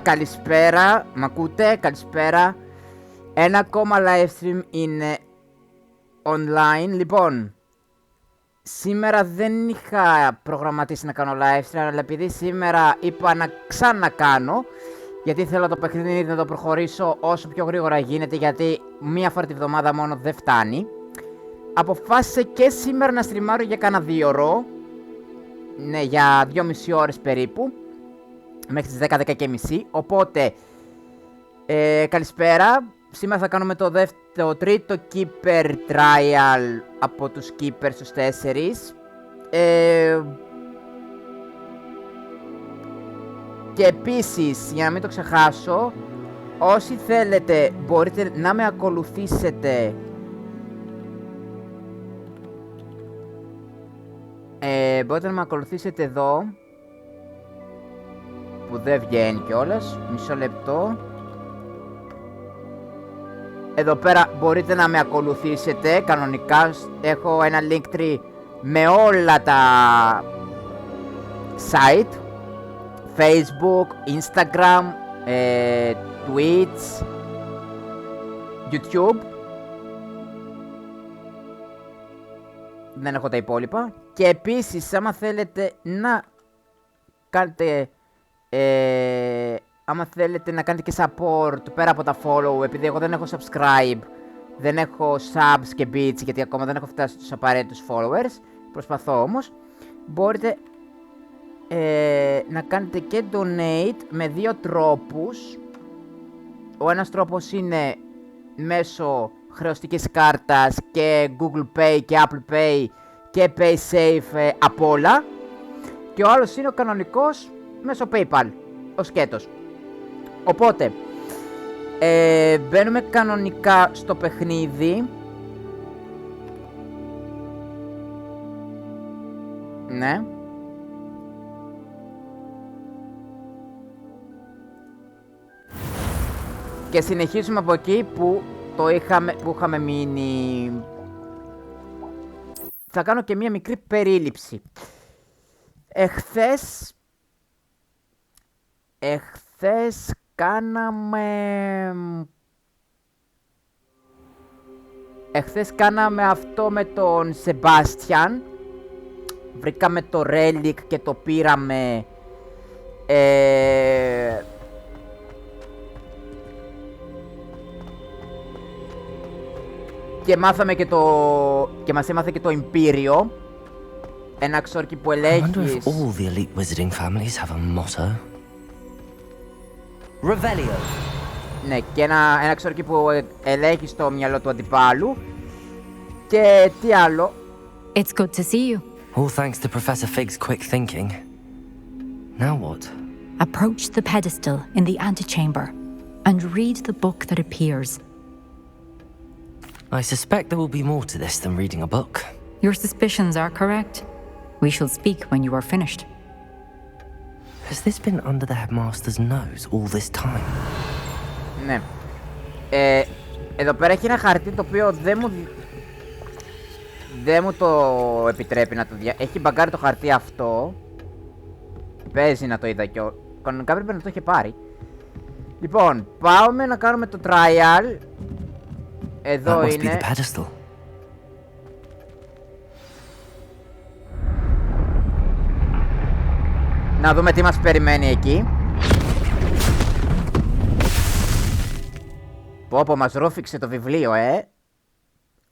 Καλησπέρα, μ' ακούτε, καλησπέρα. Ένα ακόμα live stream είναι online. Λοιπόν, σήμερα δεν είχα προγραμματίσει να κάνω live stream, αλλά επειδή σήμερα είπα να ξανακάνω, γιατί θέλω το παιχνίδι να το προχωρήσω όσο πιο γρήγορα γίνεται, γιατί μία φορά τη βδομάδα μόνο δεν φτάνει. Αποφάσισα και σήμερα να στριμάρω για κάνα 2 ώρο. Ναι, για 2,5 ώρες περίπου. Μέχρι τις 10-10:30. Οπότε, καλησπέρα. Σήμερα θα κάνουμε το τρίτο Keeper Trial από τους Keepers τους 4. Και επίσης, για να μην το ξεχάσω, όσοι θέλετε μπορείτε να με ακολουθήσετε μπορείτε να με ακολουθήσετε εδώ, που δεν βγαίνει κιόλας, μισό λεπτό. Εδώ πέρα μπορείτε να με ακολουθήσετε κανονικά, έχω ένα link tree με όλα τα site, Facebook, Instagram, Twitch, YouTube. Δεν έχω τα υπόλοιπα. Και επίσης, άμα θέλετε να κάνετε και support πέρα από τα follow, επειδή εγώ δεν έχω subscribe, δεν έχω subs και bits, γιατί ακόμα δεν έχω φτάσει στους απαραίτητους followers, προσπαθώ όμως, μπορείτε να κάνετε και donate με 2 τρόπους. Ο ένας τρόπος είναι μέσω χρεωστικής κάρτας και Google Pay και Apple Pay και PaySafe απ' όλα, και ο άλλος είναι ο κανονικός μέσω PayPal, ο σκέτος. Οπότε, μπαίνουμε κανονικά στο παιχνίδι. Ναι. Και συνεχίζουμε από εκεί που είχαμε μείνει. Θα κάνω και μία μικρή περίληψη. Εχθές κάναμε αυτό με τον Σεμπάστιαν. Βρήκαμε το Relic και το πήραμε. Και μάθαμε και μας έμαθε και το Imperio. Ένα ξόρκι που ελέγχεις. I wonder if all the elite wizarding families have a motto. Revelio. Ναι, και ένα ξόρκι που ελέγχει στο μυαλό του αντιπάλου. Και τι άλλο. It's good to see you. All thanks to Professor Fig's quick thinking. Now what? Approach the pedestal in the antechamber and read the book that appears. I suspect there will be more to this than reading a book. Your suspicions are correct. We shall speak when you are finished. Has this been under the headmaster's nose all this time? Ναι. Εδώ πέρα έχει ένα χαρτί το οποίο δεν μου το επιτρέπει να το έχει μπαγκάρει το χαρτί αυτό. Παίζει να το είδα κι κανονικά πρέπει να το είχε πάρει. Λοιπόν, πάμε να κάνουμε το trial. Εδώ είναι. Να δούμε τι μας περιμένει εκεί. Πω, μας ρούφηξε το βιβλίο,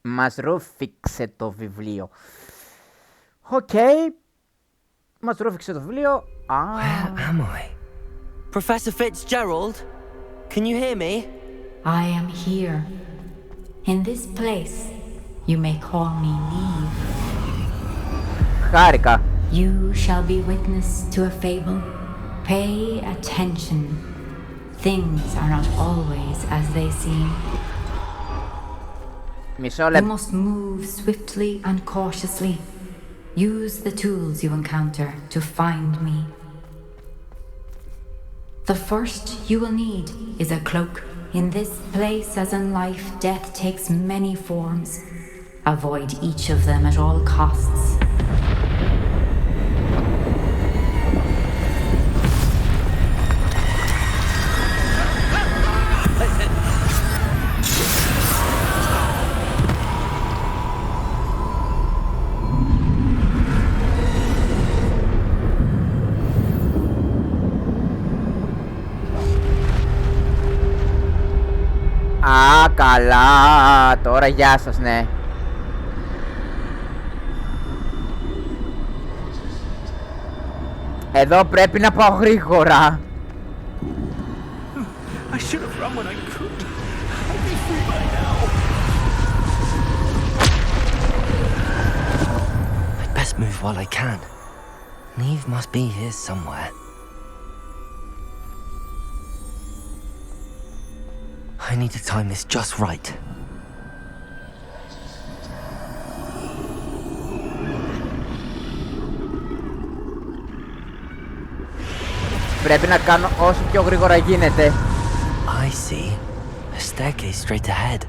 Μας ρούφηξε το βιβλίο. Οκ. Μας ρούφηξε το βιβλίο. Where am I? Professor Fitzgerald? Can you hear me? I am here. In this place, you may call me Neve. Χάρηκα. You shall be witness to a fable. Pay attention. Things are not always as they seem. You must move swiftly and cautiously. Use the tools you encounter to find me. The first you will need is a cloak. In this place, as in life, death takes many forms. Avoid each of them at all costs. Καλά, τώρα γεια σας, ναι. Εδώ πρέπει να πάω γρήγορα. I should have run when I could. I'd be free by now. I'd best move while I can. Neve must be here somewhere. I need to time this just right. Πρέπει να κάνω όσο πιο γρήγορα γίνεται. I see. A staircase straight ahead.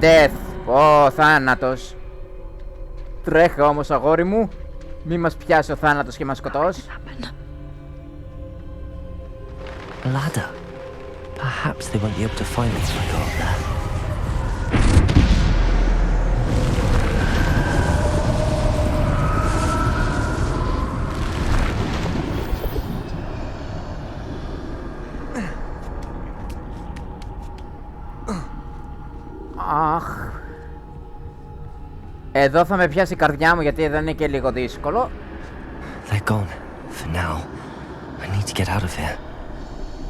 Death. Ω, θάνατος. Τρέχα όμως, αγόρι μου. Μη μας πιάσει ο θάνατος και μας σκοτώσει. Ladder. Perhaps they won't be able to find me if I go up there. Αχ. Εδώ θα με πιάσει η καρδιά μου γιατί εδώ είναι και λίγο δύσκολο. They're gone. For now. I need to get out of here.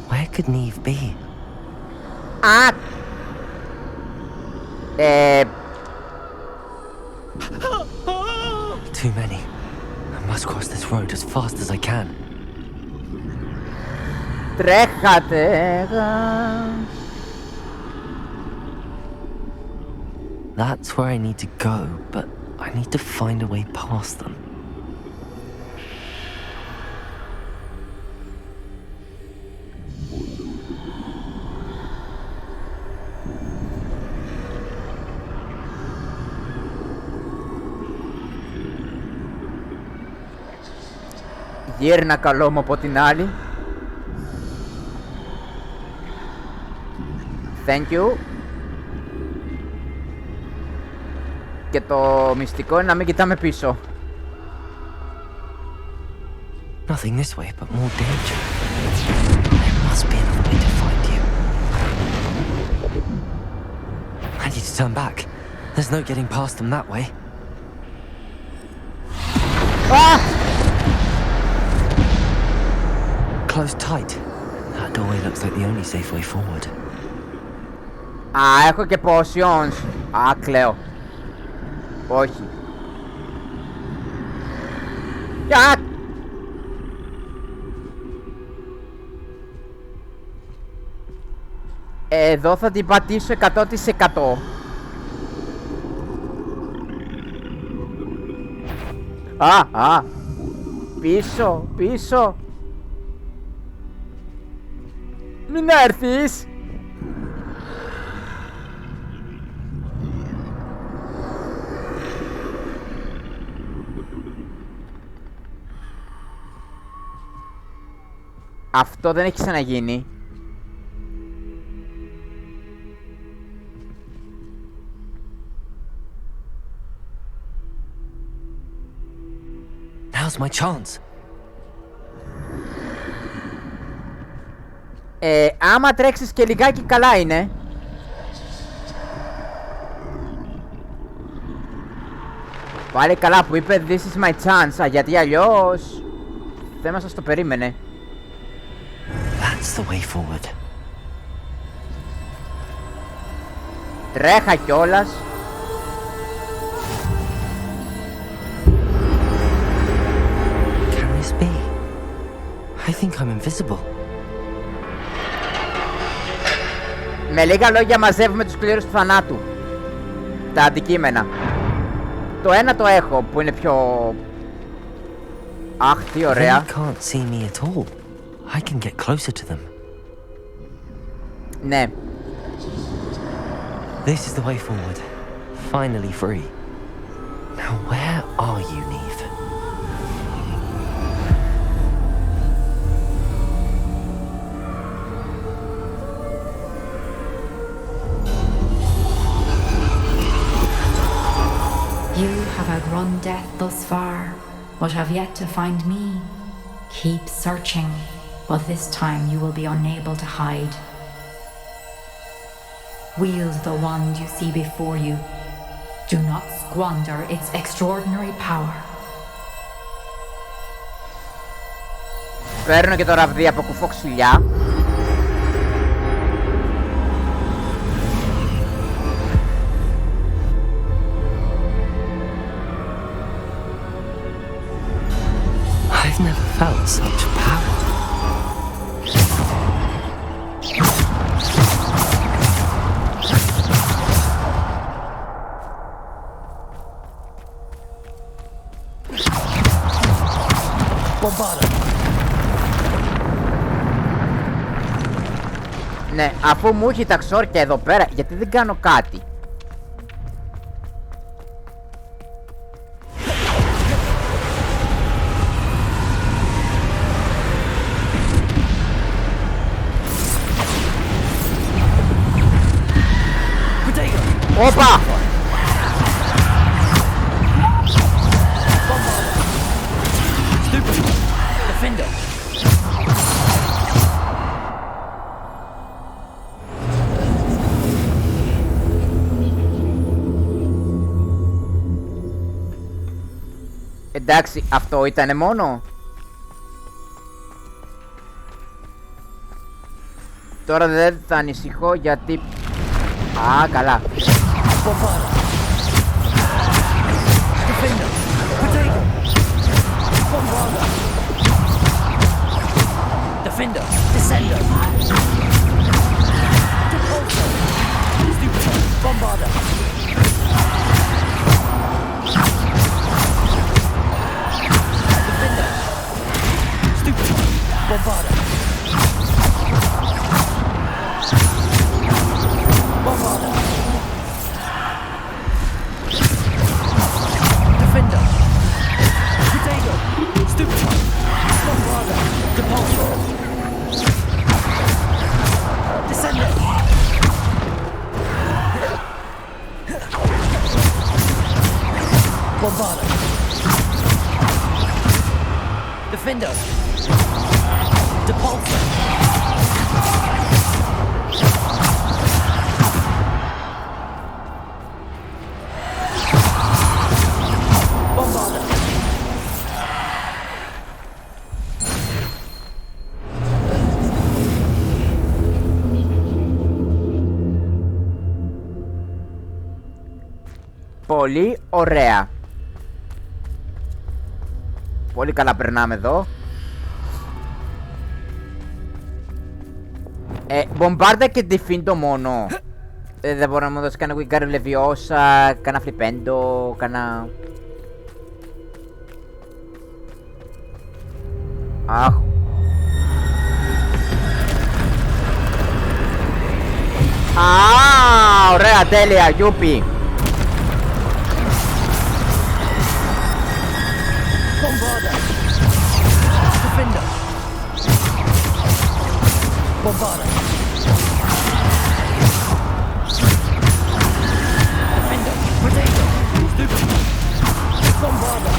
Where could Neve be? Α! Too many. I must cross this road as fast as I can. Τρέχατε. That's where I need to go, but I need to find a way past them. Γύρνα καλό μου από την άλλη. Thank you. Και το μυστικό είναι να μην κοιτάμε πίσω. Nothing this way, but more danger. There must be another way to find you. I need to turn back. There's no getting past them that way. Ah! Close tight. That doorway looks like the only safe way forward. Α, έχω και potions. Α, κλαίω. Όχι. Κιάκ! Εδώ θα την πατήσω 100%. Α, πίσω, πίσω. Μην έρθεις. Αυτό δεν έχει ξαναγίνει. Now's my chance. Άμα τρέξεις και λιγάκι καλά είναι. Πάλι καλά που είπε this is my chance, γιατί αλλιώς δεν μας το περίμενε. That's the way forward. Τρέχα κιόλας. Can this be? I think I'm invisible. Με λίγα λόγια μαζεύουμε τους κλήρους του θανάτου. Τα αντικείμενα. Το ένα το έχω που είναι πιο... Αχ, τι ωραία. They can't see me at all. I can get closer to them. Ναι. This is the way forward. Finally free. Now where are you, Neve? You have outrun death thus far, but have yet to find me. Keep searching, but this time you will be unable to hide. Wield the wand you see before you. Do not squander its extraordinary power. Παίρνω και το ραβδί από κουφοξυλιά. I've never felt such power. Bombarda. Ναι, αφού μου έχει τα ξόρκια εδώ πέρα, γιατί δεν κάνω κάτι. Όπα! Defender. Εντάξει, αυτό ήτανε μόνο. Τώρα δεν θα ανησυχώ γιατί... Α, καλά. Bombarda. Defender. Potato. Bombarda. Defender. Descender. Repulsor. Stupid. Bombarda. Defender. Stupid. Bombarda. Bombarda. Defender. Potato. Stupid. Bombarda. Repulsor. Descender. Bombarda. Defender. Depulsor. Bombarda. Πολύ ωραία. Πολύ καλά περνάμε εδώ. Μπομπάρτα και Defendo μόνο. Δεν μπορώ να μου δώσει κανένα Wingardium Leviosa, κανένα Flipendo, κανένα... Αχ. Α, ωραία, τέλεια, γιούπι. Bombarda. Defender. Bombarda. Defender. Potato. Stupid. Bombarda.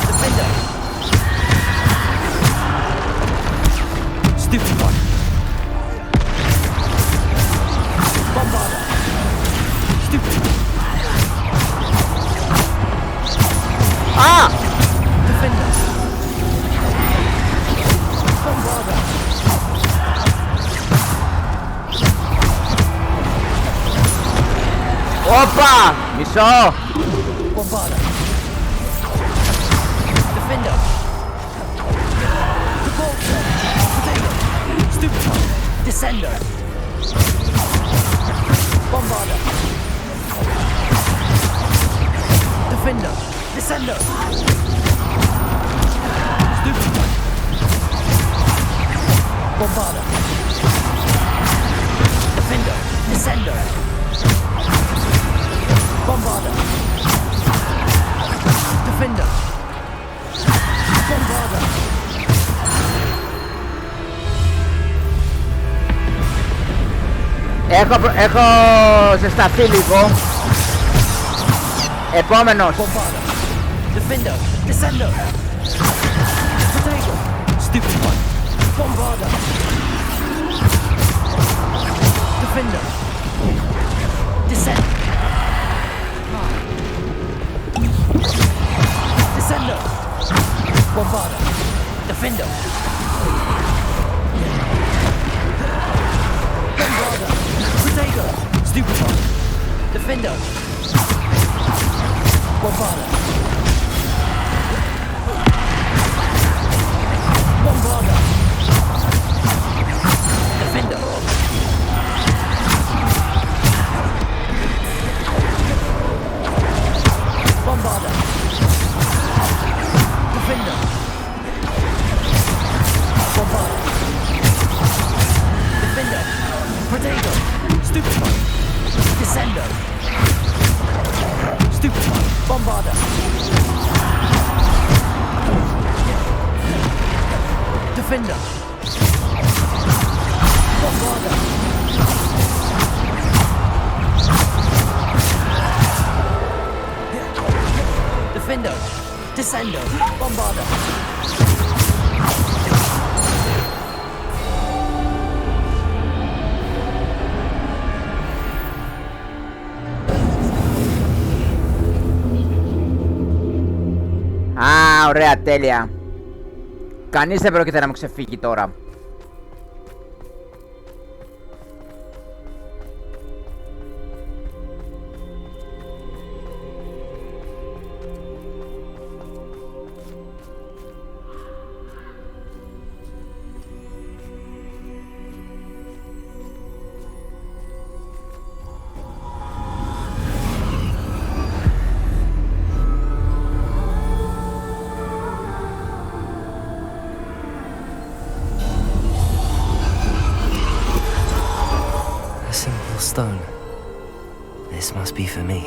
Defender. Stupid one. Bombarda. Stupid. Α! Defender. Bombarda. Όπα! Μισό! Bombarda. Defender. Repulsor. Potato. Stupid one. Descender. Bombarda. Defender. Descender. Stupid one. Bombarda. Defender. Descender. Bombarder. Defender. Bombarder. Έχω ζεσταθεί λίγο. Επόμενος. Bombarder. Defender. Descender. Potato. Stupid one. Bombarder. Defender. Descend. Descender. Bombarder. Defender. Bombarder. Potato. Stupid one. Defender. Bombarder. Bombarder. Defender. Bombarder. Defender. Bombarder. Defender. Potato. Stupid one. Descender. Stupid one. Bombarder. Defender. Bombarder. Defender. Descender. Bombarder. Α, ωραία, τέλεια. Κανείς δεν πρόκειται να μου ξεφύγει τώρα. Stone. This must be for me.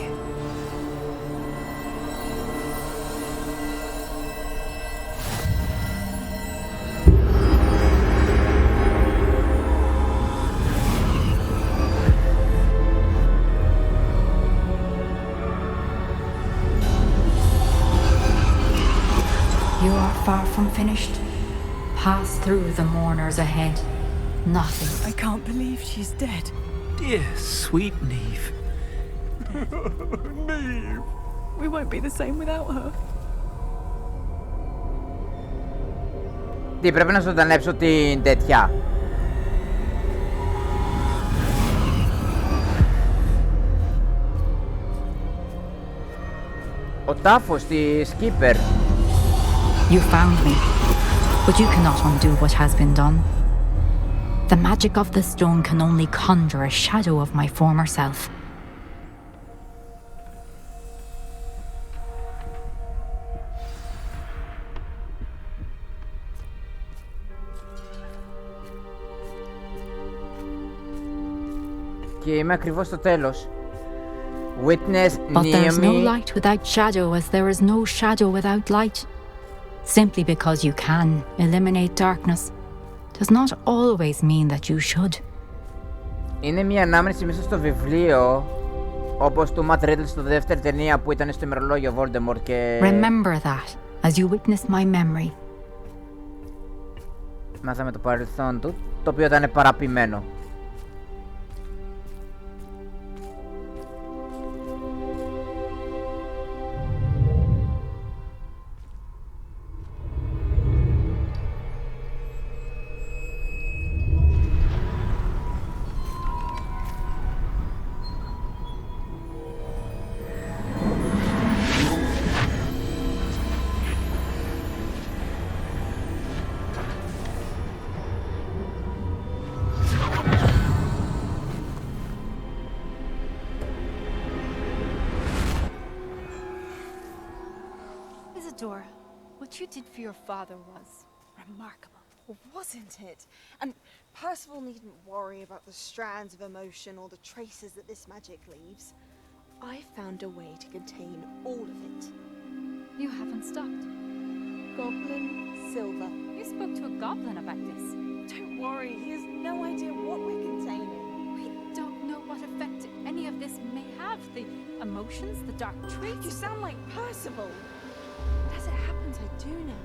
You are far from finished. Pass through the mourners ahead. Nothing. I can't believe she's dead. Dear sweet Neve. Neve! We won't be the same without her. Τι, πρέπει να ζωντανέψω την τέτοια. Ο τάφος της Skipper. You found me, but you cannot undo what has been done. The magic of the stone can only conjure a shadow of my former self. Και είμαι ακριβώς στο τέλος. Witness But near there's no me. light without shadow, as there is no shadow without light. Simply because you can eliminate darkness does not always mean that you should. Είναι μια ανάμνηση μέσα στο βιβλίο, όπως του Matt Riddle στο δεύτερη ταινία που ήταν στο ημερολόγιο Voldemort και... Remember that as you witness my memory. Μάθαμε το παρελθόν του, το οποίο ήταν παραποιημένο. Isadora, what you did for your father was remarkable. Well, wasn't it? And Percival needn't worry about the strands of emotion or the traces that this magic leaves. I found a way to contain all of it. You haven't stopped. Goblin silver. You spoke to a goblin about this. Don't worry, he has no idea what we're containing. We don't know what effect any of this may have. The emotions, the dark traits. You sound like Percival. But as it happens, I do know.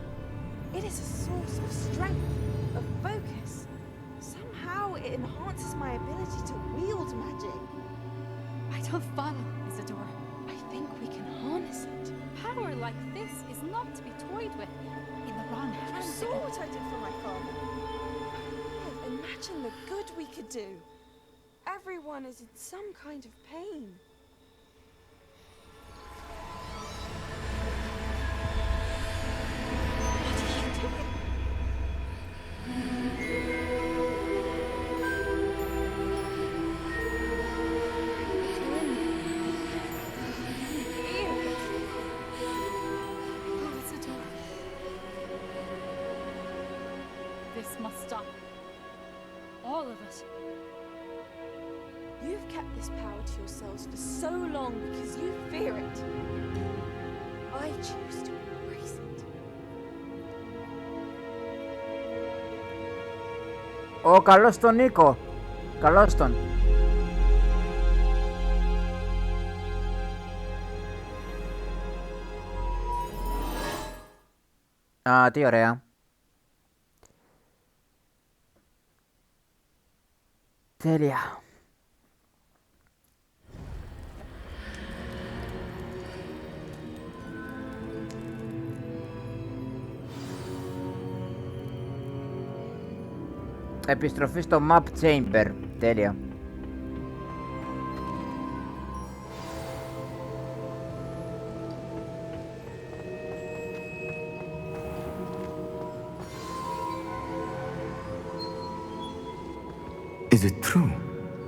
It is a source of strength, of focus. Somehow it enhances my ability to wield magic. I don't follow, Isadora. I think we can harness it. Power like this is not to be toyed with in the wrong You hands. saw what I did for my father. Imagine the good we could do. Everyone is in some kind of pain. What are you doing? Oh, Isadora. This must stop. All of it. You've kept this power to yourselves for so long because you fear it. I choose to embrace it. Ω, καλώς τον Νίκο. Καλώς τον. Α, τι ωραία. Τέλεια. Επιστροφή στο Map Chamber. Τέλεια. Is it true?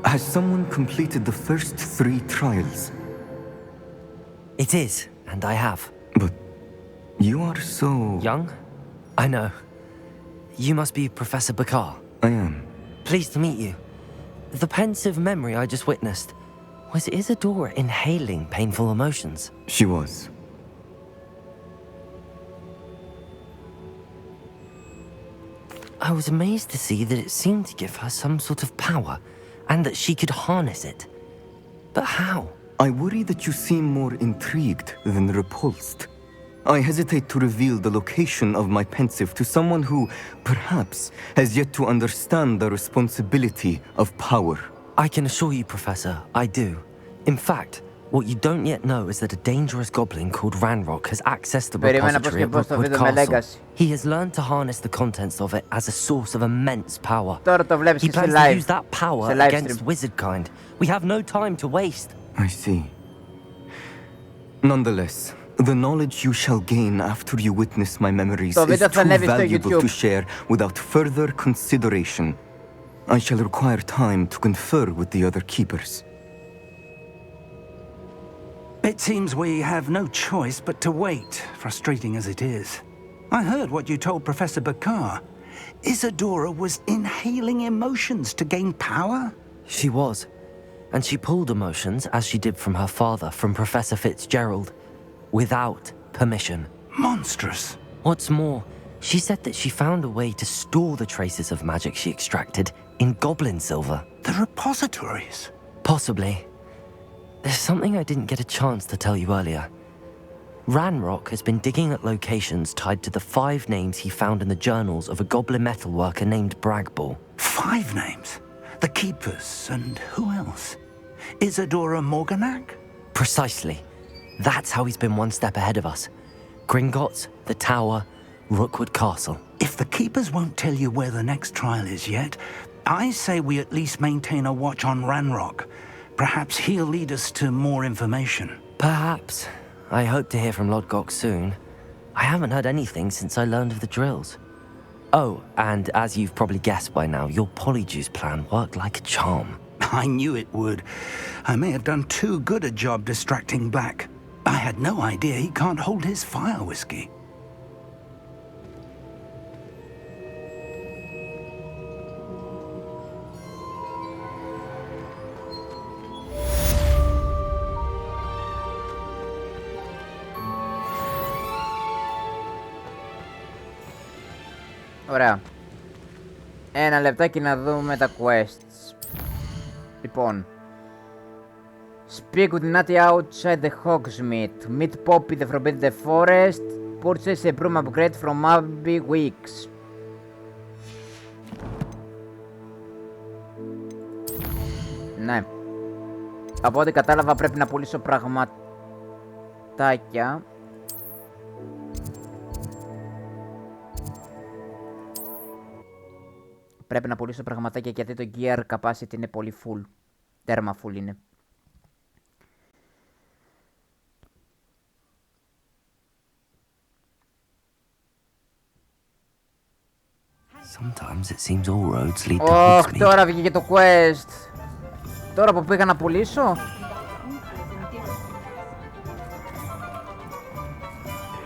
Has someone completed the first 3 trials? It is, and I have. But you are so... Young? I know. You must be Professor Bakar. I am. Pleased to meet you. The pensive memory I just witnessed, was Isadora inhaling painful emotions? She was. I was amazed to see that it seemed to give her some sort of power, and that she could harness it. But how? I worry that you seem more intrigued than repulsed. I hesitate to reveal the location of my pensive to someone who, perhaps, has yet to understand the responsibility of power. I can assure you, Professor, I do. In fact, what you don't yet know is that a dangerous goblin called Ranrock has accessed the Περίμενα πως repository και at πως το Brookwood βίντεο με Castle. Legacy. He has learned to harness the contents of it as a source of immense power. Τώρα το βλέπεις He και σε plans to live. use that power Σε live against stream. wizardkind. We have no time to waste. I see. Nonetheless, the knowledge you shall gain after you witness my memories Το is βίντεο θα too ανέβει στο valuable YouTube. to share without further consideration. I shall require time to confer with the other keepers. It seems we have no choice but to wait, frustrating as it is. I heard what you told Professor Bakar. Isadora was inhaling emotions to gain power? She was. And she pulled emotions, as she did from her father, from Professor Fitzgerald, without permission. Monstrous. What's more, she said that she found a way to store the traces of magic she extracted in goblin silver. The repositories. Possibly. There's something I didn't get a chance to tell you earlier. Ranrock has been digging at locations tied to the 5 names he found in the journals of a goblin metalworker named Bragball. 5 names? The Keepers, and who else? Isadora Morganac? Precisely. That's how he's been one step ahead of us. Gringotts, the Tower, Rookwood Castle. If the Keepers won't tell you where the next trial is yet, I say we at least maintain a watch on Ranrock. Perhaps he'll lead us to more information. Perhaps. I hope to hear from Lodgok soon. I haven't heard anything since I learned of the drills. Oh, and as you've probably guessed by now, your Polyjuice plan worked like a charm. I knew it would. I may have done too good a job distracting Black. I had no idea he can't hold his fire whiskey. Ωραία. Ένα λεπτάκι να δούμε τα quests. Λοιπόν. Speak with Natty outside the Hogsmeade. Meet Poppy the Forbidden the Forest. Purchase a broom upgrade from Abby Weeks. Ναι. Από ό,τι κατάλαβα πρέπει να πουλήσω πραγματάκια. Πρέπει να πουλήσω πραγματάκια γιατί το gear capacity είναι πολύ full. Τέρμα full είναι. Sometimes it seems all roads lead to Ωχ, Hogsmeade. τώρα βγήκε το quest. Τώρα που πήγα να πουλήσω.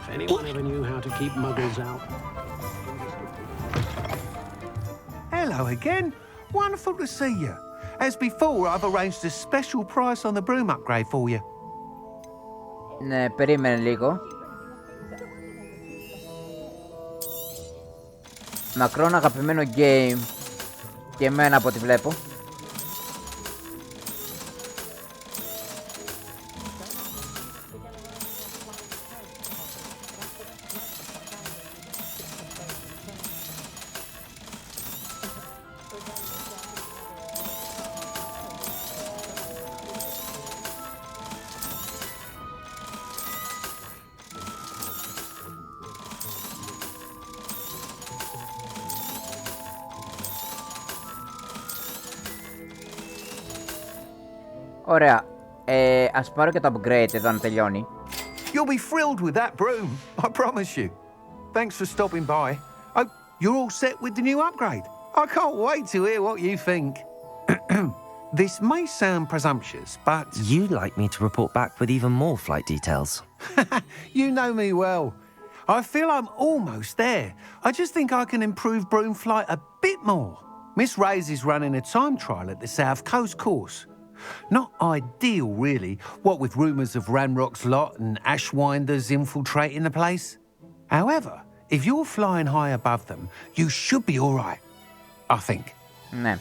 If anyone ever knew how to keep muggles out. Hello again. Wonderful to see you. As before, I've arranged a special price on the broom upgrade for you. Ναι, περίμενε λίγο. Μακρόν αγαπημένο game. Και εμένα από ό,τι βλέπω. Ωραία. Ας πάρω και το upgrade εδώ να τελειώνει. You'll be thrilled with that broom, I promise you. Thanks for stopping by. Oh, you're all set with the new upgrade. I can't wait to hear what you think. This may sound presumptuous, but... You'd like me to report back with even more flight details. You know me well. I feel I'm almost there. I just think I can improve broom flight a bit more. Miss Ray's is running a time trial at the South Coast course. Not ideal, really, what with rumours of Ranrock's lot and Ashwinders infiltrating the place. However, if you're flying high above them, you should be all right, I think. Ναι.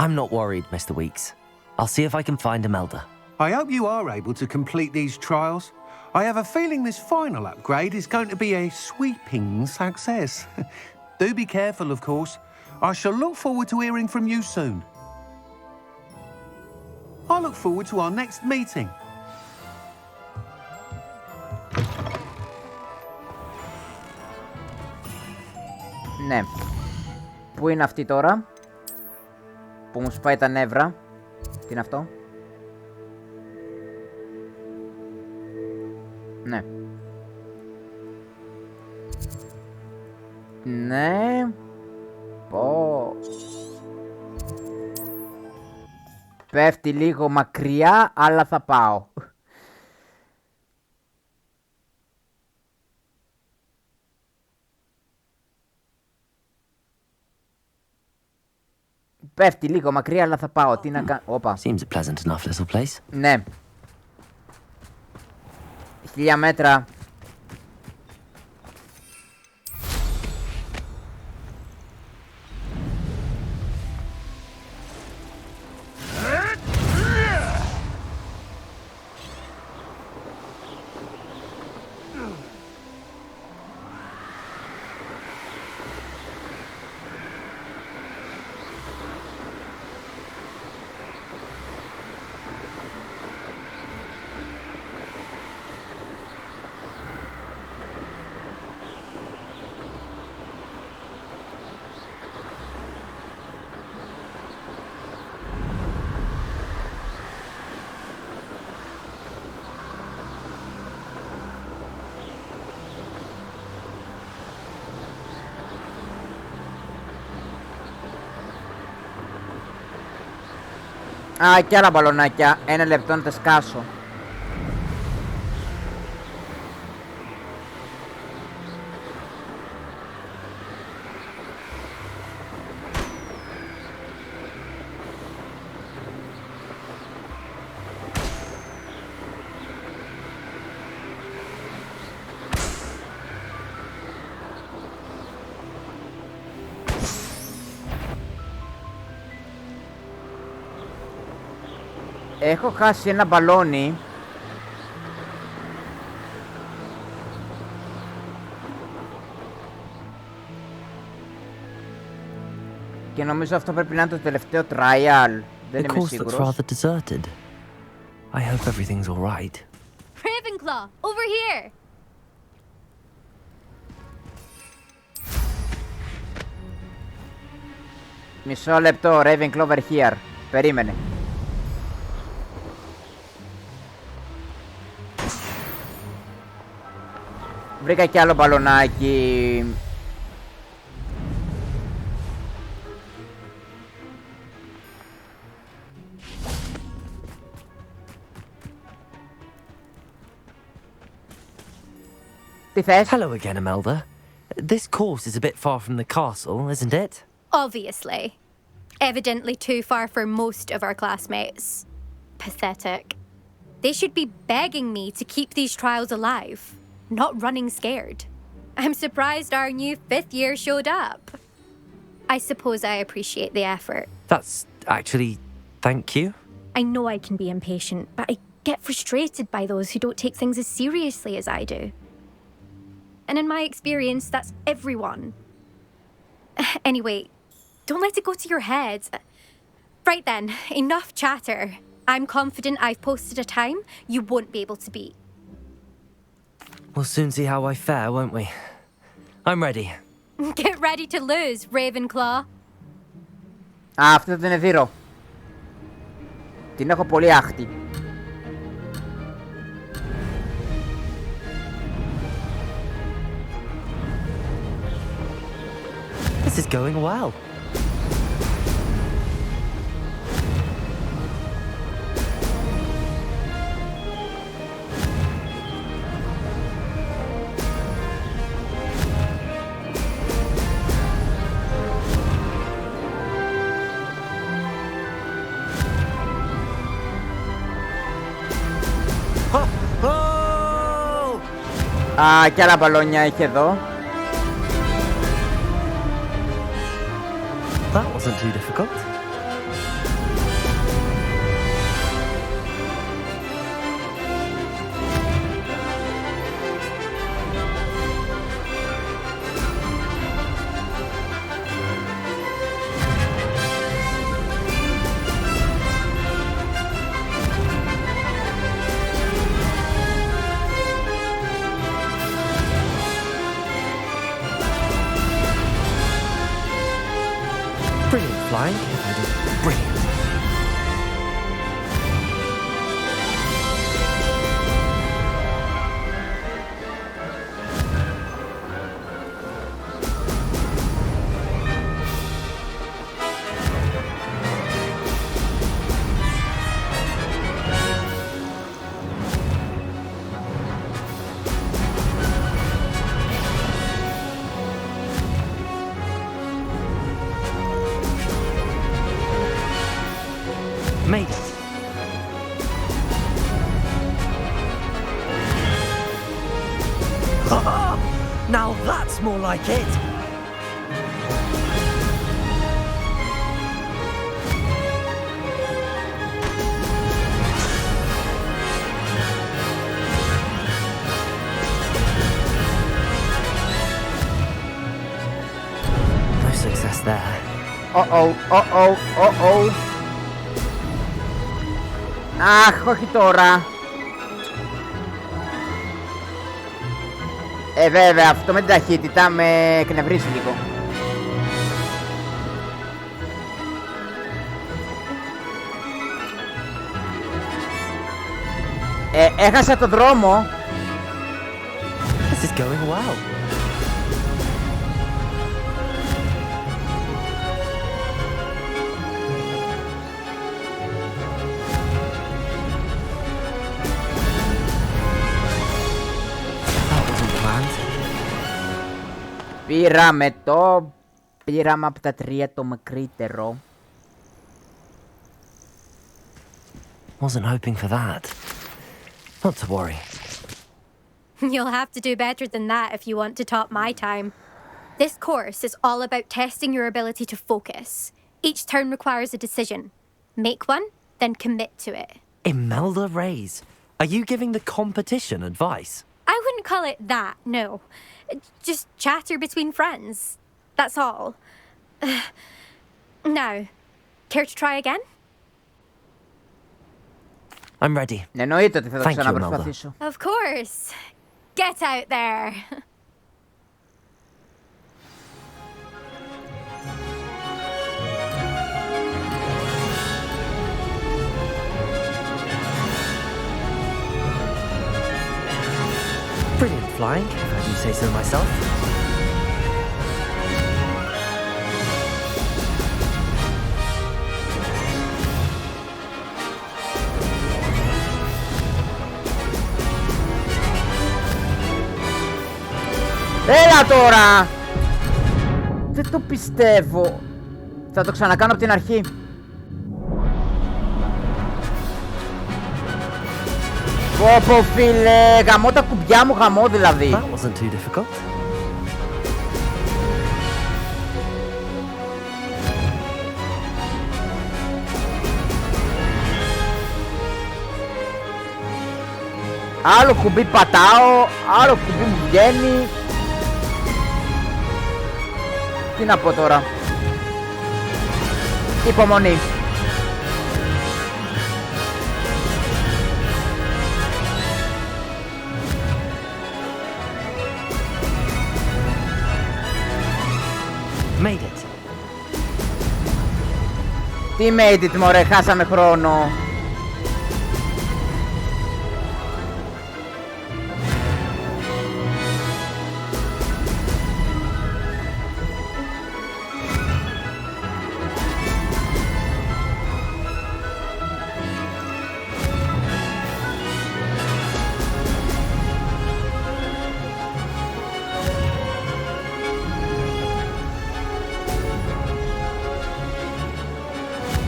I'm not worried, Mr. Weeks. I'll see if I can find Imelda. I hope you are able to complete these trials. I have a feeling this final upgrade is going to be a sweeping success. Do be careful, of course. I shall look forward to hearing from you soon. I look forward to our next meeting. Ναι. Πού είναι αυτή τώρα? Που μου σπάει τα νεύρα. Τι είναι αυτό? Ναι. Ναι. Πω. Πέφτει λίγο μακριά, αλλά θα πάω. Πέφτει λίγο μακριά, αλλά θα πάω. Τι να κάνω. Όπα. Seems a pleasant enough little place. Ναι. 1000 μέτρα. Α, και άλλα μπαλονάκια. 1 λεπτό να τα σκάσω. Έχω χάσει ένα μπαλόνι. Και νομίζω αυτό πρέπει να είναι το τελευταίο trial. Δεν The είμαι course looks σίγουρος. rather deserted. I hope everything's all right. Ravenclaw, over here! Μισό λεπτό, Ravenclaw over here. Περίμενε. Βρήκα κι άλλο μπαλονάκι. Τι θες? Hello again, Imelda. This course is a bit far from the castle, isn't it? Obviously. Evidently too far for most of our classmates. Pathetic. They should be begging me to keep these trials alive, not running scared. I'm surprised our new 5th year showed up. I suppose I appreciate the effort. That's actually... thank you. I know I can be impatient, but I get frustrated by those who don't take things as seriously as I do. And in my experience, that's everyone. Anyway, don't let it go to your head. Right then, enough chatter. I'm confident I've posted a time you won't be able to beat. We'll soon see how I fare, won't we? I'm ready. Get ready to lose, Ravenclaw. Α, αυτό δεν είναι δίρο. Την έχω πολύ άχτη. This is going well. Α, κι άλλα μπαλόνια έχει εδώ. That wasn't too difficult. Brilliant flying, if I did. Brilliant. Made it. Now that's more like it. No success there. Uh-oh, uh-oh, uh-oh. Αχ, όχι τώρα. Βέβαια, αυτό με την ταχύτητα με εκνευρίζει λίγο. Έχασα το δρόμο. This is going well. Πήραμε από τα 3 το μακρύτερο. Wasn't hoping for that. Not to worry. You'll have to do better than that if you want to top my time. This course is all about testing your ability to focus. Each turn requires a decision. Make one, then commit to it. Imelda Reyes, are you giving the competition advice? I wouldn't call it that, no. Just chatter between friends. That's all. Now, care to try again? I'm ready. Εννοείται ότι θα το Thank you, ξαναπροσπαθήσω. Of course. Get out there. Brilliant flying, if I do say so myself. Έλα τώρα! Δεν το πιστεύω. Θα το ξανακάνω από την αρχή. Πω φίλε, γαμώ τα κουμπιά μου, γαμώ δηλαδή. That wasn't too difficult. Άλλο κουμπί πατάω, άλλο κουμπί μου βγαίνει. Τι να πω τώρα. Υπομονή. Made it. Τι made it μωρέ, χάσαμε χρόνο.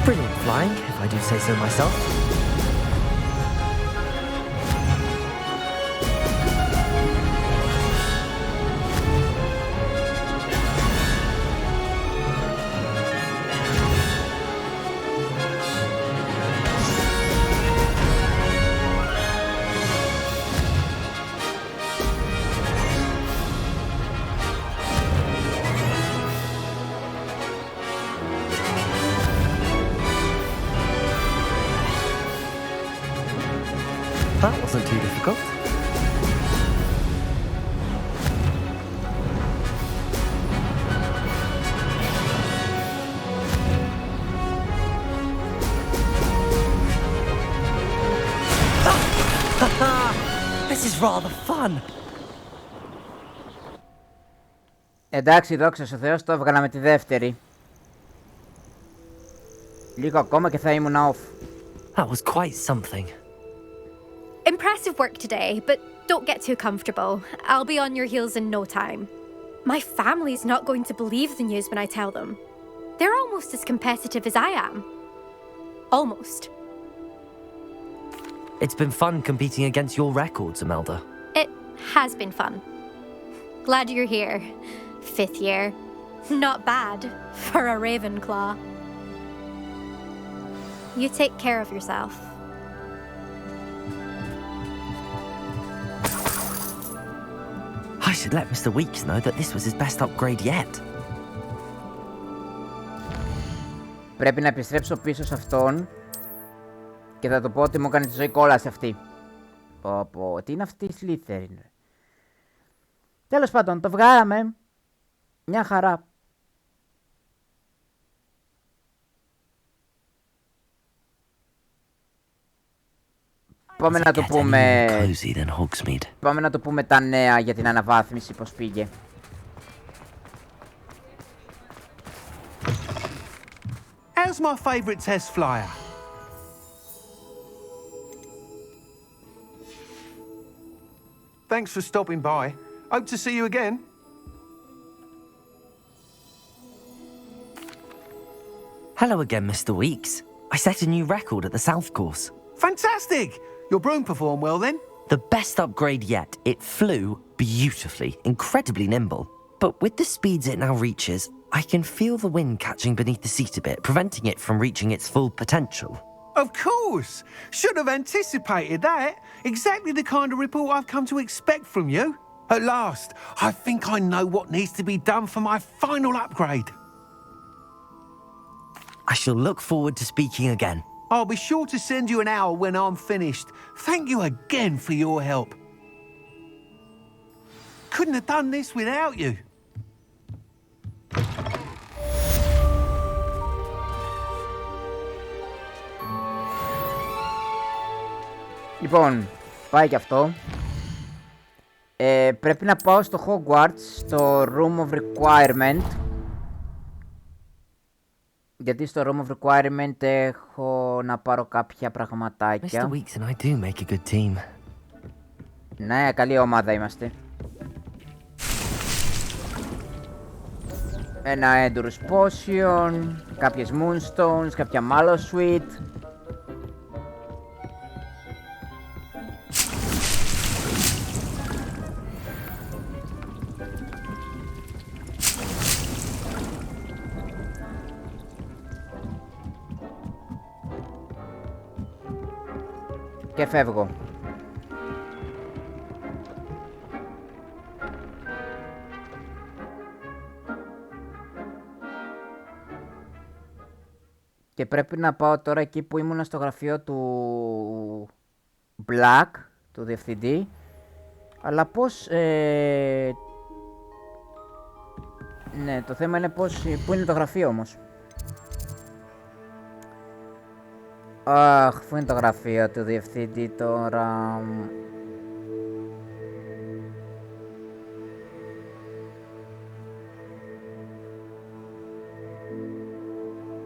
Brilliant flying, if I do say so myself. That wasn't too difficult. This is rather fun. Εντάξει, δόξα ο Θεός, το έβγαλα με τη δεύτερη. Λίγο ακόμα και θα ήμουν off. That was quite something. Impressive work today, but don't get too comfortable. I'll be on your heels in no time. My family's not going to believe the news when I tell them. They're almost as competitive as I am. Almost. It's been fun competing against your records, Imelda. It has been fun. Glad you're here. 5th year. Not bad for a Ravenclaw. You take care of yourself. I should let Mr. Weeks know that this was his best upgrade yet. Πρέπει να επιστρέψω πίσω σε αυτόν και θα του πω ότι μου έκανε τη ζωή κόλαση αυτή. Πω, τι είναι αυτή η Slytherin. Τέλος πάντων, το βγάλαμε. Μια χαρά. Πάμε να του πούμε... Πάμε να του πούμε τα νέα για την αναβάθμιση, πώς πήγε. How's my favourite test flyer? Thanks for stopping by. Hope to see you again. Hello again, Mr. Weeks. I set a new record at the South Course. Fantastic! Your broom performed well then? The best upgrade yet. It flew beautifully, incredibly nimble. But with the speeds it now reaches, I can feel the wind catching beneath the seat a bit, preventing it from reaching its full potential. Of course! Should have anticipated that. Exactly the kind of report I've come to expect from you. At last, I think I know what needs to be done for my final upgrade. I shall look forward to speaking again. I'll be sure to send you an hour when I'm finished. Thank you again for your help. Couldn't have done this without you. Λοιπόν, πάει και αυτό. Πρέπει να πάω στο Hogwarts, στο Room of Requirement. Γιατί στο Room of Requirement έχω να πάρω κάποια πραγματάκια. Mr. Weeks and I do make a good team. Ναι, καλή ομάδα είμαστε. Ένα Endurance Potion, κάποιες Moonstones, κάποια Mallow Sweet. Και φεύγω. Και πρέπει να πάω τώρα εκεί που ήμουν στο γραφείο του Black, του διευθυντή. Αλλά πώς... Ναι, το θέμα είναι πώς... Πού είναι το γραφείο όμως. Αχ, πού είναι το γραφείο του διευθυντή τώρα.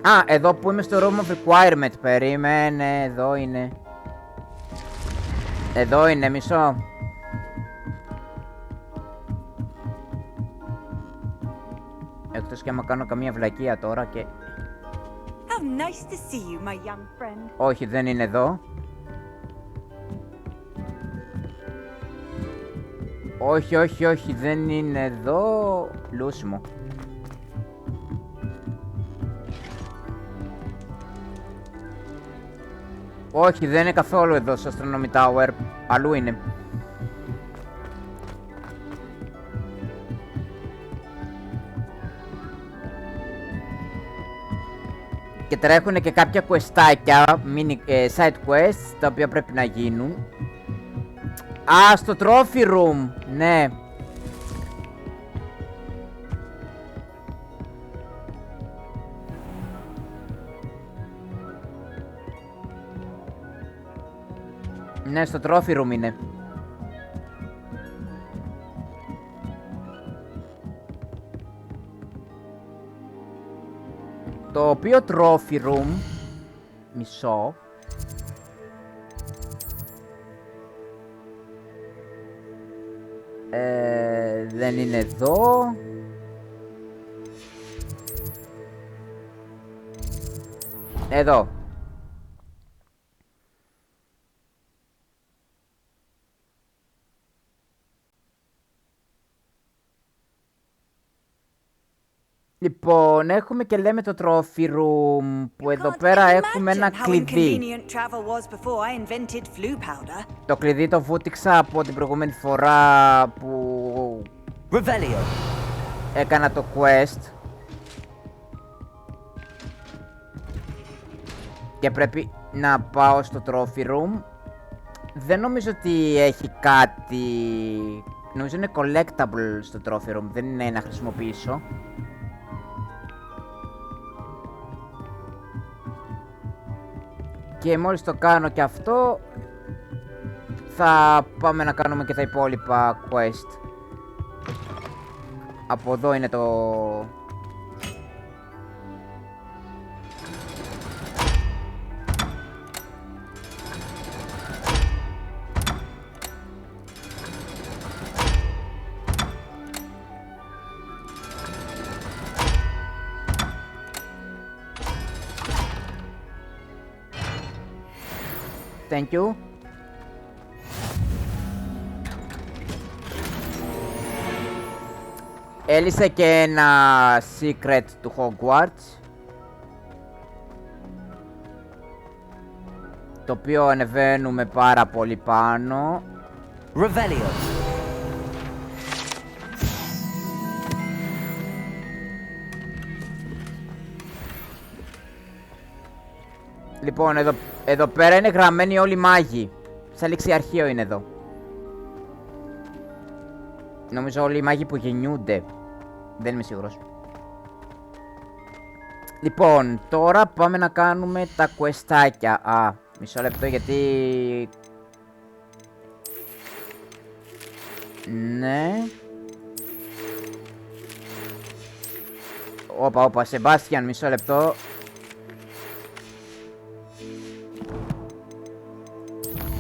Α, εδώ που είμαι στο Room of Requirement, περίμενε, εδώ είναι. Εδώ είναι, μισό. Εκτός και άμα κάνω καμία βλακεία τώρα και... How nice to see you, my young friend. Όχι, δεν είναι εδώ. Όχι, όχι, όχι, δεν είναι εδώ. Λούσιμο. Όχι, δεν είναι καθόλου εδώ στο Astronomy Tower. Αλλού είναι. Και τρέχουν και κάποια questάκια, side quests, τα οποία πρέπει να γίνουν. Α, στο trophy room, ναι. Ναι, στο trophy room είναι. Το οποίο trophy room, μισό. Δεν είναι εδώ. Εδώ. Λοιπόν, έχουμε και λέμε το trophy room, που εδώ πέρα έχουμε ένα κλειδί. Το κλειδί το βούτυξα από την προηγούμενη φορά που έκανα το quest. Και πρέπει να πάω στο trophy room. Δεν νομίζω ότι έχει κάτι... Νομίζω είναι collectible στο trophy room, δεν είναι να χρησιμοποιήσω. Και μόλις το κάνω και αυτό, θα πάμε να κάνουμε και τα υπόλοιπα quest. Από εδώ είναι το... Thank you. Έλυσε και ένα secret του Hogwarts. το οποίο ανεβαίνουμε πάρα πολύ πάνω. Revelio. Λοιπόν, εδώ πέρα είναι γραμμένοι όλοι οι μάγοι. Σαν ληξιαρχείο είναι εδώ. Νομίζω όλοι οι μάγοι που γεννιούνται. Δεν είμαι σίγουρος. Λοιπόν, τώρα πάμε να κάνουμε τα questάκια. Α, μισό λεπτό γιατί... Ναι. Όπα, Σεμπάστιαν, μισό λεπτό.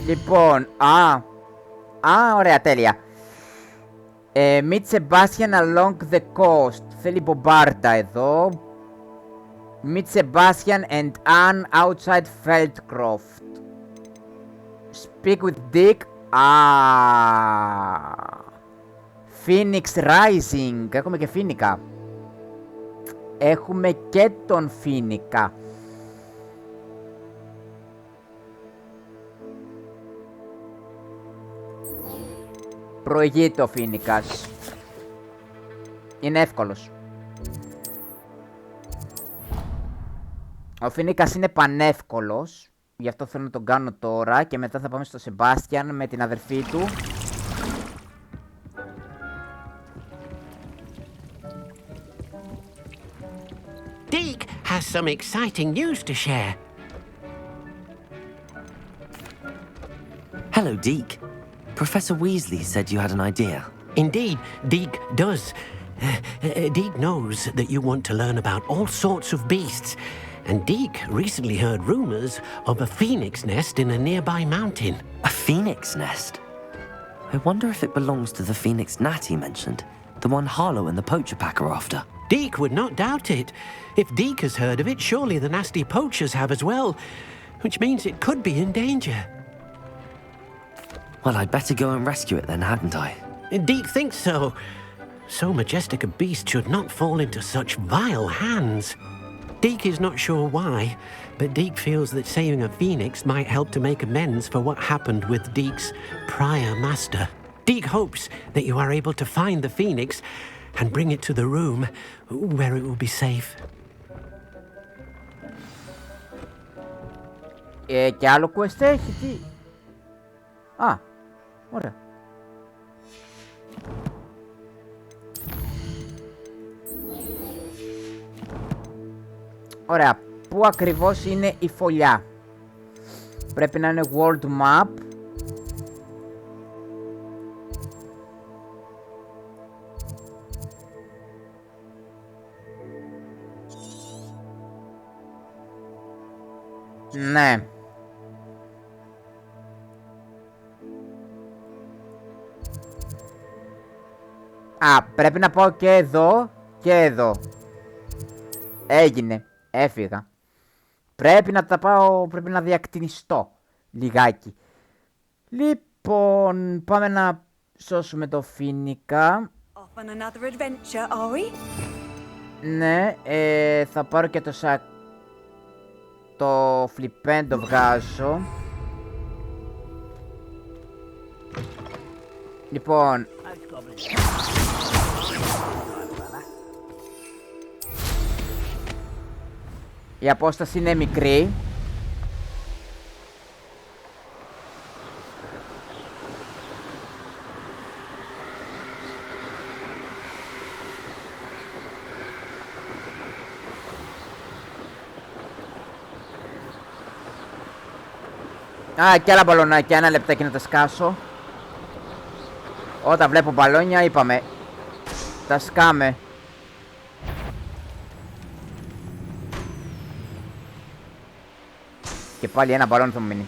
Λοιπόν, ωραία, τέλεια. Meet Sebastian along the coast. Θέλει μπομπάρτα εδώ. Meet Sebastian and Anne outside Feldcroft. Speak with Dick. Phoenix Rising. Έχουμε και Φίνικα. Έχουμε και τον Φίνικα. Προηγείται ο Φίνικας. Είναι εύκολος. Ο Φίνικας είναι πανεύκολος. Γι' αυτό θέλω να τον κάνω τώρα. Και μετά θα πάμε στο Σεμπάστιαν με την αδερφή του. Deke has some exciting news to share. Hello, Deke. Professor Weasley said you had an idea. Indeed, Deke does. Deke knows that you want to learn about all sorts of beasts, and Deke recently heard rumors of a phoenix nest in a nearby mountain. A phoenix nest? I wonder if it belongs to the phoenix gnat he mentioned, the one Harlow and the poacher pack are after. Deke would not doubt it. If Deke has heard of it, surely the nasty poachers have as well, which means it could be in danger. Well, I'd better go and rescue it then, hadn't I? Deke thinks so. So majestic a beast should not fall into such vile hands. Deke is not sure why, but Deke feels that saving a phoenix might help to make amends for what happened with Deke's prior master. Deke hopes that you are able to find the phoenix and bring it to the room where it will be safe. Και άλλο quest έχει, τι... Ωραία. Ωραία. Πού ακριβώς είναι η φωλιά? Πρέπει να είναι world map. Ναι. Πρέπει να πάω και εδώ και εδώ. Έγινε. Έφυγα. Πρέπει να τα πάω, πρέπει να διακτηνιστώ λιγάκι. Λοιπόν, πάμε να σώσουμε το Φίνικα. Off on another adventure, are we? Ναι, θα πάρω και το φλιπέντο βγάζω. Λοιπόν, η απόσταση είναι μικρή. Και άλλα μπαλονάκια, ένα λεπτάκι να τα σκάσω. Όταν βλέπω μπαλόνια, είπαμε, τα σκάμε. Και πάλι ένα μπαλόνι θα μου μείνει.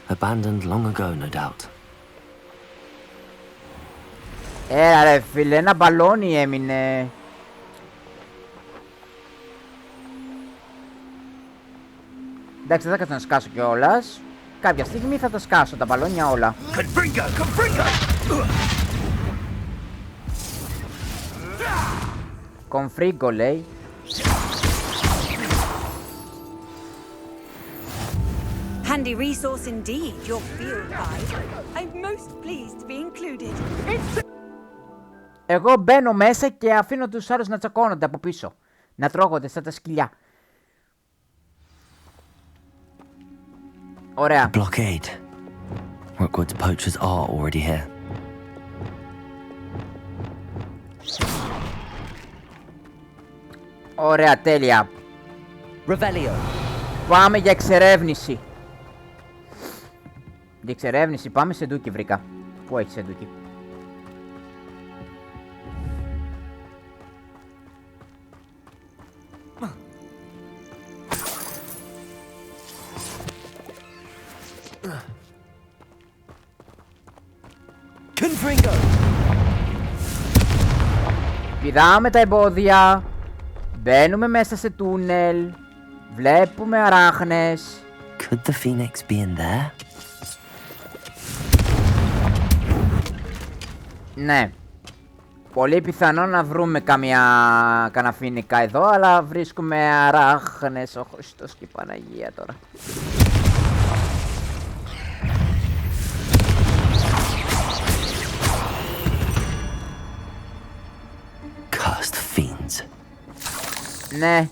Abandoned long ago, no doubt. Ρε φίλε, ένα μπαλόνι έμεινε. Εντάξει, δεν θα κάτσω να σκάσω κιόλας. Κάποια στιγμή θα τα σκάσω τα μπαλόνια όλα. Κομφρίγκο λέει. handy resource indeed, your field guide. I'm most pleased to be included. Εγώ μπαίνω μέσα και αφήνω τους άλλους να τσακώνονται από πίσω. Να τρώγονται σαν τα σκυλιά. Ωραία. Blockade. Rookwood's poachers are already here. Ωραία, τέλεια. Revelio. Πάμε για εξερεύνηση. Για εξερεύνηση πάμε σε ντούκι βρήκα. Πού έχει σε ντούκι? Confringo. Πηδάμε τα εμπόδια. Μπαίνουμε μέσα σε τούνελ. Βλέπουμε αράχνες. Could the phoenix be in there? Ναι. Πολύ πιθανό να βρούμε κανένα φοίνικα εδώ, αλλά βρίσκουμε αράχνες. Ο Χριστός και η Παναγία τώρα. Cursed fiends. Ναι.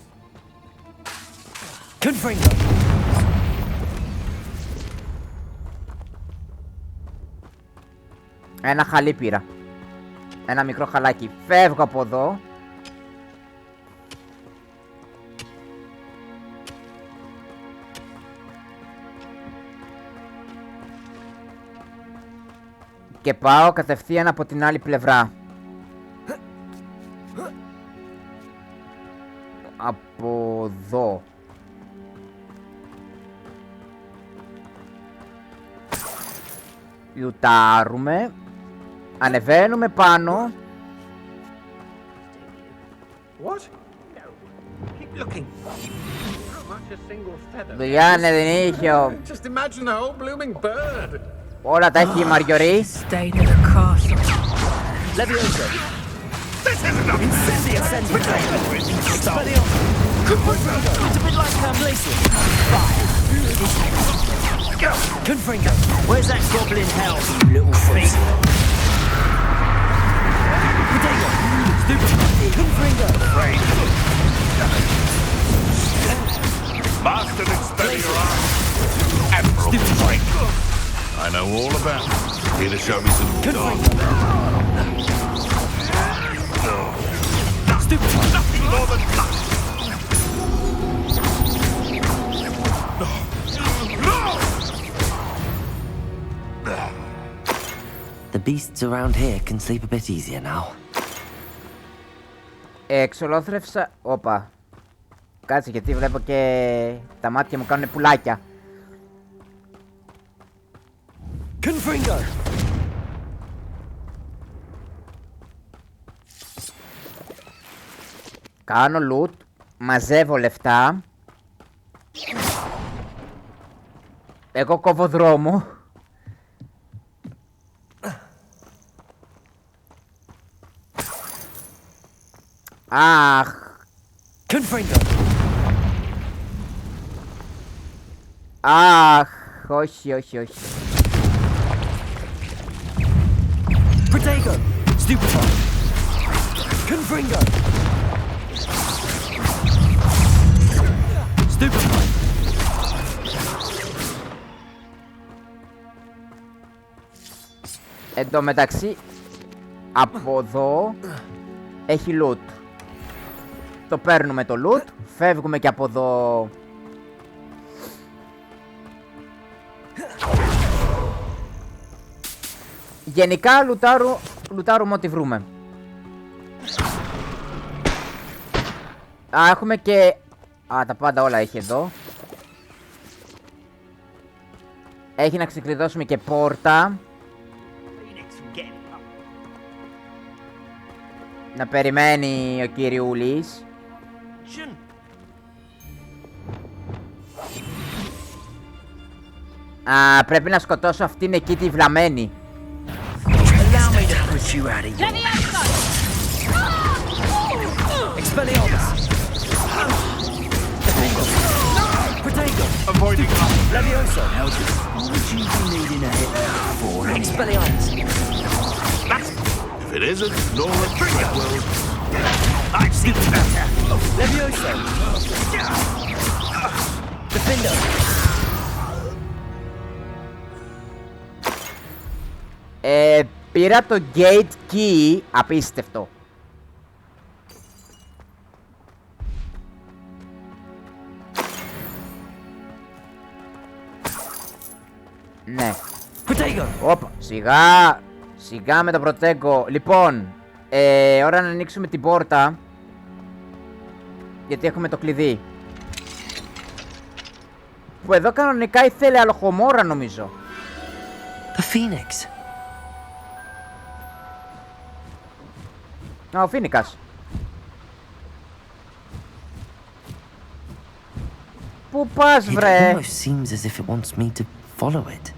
Confringo. Ένα χαλί πήρα. Ένα μικρό χαλάκι. Φεύγω από εδώ. Και πάω κατευθείαν από την άλλη πλευρά. Από εδώ. Λουτάρουμε. Ανεβαίνουμε πάνω. What? No. Keep looking. Not much a single feather. Δουλειά είναι δεν είχε. Just imagine the whole blooming bird. Όλα τα έχει η Μαριωρή. Stayed at the castle. Levioso. This is enough. Incendio Expelliarmus. It's a bit like Blazion. Fire. Confringo. Where's that goblin hell, you little thief? Potato. Stupid. Confringo. Master Expelliarmus. Stupid. I know all about it. Here to show me some dog. Stupid. Nothing more than luck. The beasts around here can sleep a bit easier now. Εξολόθρευσα. Όπα. Κάτσε γιατί βλέπω και τα μάτια μου κάνουν πουλάκια. Confringo. Κάνω loot. Μαζεύω λεφτά. Εγώ κόβω δρόμο. Αχ. Confringo. Αχ. Όχι, όχι, όχι. Protego. Stupefy. Confringo. Stupefy. Εν τω μεταξύ, από εδώ έχει loot. Το παίρνουμε το loot, φεύγουμε και από εδώ. Γενικά λουτάρουμε ό,τι βρούμε. Α, έχουμε και... Α, τα πάντα όλα έχει εδώ. Έχει να ξεκλειδώσουμε και πόρτα. Να περιμένει ο κυριούλης. Α, πρέπει να σκοτώσω αυτήν εκεί τη βλαμένη. Allow me to put you out of your... Expelliarmus. Avoiding Levioso. What would you be needing a hit for? Expelliarmus. If it isn't, Nora Trigger will. I've seen better. Levioso. Defender. Πήρα το gate key, απίστευτο. Ναι. Όπα, σιγά, σιγά με το προτέγκο. Λοιπόν, ώρα να ανοίξουμε την πόρτα. Γιατί έχουμε το κλειδί. Που εδώ κανονικά ήθελε αλοχομόρα νομίζω. The Phoenix. Α, ο Φίνικας. Πού πας βρε? It almost seems as if it wants me to follow it.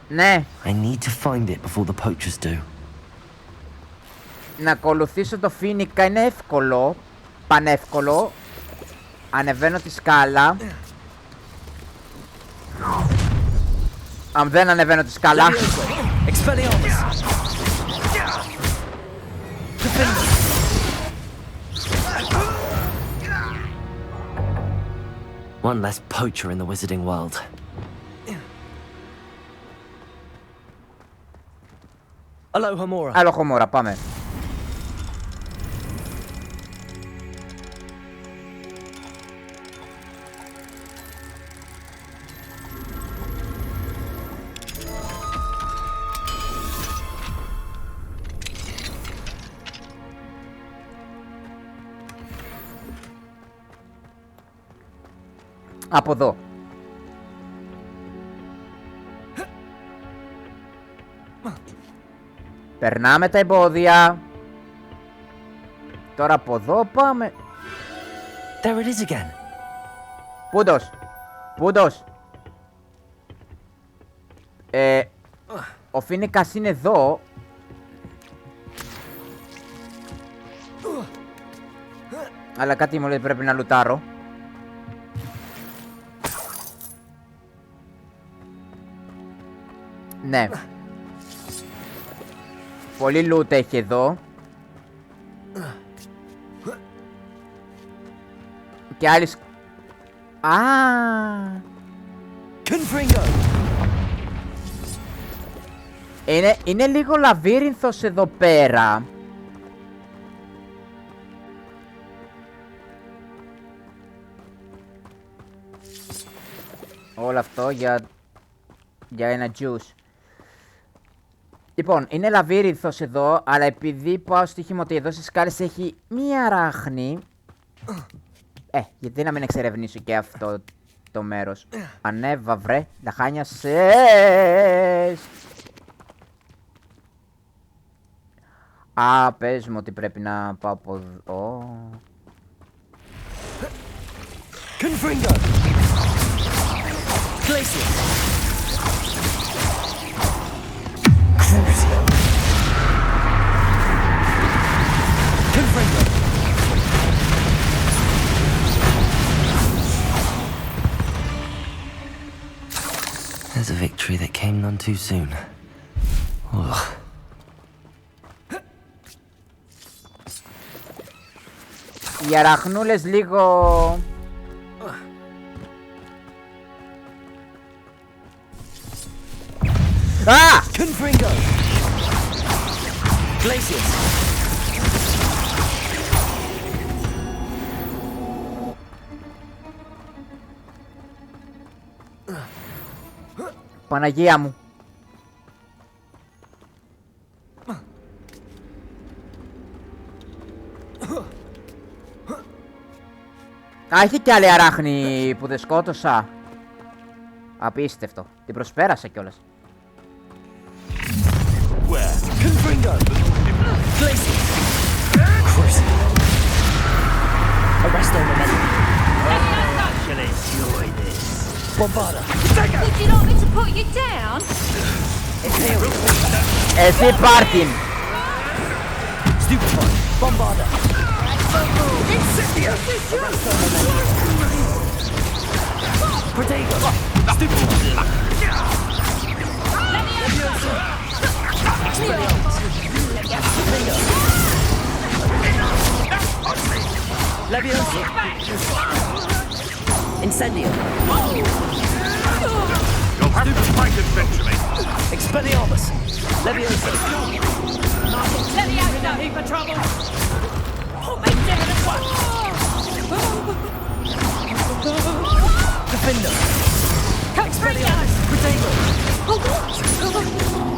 Ναι. I need to find it before the poachers do. Να ακολουθήσω το Φίνικα είναι εύκολο. Πανεύκολο. Ανεβαίνω τη σκάλα. Αν δεν ανεβαίνω τη σκάλα. One less poacher in the wizarding world. Alohomora. Alohomora, πάμε. Από εδώ. Περνάμε τα εμπόδια. Τώρα από εδώ πάμε. There it is again. Πούντος. Πούντος. Ο Φίνικας είναι εδώ. Αλλά κάτι μου λέει πρέπει να λουτάρω. Ναι. Πολύ loot έχει εδώ. Και άλλοι... Α! Είναι λίγο λαβύρινθος εδώ πέρα. Όλο αυτό για ένα juice. Λοιπόν, είναι λαβύρινθος εδώ, αλλά επειδή πάω στο στοίχημα ότι εδώ στις σκάλες έχει μία ράχνη. Γιατί να μην εξερευνήσω και αυτό το μέρος. Ανέβα βρε, λαχάνιασες. Α, πες μου ότι πρέπει να πάω από εδώ. Confringo. Glacier. Crucio. Confringo. There's a victory that came none too soon. Ugh. Οι αραχνούλες λίγο... Α! Confringo. Glaciers. Παναγία μου. Α, έχει κι άλλη αράχνη που δεν σκότωσα. Απίστευτο. Την προσπέρασα κιόλας. Confringo. Glacier. Crucio. Arresto momentum. Shall enjoy this. Bombarda. Would you like me to put you down? Εσύ πάρτιν. Stupefy. Bombarda. Incendia. Arresto momentum. Protego! Stipple! Leviosa! Incendio! You'll have to fight eventually. Expelliarmus! Leviosa! Let me out, now, heap of trouble! Put me down at once! Defender! Expelliarmus! Protego!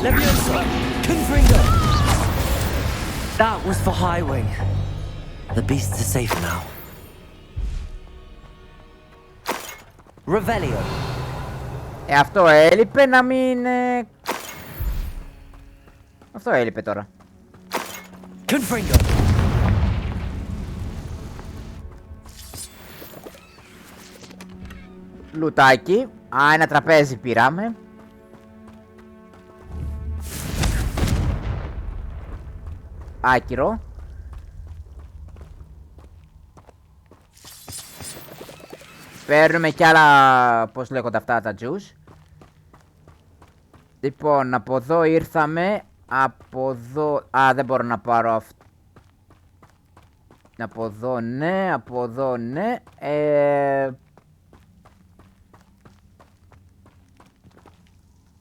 Leviosa! Confringo! That was for Highwing. The beasts are safe now. Revelio. Αυτό έλειπε να μην... Αυτό έλειπε τώρα. Confringo. Λουτάκι. Α, ένα τραπέζι πήραμε. Άκυρο. Παίρνουμε κι άλλα, πώς λέγονται αυτά τα juice. Λοιπόν, από εδώ ήρθαμε. Από εδώ... Α, δεν μπορώ να πάρω αυτό. Από εδώ ναι, από εδώ ναι.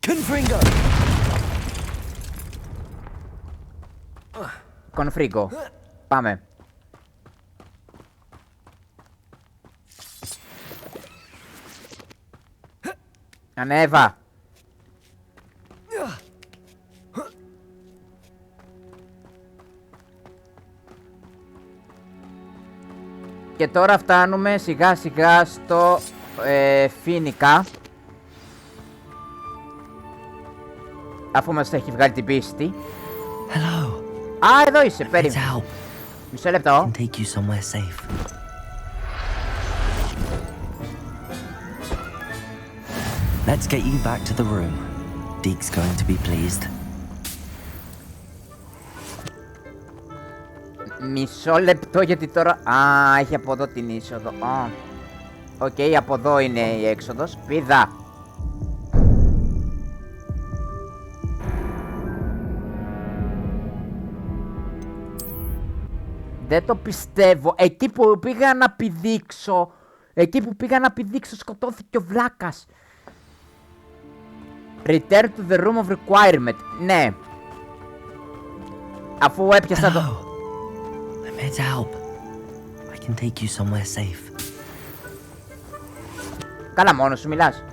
Confringo. Confringo. Πάμε. Ανέβα. Και τώρα φτάνουμε σιγά σιγά στο Φίνικα. Αφού μας έχει βγάλει την πίστη. Hello. Α, εδώ είσαι, περίμενε. Μισό λεπτό. Take you somewhere safe. Let's get you back to the room. Deke's going to be pleased. Μισό λεπτό γιατί τώρα... Α, έχει από εδώ την είσοδο. Οκ, από εδώ είναι η έξοδος. Πήδα. Δεν το πιστεύω. Εκεί που πήγα να πηδήξω... σκοτώθηκε ο βλάκας. Return to the room of requirement. Ναι. Αφού έπιασα το... I'm here to help. I can take you somewhere safe. Καλά, μόνος σου μιλάς.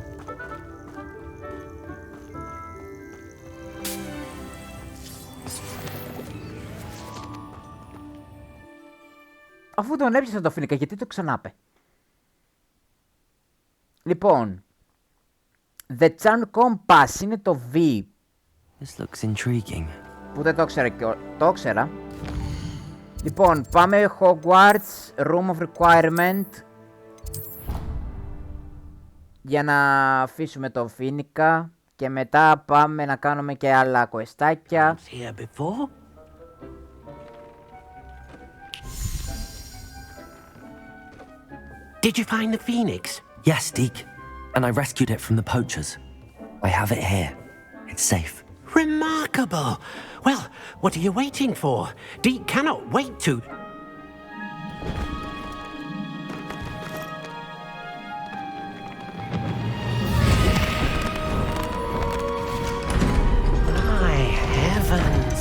Αφού τον έπιασα το Φίνικα, γιατί το ξανάπε. Λοιπόν, The Charm Compass είναι το V. This looks intriguing. Που δεν το ήξερα και το ήξερα. Λοιπόν, πάμε Hogwarts, Room of Requirement. Για να αφήσουμε το Φίνικα. Και μετά πάμε να κάνουμε και άλλα questάκια. Did you find the phoenix? Yes, Deke. And I rescued it from the poachers. I have it here. It's safe. Remarkable! Well, what are you waiting for? Deke cannot wait to... My heavens!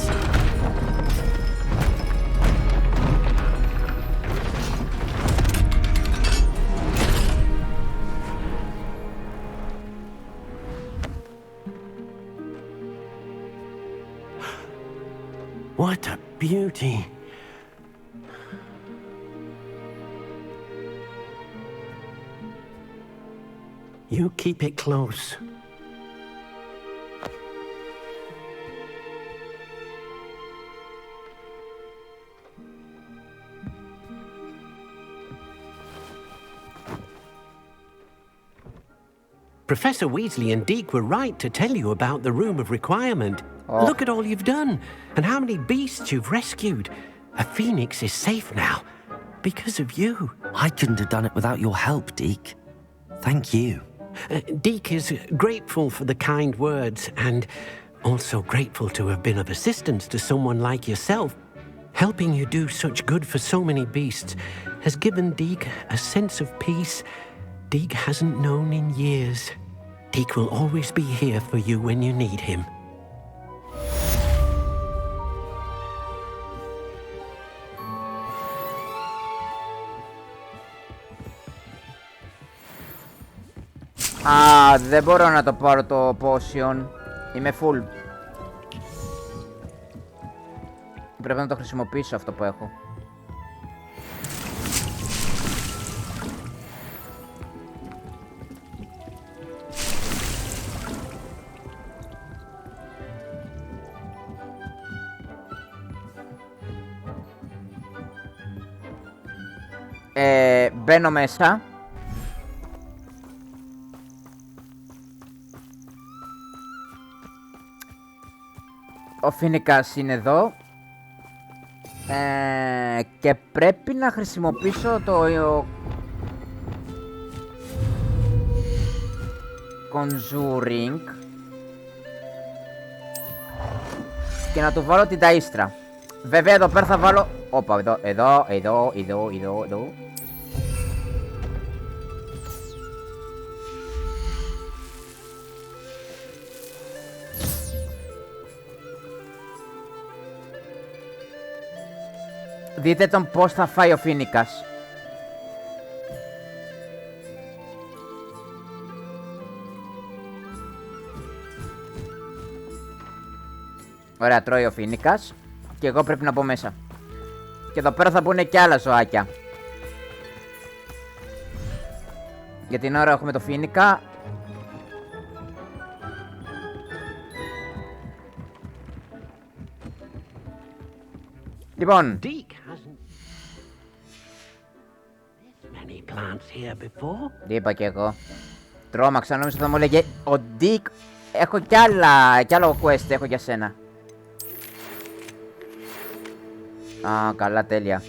What a beauty! You keep it close. Professor Weasley and Deke were right to tell you about the Room of Requirement. Oh. Look at all you've done, and how many beasts you've rescued. A phoenix is safe now, because of you. I couldn't have done it without your help, Deke. Thank you. Deke is grateful for the kind words and also grateful to have been of assistance to someone like yourself. Helping you do such good for so many beasts has given Deke a sense of peace Deke hasn't known in years. Deke will always be here for you when you need him. Α, δεν μπορώ να το πάρω το potion. Είμαι full. Πρέπει να το χρησιμοποιήσω αυτό που έχω. Μπαίνω μέσα. Ο Φίνικας είναι εδώ. Και πρέπει να χρησιμοποιήσω το Conjuring και να του βάλω την ταΐστρα. Βέβαια εδώ πέρα θα βάλω... Όπα, εδώ. Δείτε τον πώς θα φάει ο Φίνικας. Ωραία, τρώει ο Φίνικας. Και εγώ πρέπει να μπω μέσα. Και εδώ πέρα θα μπουν και άλλα ζωάκια. Για την ώρα έχουμε το Φίνικα. Λοιπόν. Τι είπα και εγώ. Τρόμαξα, νόμιζα θα μου έλεγε ο Ντίκ. Έχω κι άλλο quest έχω για σένα. Α, καλά, τέλεια.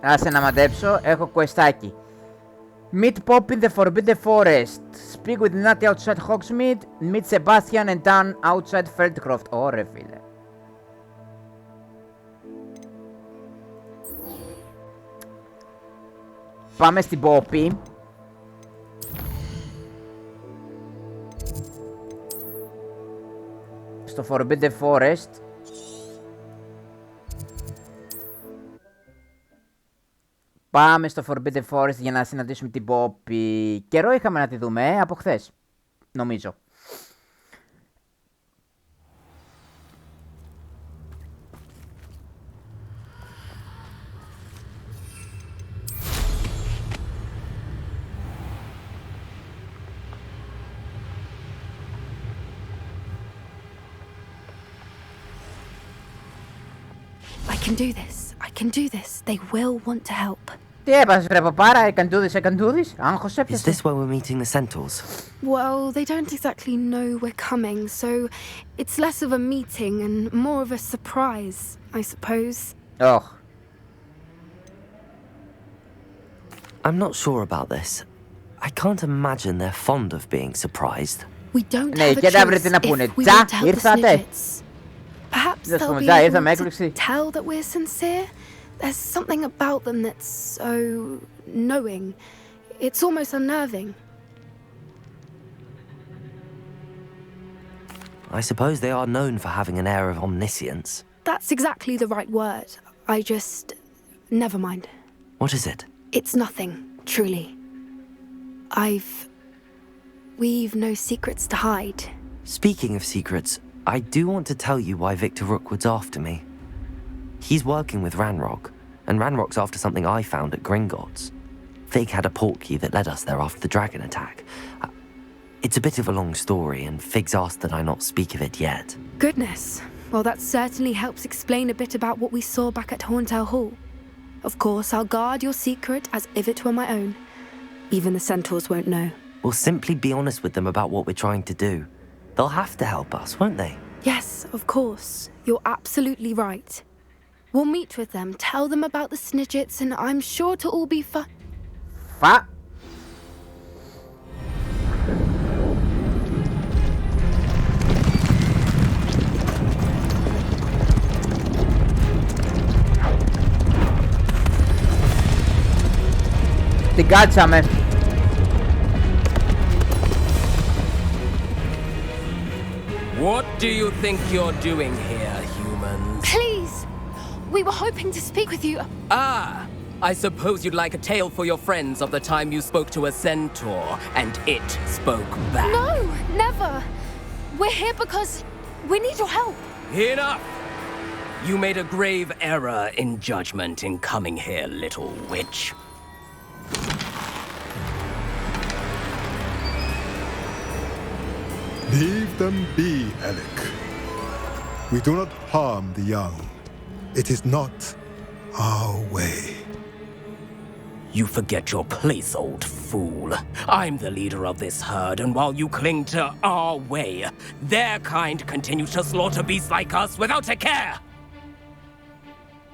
Άσε να μαντέψω, έχω questάκι. Meet Pop in the Forbidden Forest. Speak with Natty outside Hogsmeade. Meet Sebastian and Dan outside Feldcroft. Ωραία, φίλε. Πάμε στην Poppy. Στο Forbidden Forest. Πάμε στο Forbidden Forest για να συναντήσουμε την Poppy. Καιρό είχαμε να τη δούμε από χθες, νομίζω. I can do this. I can do this. They will want to help. Τι έπασες ρε παπάρα, I can do this. Άγχος έπιασε. Is this where we're meeting the centaurs? Well, they don't exactly know we're coming, so it's less of a meeting and more of a surprise, I suppose. Oh. I'm not sure about this. I can't imagine they're fond of being surprised. We don't Ναι, have a και δεν βρείτε choice να πούνε. if we Τσα, want to help the ήρθατε. snidgets. Perhaps Δεν they'll πούμε, be τσα, ήρθαμε, able to έκπληξη. tell that we're sincere. There's something about them that's so knowing. It's almost unnerving. I suppose they are known for having an air of omniscience. That's exactly the right word. I just... Never mind. What is it? It's nothing, truly. We've no secrets to hide. Speaking of secrets, I do want to tell you why Victor Rookwood's after me. He's working with Ranrock, and Ranrock's after something I found at Gringotts. Fig had a portkey that led us there after the dragon attack. It's a bit of a long story, and Fig's asked that I not speak of it yet. Goodness. Well, that certainly helps explain a bit about what we saw back at Horntail Hall. Of course, I'll guard your secret as if it were my own. Even the centaurs won't know. We'll simply be honest with them about what we're trying to do. They'll have to help us, won't they? Yes, of course. You're absolutely right. We'll meet with them, tell them about the Snidgets, and I'm sure to all be fine. Την κάτσαμε. What do you think you're doing here, humans? Please! We were hoping to speak with you. Ah! I suppose you'd like a tale for your friends of the time you spoke to a centaur, and it spoke back. No, never! We're here because we need your help. Enough! You made a grave error in judgment in coming here, little witch. Leave them be, Alec. We do not harm the young. It is not our way. You forget your place, old fool. I'm the leader of this herd, and while you cling to our way, their kind continue to slaughter beasts like us without a care!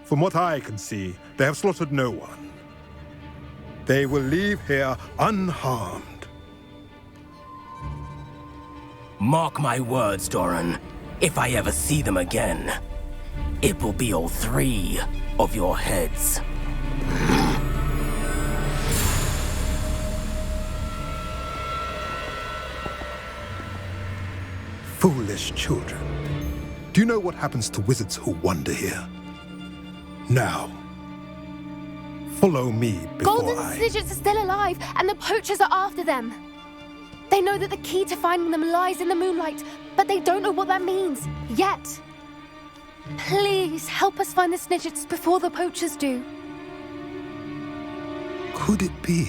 From what I can see, they have slaughtered no one. They will leave here unharmed. Mark my words, Doran. If I ever see them again, it will be all 3 of your heads. Foolish children. Do you know what happens to wizards who wander here? Now, follow me before Golden Snidgets are still alive, and the poachers are after them. They know that the key to finding them lies in the moonlight, but they don't know what that means, yet. Please, help us find the Snidgets before the poachers do. Could it be?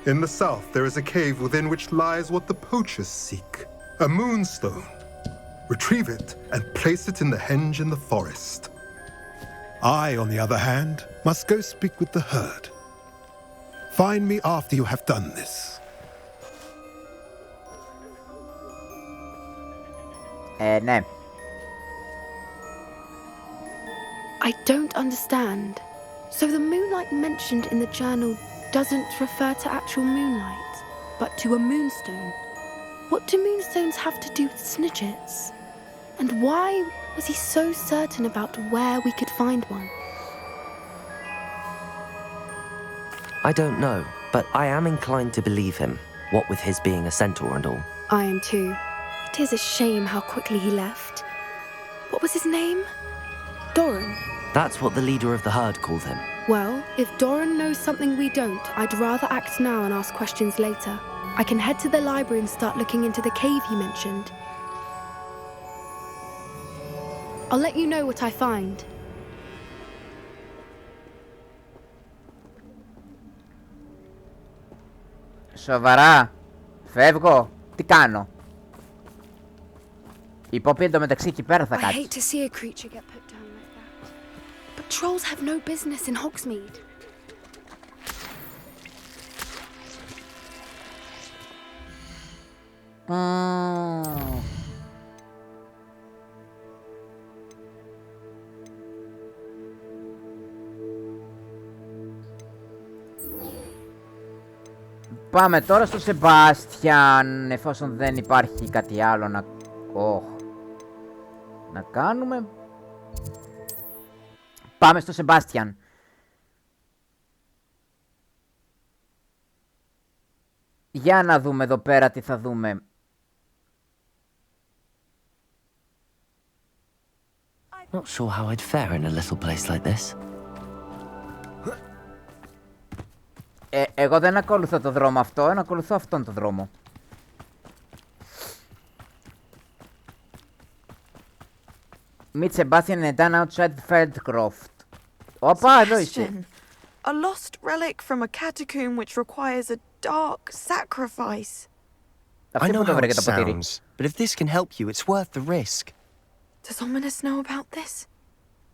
In the south, there is a cave within which lies what the poachers seek. A moonstone. Retrieve it and place it in the henge in the forest. I, on the other hand, must go speak with the herd. Find me after you have done this. Ναι. I don't understand. So the moonlight mentioned in the journal doesn't refer to actual moonlight, but to a moonstone. What do moonstones have to do with Snidgets? And why was he so certain about where we could find one? I don't know, but I am inclined to believe him, what with his being a centaur and all. I am too. It is a shame how quickly he left. What was his name? Doran. That's what the leader of the herd called him. Well, if Doran knows something we don't, I'd rather act now and ask questions later. I can head to the library and start looking into the cave you mentioned. I'll let you know what I find. Σοβαρά. Φεύγω. Τι κάνω. Η Poppy εντωμεταξύ εκεί πέρα θα I κάτσει. hate to see a creature get put down like that. But trolls have no business in Hogsmeade. Πάμε τώρα στο Σεμπάστιαν, εφόσον δεν υπάρχει κάτι άλλο να κάνουμε. Πάμε στο Σεμπάστιαν. Για να δούμε εδώ πέρα τι θα δούμε. Not sure how I'd fare in a little place like this. Εγώ δεν ακολουθώ το δρόμο αυτό, ακολουθώ αυτόν τον δρόμο. Meet Sebastian and Dan outside Feldcroft. Όπα, εδώ είσαι. A lost relic from a catacomb which requires a dark sacrifice. I know how it sounds, but if this can help you, it's worth the risk. Does Ominous know about this?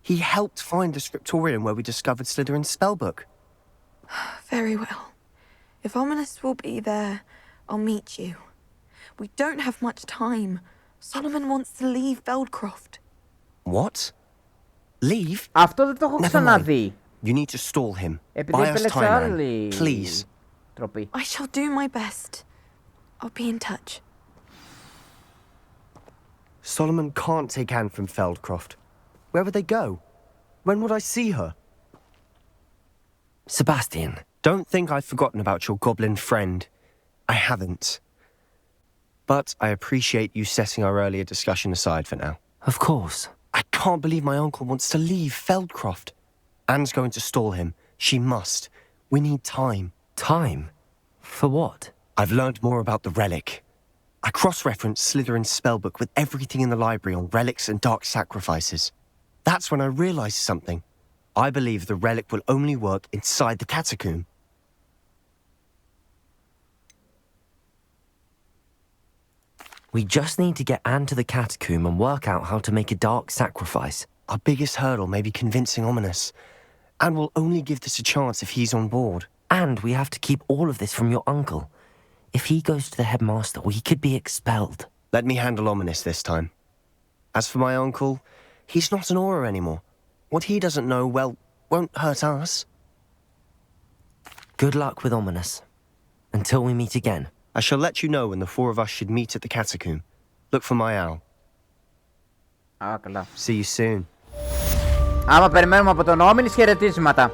He helped find the scriptorium where we discovered Slytherin's spellbook. Very well. If Ominous will be there, I'll meet you. We don't have much time. Solomon wants to leave Feldcroft. What? Leave? Αυτό δεν το έχω ξαναδεί. You need to stall him. Επειδή Buy us επέλεξα time, Anne. άλλη Please. τροπή. I shall do my best. I'll be in touch. Solomon can't take Anne from Feldcroft. Where would they go? When would I see her? Sebastian. Don't think I've forgotten about your goblin friend. I haven't. But I appreciate you setting our earlier discussion aside for now. Of course. I can't believe my uncle wants to leave Feldcroft. Anne's going to stall him. She must. We need time. Time? For what? I've learned more about the relic. I cross-referenced Slytherin's spellbook with everything in the library on relics and dark sacrifices. That's when I realized something. I believe the relic will only work inside the catacomb. We just need to get Anne to the catacomb and work out how to make a dark sacrifice. Our biggest hurdle may be convincing Ominous. Anne will only give this a chance if he's on board. And we have to keep all of this from your uncle. If he goes to the headmaster, we could be expelled. Let me handle Ominous this time. As for my uncle, he's not an Auror anymore. What he doesn't know, well, won't hurt us. Good luck with Ominous. Until we meet again. I shall let you know when the four of us should meet at the catacomb. Look for my owl. Καλά. See you soon. Άμα περιμένουμε από τον Όμιλης, χαιρετίσματα.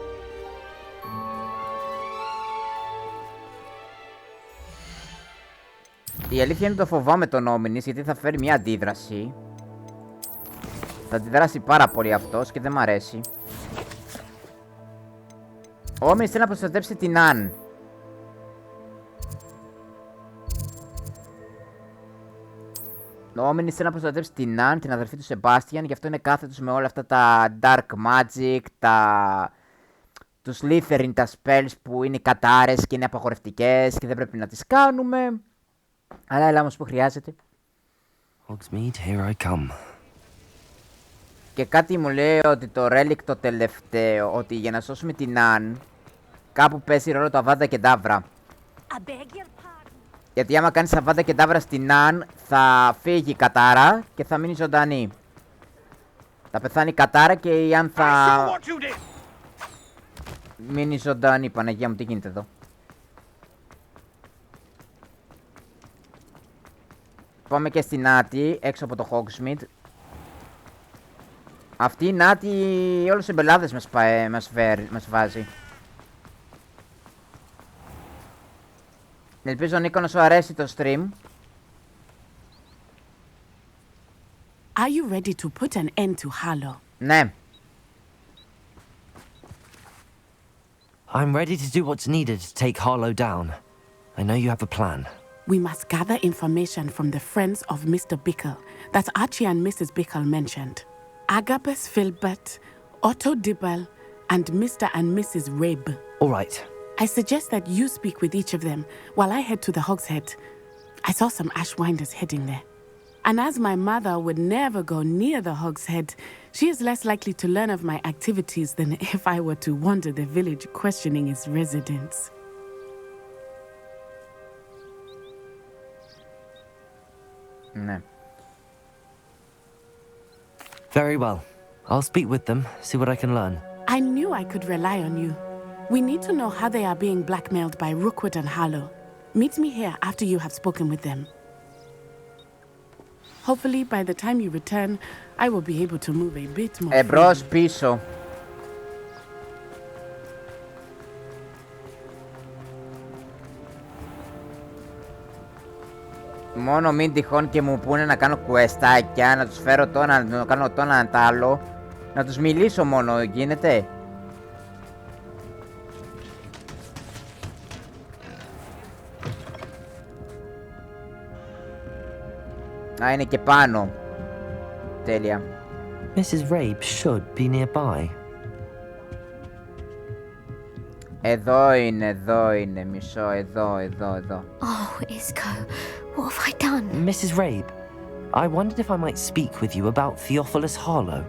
Η αλήθεια είναι το φοβάμαι τον Όμιλης, γιατί θα φέρει μια αντίδραση. Θα αντιδράσει πάρα πολύ αυτός και δεν μ' αρέσει. Ο Όμιλης θέλει να προστατεύσει την Αν. Ο Όμιλης θέλει να προστατεύσει την Αν, την αδερφή του Σεμπάστιαν, γι' αυτό είναι κάθετος με όλα αυτά τα dark magic, τους Slytherin, τα spells που είναι κατάρες και είναι απαγορευτικές και δεν πρέπει να τις κάνουμε. Αλλά έλα όμως που χρειάζεται. Hogsmeade, here I come. Και κάτι μου λέει ότι το relic το τελευταίο, ότι για να σώσουμε την Αν, κάπου παίζει ρόλο το Avada Kedavra. Γιατί άμα κάνεις Avada Kedavra στην Αν, θα φύγει η κατάρα και θα μείνει ζωντανή. Θα πεθάνει η κατάρα και η Αν θα μείνει ζωντανή. Παναγία μου, τι γίνεται εδώ. Πάμε και στην Νάτη, έξω από το Hogsmeade. Αυτή η Νάτη όλους τους εμπελάδες μας βάζει. Ελπίζω Νίκο να σου αρέσει το stream. Are you ready to put an end to Harlow? Ναι. I'm ready to do what's needed to take Harlow down. I know you have a plan. We must gather information from the friends of Mr. Bickle that Archie and Mrs. Bickle mentioned. Agabus Filbert, Otto Dibble, and Mr. and Mrs. Rabe. All right. I suggest that you speak with each of them while I head to the Hogshead. I saw some Ashwinders heading there. And as my mother would never go near the Hogshead, she is less likely to learn of my activities than if I were to wander the village questioning its residents. Ναι. Very well. I'll speak with them, see what I can learn. I knew I could rely on you. We need to know how they are being blackmailed by Rookwood and Harlow. Meet me here after you have spoken with them. Hopefully, by the time you return, I will be able to move a bit more. Εμπρός πίσω. Μόνο μην τυχόν και μου πούνε να κάνω κουεστάκια, να τους φέρω το ένα, να κάνω το ένα, το άλλο. Να τους μιλήσω μόνο, γίνεται. Α, είναι και πάνω. Τέλεια. Mrs. Rabe should be nearby. Εδώ είναι, μισό, εδώ. Oh, Isco, what have I done? Mrs. Rabe, I wondered if I might speak with you about Theophilus Harlow.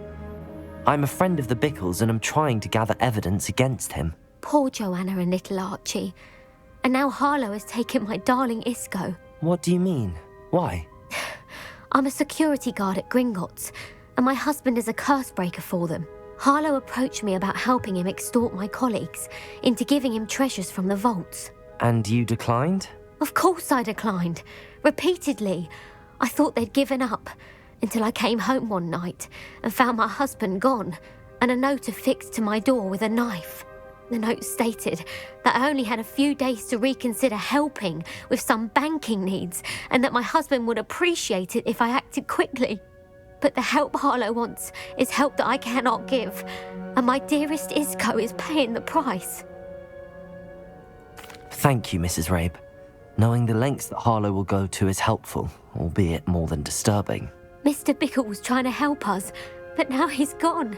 I'm a friend of the Bickles and I'm trying to gather evidence against him. Poor Joanna and little Archie. And now Harlow has taken my darling Isco. What do you mean? Why? I'm a security guard at Gringotts, and my husband is a curse breaker for them. Harlow approached me about helping him extort my colleagues into giving him treasures from the vaults. And you declined? Of course I declined. Repeatedly. I thought they'd given up, until I came home one night and found my husband gone, and a note affixed to my door with a knife. The note stated that I only had a few days to reconsider helping with some banking needs, and that my husband would appreciate it if I acted quickly. But the help Harlow wants is help that I cannot give, and my dearest Isco is paying the price. Thank you, Mrs. Rabe. Knowing the lengths that Harlow will go to is helpful, albeit more than disturbing. Mr. Bickle was trying to help us, but now he's gone.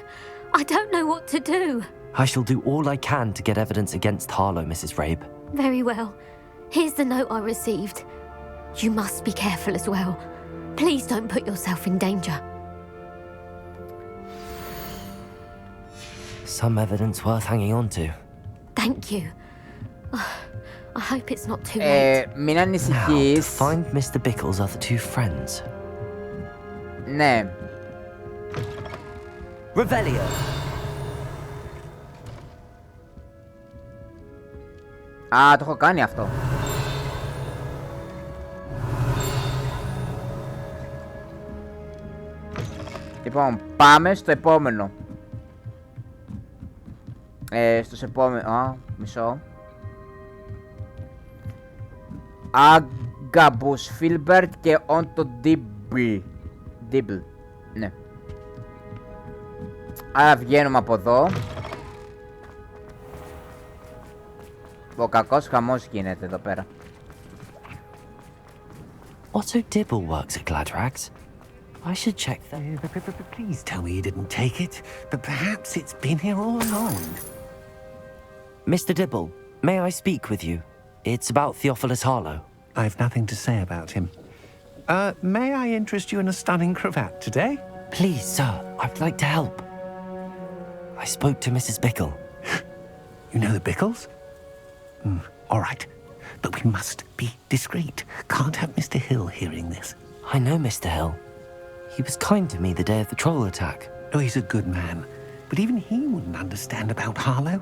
I don't know what to do. I shall do all I can to get evidence against Harlow, Mrs. Rabe. Very well. Here's the note I received. You must be careful as well. Please don't put yourself in danger. Some evidence worth hanging on to. Thank you. I hope it's not too late. Μην Now, to ανησυχείς. find Mr. Bickle's other two friends. Ναι. Revelio. Α, το έχω κάνει αυτό. Λοιπόν, πάμε στο επόμενο. Στο επόμενο... Α, μισό. Άγκαμπους Φίλμπερτ και Όντο Ντίμπλ. Ναι. Άρα βγαίνουμε από εδώ. Ο κακός χαμός γίνεται εδώ πέρα. Otto Dibble works at Gladrags. I should check that. Please tell me you didn't take it, but perhaps it's been here all along. Mr. Dibble, may I speak with you? It's about Theophilus Harlow. I've nothing to say about him. May I interest you in a stunning cravat today? Please, sir, I'd like to help. I spoke to Mrs. Bickle. You know the Bickles? All right, but we must be discreet. Can't have Mr. Hill hearing this. I know Mr. Hill. He was kind to me the day of the troll attack. Oh, he's a good man, but even he wouldn't understand about Harlow.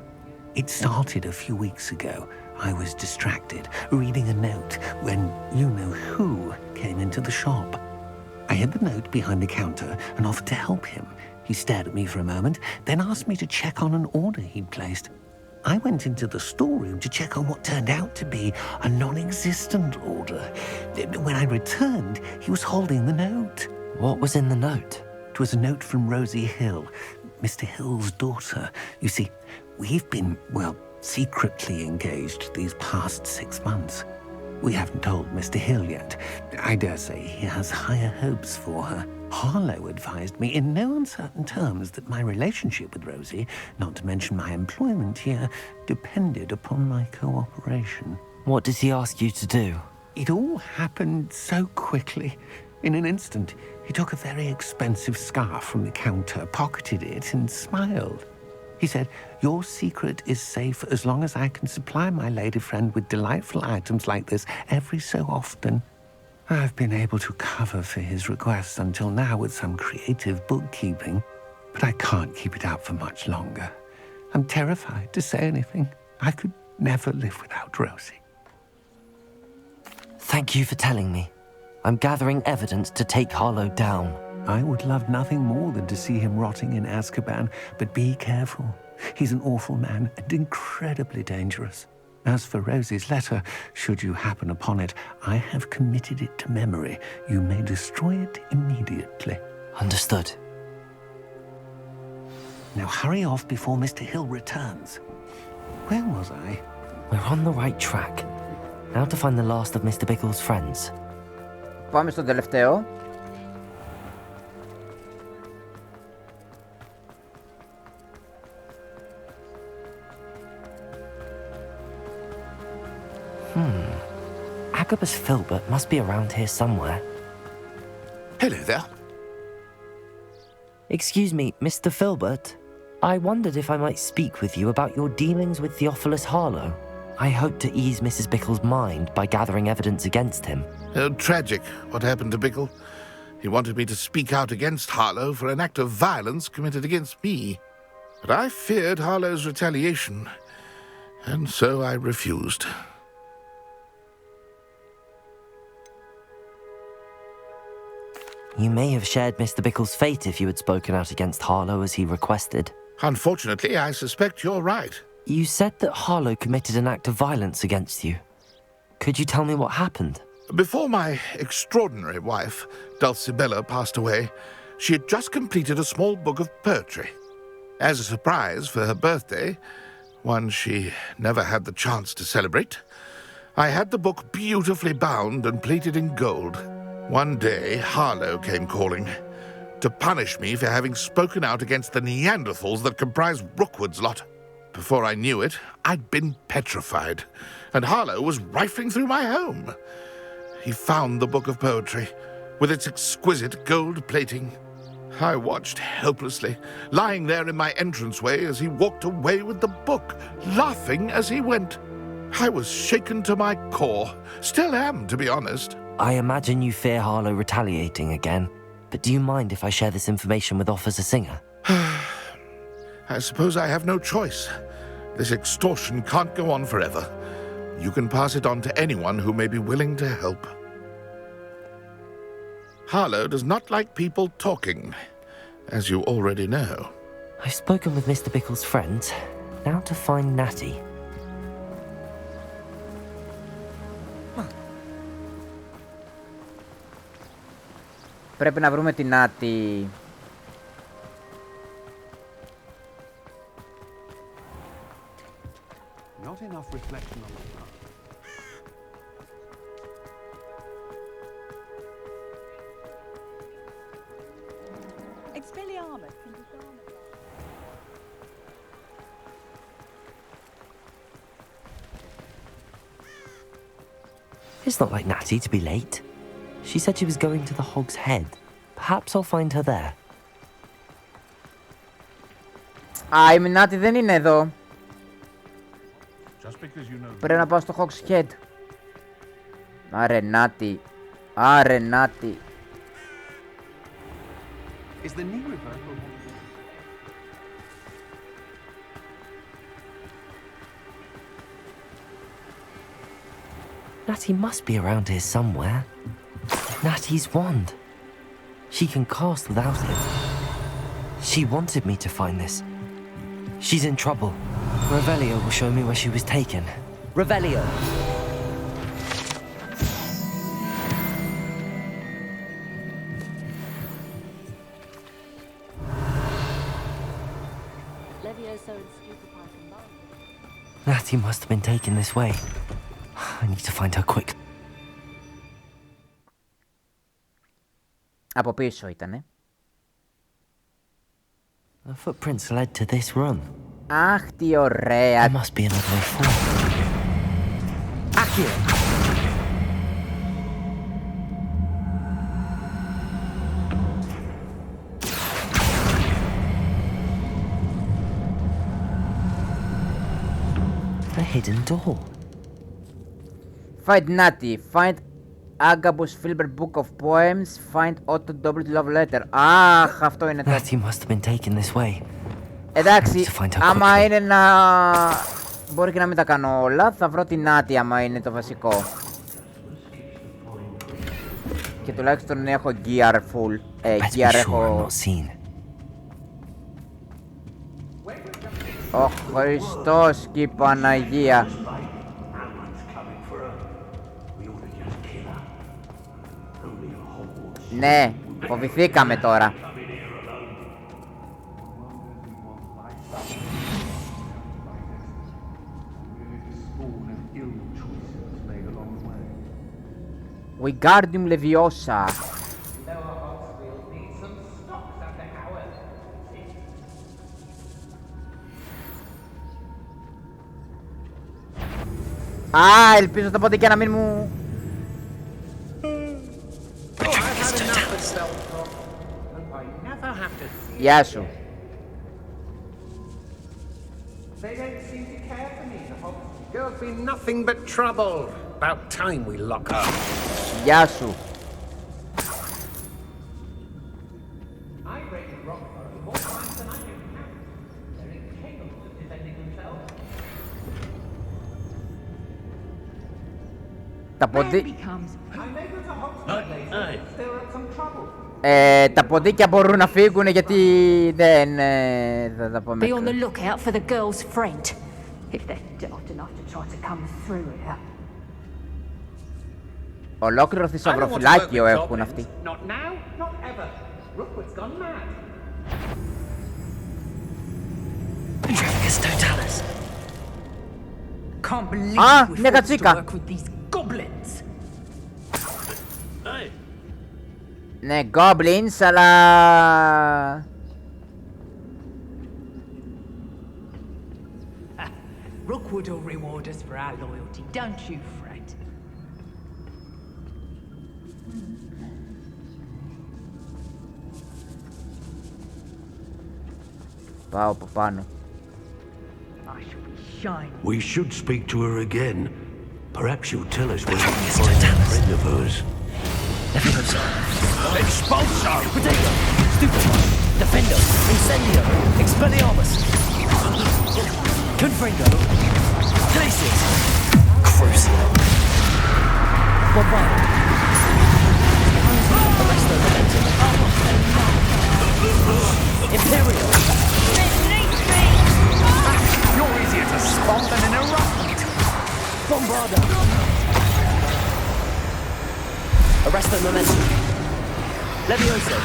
It started a few weeks ago. I was distracted, reading a note, when you-know-who came into the shop. I hid the note behind the counter and offered to help him. He stared at me for a moment, then asked me to check on an order he'd placed. I went into the storeroom to check on what turned out to be a non-existent order. When I returned, he was holding the note. What was in the note? It was a note from Rosie Hill, Mr. Hill's daughter. You see, we've been, well, secretly engaged these past 6 months. We haven't told Mr. Hill yet. I dare say he has higher hopes for her. Harlow advised me in no uncertain terms that my relationship with Rosie, not to mention my employment here, depended upon my cooperation. What does he ask you to do? It all happened so quickly. In an instant, he took a very expensive scarf from the counter, pocketed it, and smiled. He said, "Your secret is safe as long as I can supply my lady friend with delightful items like this every so often." I've been able to cover for his requests until now with some creative bookkeeping, but I can't keep it out for much longer. I'm terrified to say anything. I could never live without Rosie. Thank you for telling me. I'm gathering evidence to take Harlow down. I would love nothing more than to see him rotting in Azkaban, but be careful. He's an awful man and incredibly dangerous. As for Rosie's letter, should you happen upon it, I have committed it to memory. You may destroy it immediately. Understood. Now hurry off before Mr. Hill returns. Where was I? We're on the right track. Now to find the last of Mr. Bickle's friends. Πάμε στο τελευταίο. Agabus Filbert must be around here somewhere. Hello there. Excuse me, Mr. Filbert. I wondered if I might speak with you about your dealings with Theophilus Harlow. I hoped to ease Mrs. Bickle's mind by gathering evidence against him. Tragic, what happened to Bickle. He wanted me to speak out against Harlow for an act of violence committed against me. But I feared Harlow's retaliation, and so I refused. You may have shared Mr. Bickle's fate if you had spoken out against Harlow as he requested. Unfortunately, I suspect you're right. You said that Harlow committed an act of violence against you. Could you tell me what happened? Before my extraordinary wife, Dulcibella, passed away, she had just completed a small book of poetry. As a surprise for her birthday, one she never had the chance to celebrate, I had the book beautifully bound and plated in gold. One day, Harlow came calling to punish me for having spoken out against the Neanderthals that comprise Rookwood's lot. Before I knew it, I'd been petrified, and Harlow was rifling through my home. He found the book of poetry, with its exquisite gold plating. I watched helplessly, lying there in my entranceway as he walked away with the book, laughing as he went. I was shaken to my core. Still am, to be honest. I imagine you fear Harlow retaliating again, but do you mind if I share this information with Officer Singer? I suppose I have no choice. This extortion can't go on forever. You can pass it on to anyone who may be willing to help. Harlow does not like people talking, as you already know. I've spoken with Mr. Bickle's friends. Now to find Natty. Πρέπει να βρούμε την Νάτι. Not enough reflection on the past. Expelliarmus can disarm it. It's not like Natty to be late. She said she was going to the Hog's Head. Perhaps I'll find her there. Α, η Νάτι δεν είναι εδώ. Πρέπει να πάω στο Hog's Head. Άρε Νάτι. Άρε Νάτι. Is the knee reversal? Natty must be around here somewhere. Natty's wand. She can cast without it. She wanted me to find this. She's in trouble. Revelio will show me where she was taken. Revelio! Natty must have been taken this way. I need to find her quick. Από πίσω ήτανε. The footprints led to this room. Αχ, τι ωραία. There must be another way forward. Accio! A hidden door. Find Natty. Find Agabus Filbert Book of Poems. Find Otto W. Love Letter. Αχ, αυτό είναι το... Natty must have been taken this way. Εντάξει, άμα είναι να... Μπορεί και να μην τα κάνω όλα. Θα βρω την Natty άμα είναι το βασικό. Και τουλάχιστον έχω gear full. Gear έχω... Ο Χριστός και η Παναγία. Ναι, φοβηθήκαμε τώρα. Wingardium Leviosa. Α, ελπίζω το πότε και να μην μου... Γεια σου. seem to care for me, the Hobbs. Girl's been nothing but trouble. About time we lock her. Γεια σου. Τα τα ποντίκια μπορούν να φύγουν γιατί δεν θα πω Be on the lookout for the girl's friend. If they're daft enough to try to come through here. Ολόκληρο θησαυροφυλάκιο έχουν αυτοί. Not now, not ever. Rookwood's gone mad. Can't believe we're forced to work with these goblins. Ναι, goblins, αλλά... Rookwood will reward us for our loyalty, don't you fret. Πάω από πάνω. We should speak to her again. Perhaps she'll tell us where we can find a friend of hers. Expulso! Potato! Stupid! Defendo! Incendio! Expelliarmus! Confringo! Glacius! Crucio! Bombard! Arresto Momentum! Imperial! You're easier to spot than an eruptant. Bombarda! Arresto Momentum! Levioso!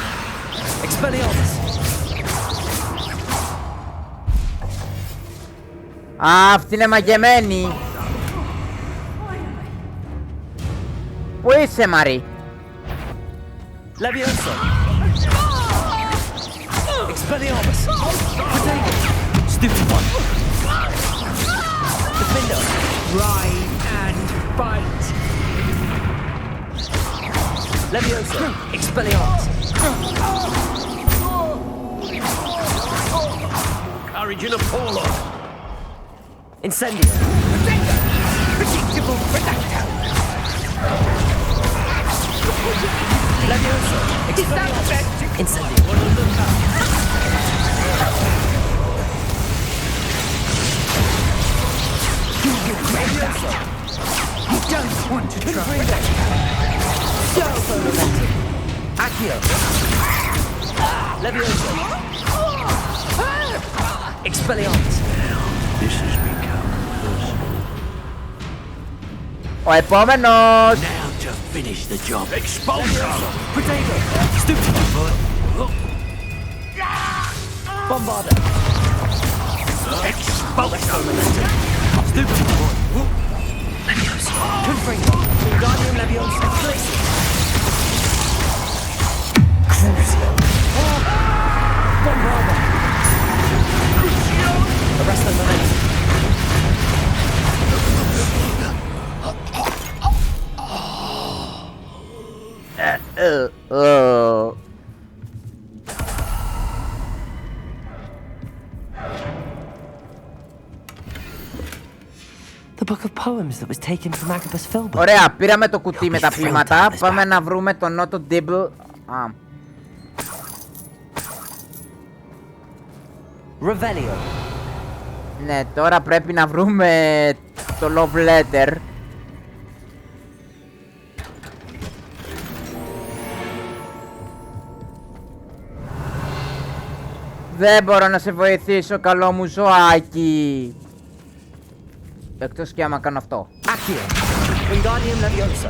Expelliarmus! Α, αυτή είναι μαγεμένη. Πού είσαι, Μαρή? Levioso! Expelliarmus! Potato! Stupid one! Defender! Ride and bite. Levioso! Expelliarmus! Courage in a Apollo! Incendio! Predictable predictor. Levioso! Expelliarmus! Incendio! Levioso! You don't want to try. Servo Momentum! Accio! Levioso! Expelliarmus! This has become personal. Ο επόμενος! Now to finish the job. Expulso! Potato! Stupid! Bombarda! Expulso! Stupid! Levioso! Confringo! Wingardium Leviosa! Glacius! Crucio! Bombarda! Arresto Momentum! The book of poems that was taken from Agabus Filbert. Ωραία, πήραμε το κουτί με τα ποίηματα. Πάμε να βρούμε τον Νότο Ντίμπλ. Revelio. Ναι, τώρα πρέπει να βρούμε το Love Letter. Δεν μπορώ να σε βοηθήσω, καλό μου ζωάκι. Εκτός και άμα κάνω αυτό. Accio. Wingardium Leviosa.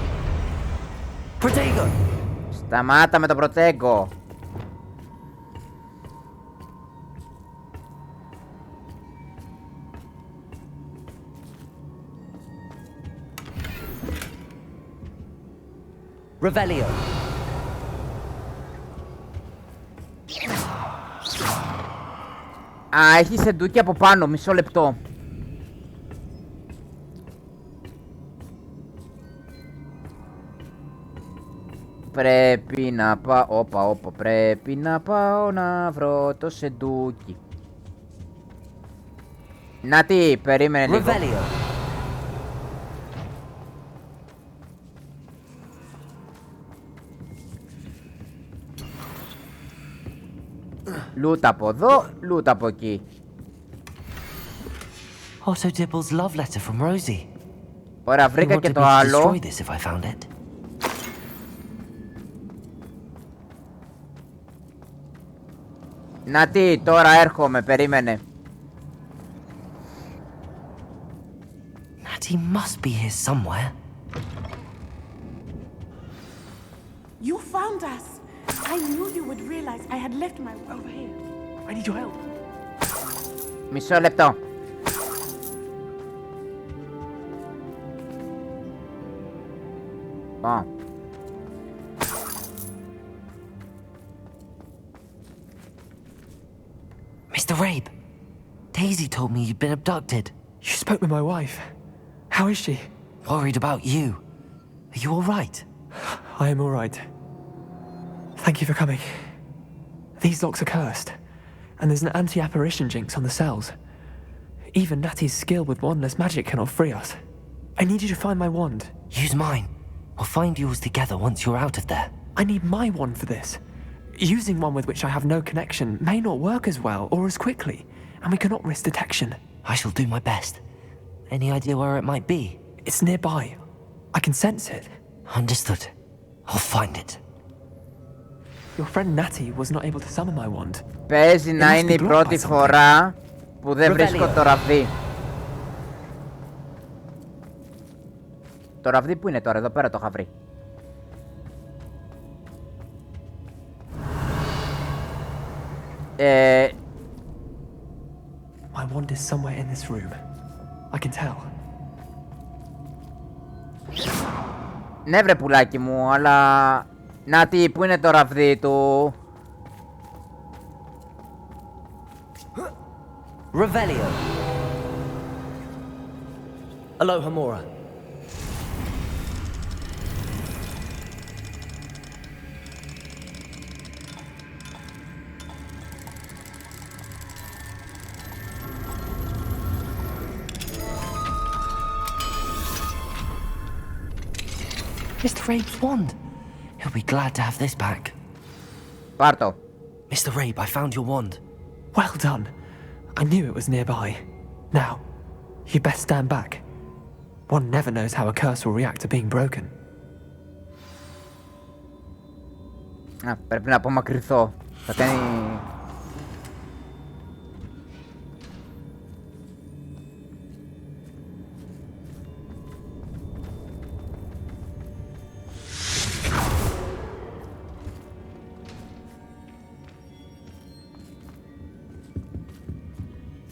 Protego. Σταμάτα με το Protego. Revelio. Α, έχει σεντούκι από πάνω, μισό λεπτό. Πρέπει να πάω, όπα, πρέπει να πάω να βρω το σεντούκι. Νάτι, περίμενε λίγο. Revelio. Λούτα από εδώ, λούτα από εκεί. Otto Dibble's love letter from Rosie. Ωραία, βρήκα και το άλλο. Destroy this if I found it. Νάτι, τώρα έρχομαι, περίμενε. Natty must be here somewhere. You found us. I knew you would realize I had left my over here. I need your help. Μισό λεπτό. Πάω. Mr. Rabe, Daisy told me you'd been abducted. You spoke with my wife. How is she? Worried about you. Are you all right? I am all right. Thank you for coming. These locks are cursed, and there's an anti-apparition jinx on the cells. Even Natty's skill with wandless magic cannot free us. I need you to find my wand. Use mine. We'll find yours together once you're out of there. I need my wand for this. Using one with which I have no connection may not work as well or as quickly, and we cannot risk detection. I shall do my best. Any idea where it might be? It's nearby. I can sense it. Understood. I'll find it. Your friend Natty was not able to summon my wand. Παίζει να είναι η πρώτη φορά που δεν βρίσκω το ραβδί. Το ραβδί που είναι τώρα, εδώ πέρα το είχα βρει. My wand is somewhere in this room. I can tell. Ναι βρε πουλάκι μου, αλλά... Νάτι, πού είναι το ραβδί του? Revelio. Aloha Mora. Mr. Rabe's wand. He'll be glad to have this back. Πάρ' το. Mr. Rabe, I found your wand. Well done. I knew it was nearby. Now, you best stand back. One never knows how a curse will react to being broken. Α, πρέπει να απομακρυνθώ. Θα κάνει...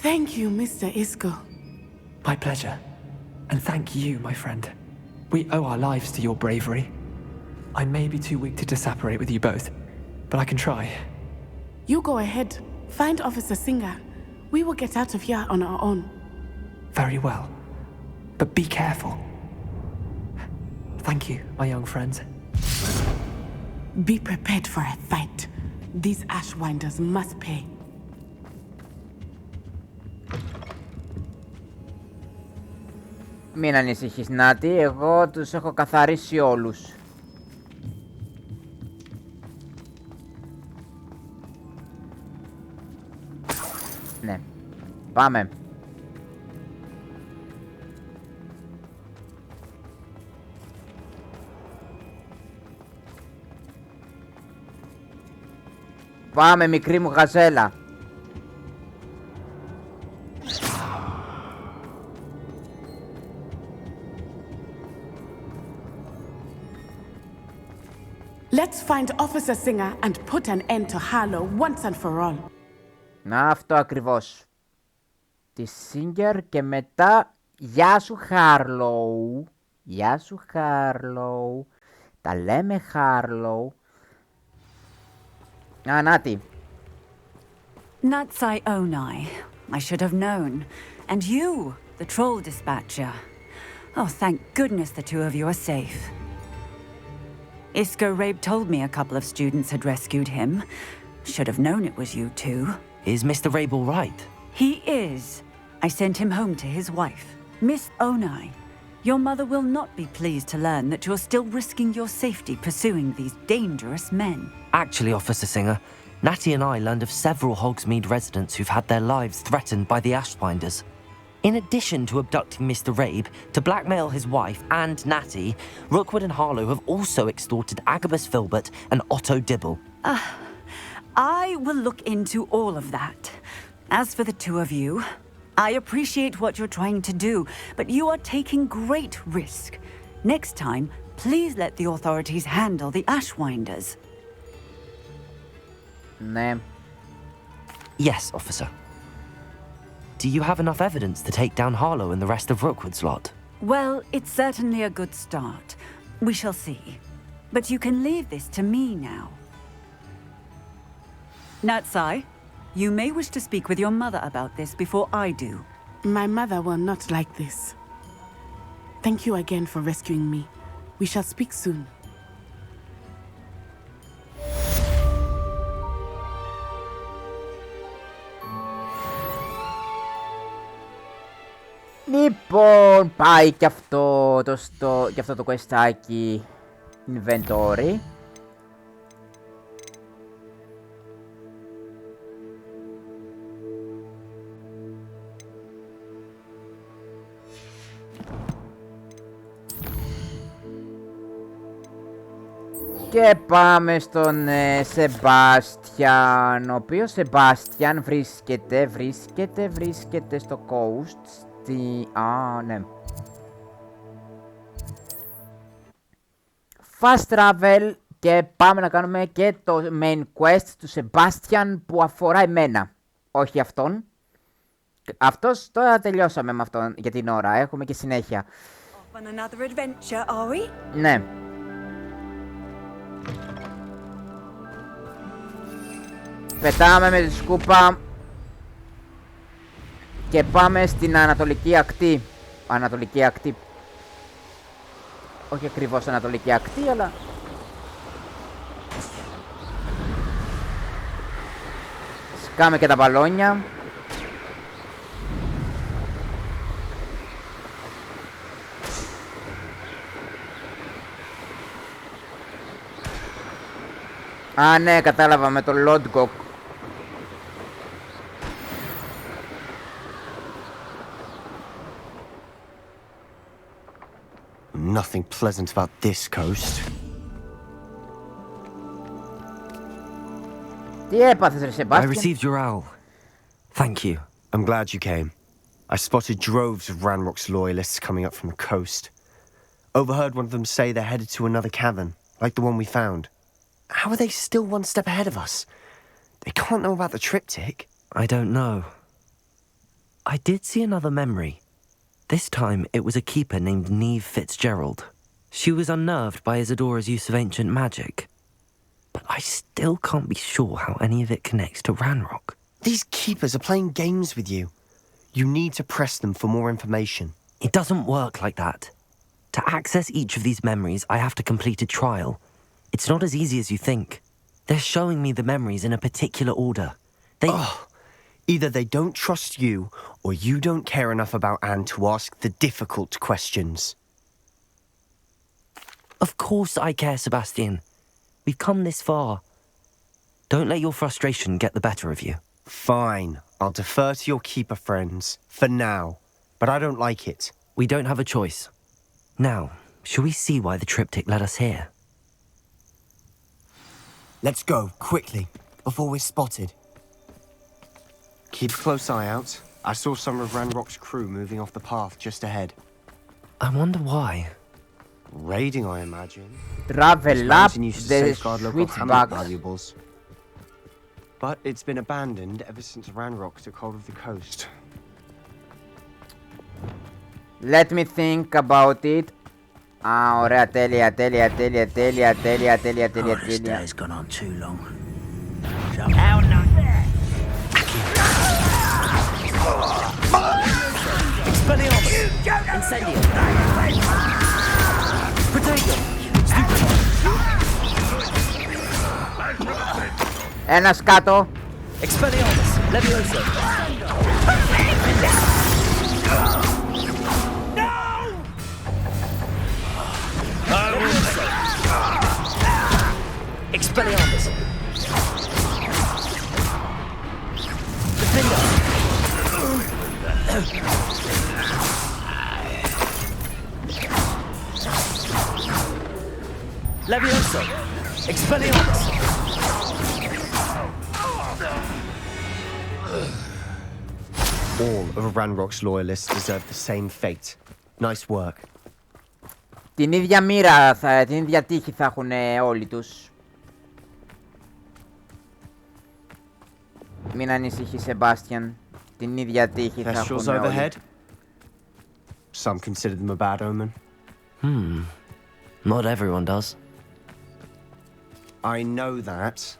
Thank you, Mr. Isco. My pleasure. And thank you, my friend. We owe our lives to your bravery. I may be too weak to disapparate with you both, but I can try. You go ahead. Find Officer Singer. We will get out of here on our own. Very well. But be careful. Thank you, my young friends. Be prepared for a fight. These Ashwinders must pay. Μην ανησυχείς Νάτι, εγώ τους έχω καθαρίσει όλους. Ναι, πάμε. Πάμε μικρή μου γαζέλα. Let's find Officer Singer and put an end to Harlow once and for all. Να, αυτό ακριβώς. Τη Singer και μετά... Γεια σου Harlow. Γεια σου Harlow. Τα λέμε Harlow. Α, Νάτι. Natsai Onai. I should have known. And you, the troll dispatcher. Oh, thank goodness the two of you are safe. Isco Rabe told me a couple of students had rescued him. Should have known it was you two. Is Mr. Rabe all right? He is. I sent him home to his wife, Miss Onai. Your mother will not be pleased to learn that you're still risking your safety pursuing these dangerous men. Actually, Officer Singer, Natty and I learned of several Hogsmeade residents who've had their lives threatened by the Ashwinders. In addition to abducting Mr. Rabe to blackmail his wife and Natty, Rookwood and Harlow have also extorted Agabus Filbert and Otto Dibble. I will look into all of that. As for the two of you, I appreciate what you're trying to do, but you are taking great risk. Next time, please let the authorities handle the Ashwinders. Ναι. Yes, officer. Do you have enough evidence to take down Harlow and the rest of Rookwood's lot? Well, it's certainly a good start. We shall see. But you can leave this to me now. Natsai, you may wish to speak with your mother about this before I do. My mother will not like this. Thank you again for rescuing me. We shall speak soon. Λοιπόν, πάει και αυτό το questάκι inventory. Και πάμε στον Σεμπάστιαν, ο οποίος Σεμπάστιαν βρίσκεται στο coast. Ναι. Fast travel και πάμε να κάνουμε και το main quest του Sebastian που αφορά εμένα. Όχι αυτόν. Αυτός τώρα τελειώσαμε με αυτόν για την ώρα. Έχουμε και συνέχεια. On another adventure, are we? Ναι. Πετάμε με τη σκούπα. Και πάμε στην ανατολική ακτή. Ανατολική ακτή. Όχι ακριβώς ανατολική ακτή, αλλά... Σκάμε και τα μπαλόνια. Α, ναι, κατάλαβα με το Lodgok. Nothing pleasant about this coast. Τι έπαθες, ρε Sebastian? I received your owl. Thank you. I'm glad you came. I spotted droves of Ranrock's loyalists coming up from the coast. Overheard one of them say they're headed to another cavern, like the one we found. How are they still one step ahead of us? They can't know about the triptych. I don't know. I did see another memory. This time, it was a keeper named Neve Fitzgerald. She was unnerved by Isadora's use of ancient magic. But I still can't be sure how any of it connects to Ranrock. These keepers are playing games with you. You need to press them for more information. It doesn't work like that. To access each of these memories, I have to complete a trial. It's not as easy as you think. They're showing me the memories in a particular order. Either they don't trust you, or you don't care enough about Anne to ask the difficult questions. Of course I care, Sebastian. We've come this far. Don't let your frustration get the better of you. Fine. I'll defer to your keeper friends, for now. But I don't like it. We don't have a choice. Now, shall we see why the triptych led us here? Let's go, quickly, before we're spotted. Keep a close eye out. I saw some of Ranrock's crew moving off the path just ahead. I wonder why. Raiding, I imagine. Travel up the switchback valuables. But it's been abandoned ever since Ranrock took hold of the coast. Let me think about it. Α, ωραία, τέλεια. This day's gone on too long. How not there? Expelliarmus! Incendio! Protego! Ένας κάτω. Expelliarmus! Levioso! Levioso! Expelliarmus! All of Ranrock's loyalists deserve the same fate. Nice work. Την ίδια μοίρα, την ίδια τύχη θα έχουν όλοι τους. Μην ανησυχείς, Σεμπάστιαν. Την ίδια τύχη θα έχουν όλοι. overhead? Some consider them a bad omen. Not everyone does. I know that.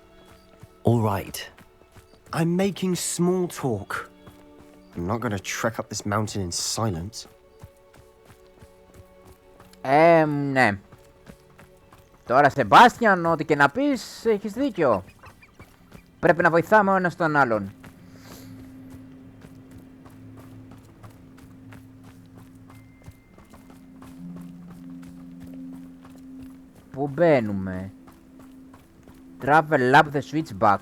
All right. I'm making small talk. I'm not going to trek up this mountain in silence. Ναι. Τώρα, Σεμπάστιαν, ό,τι και να πεις, έχεις δίκιο. Πρέπει να βοηθάμε ο ένας τον άλλον. Πού μπαίνουμε? Travel up the switchbox.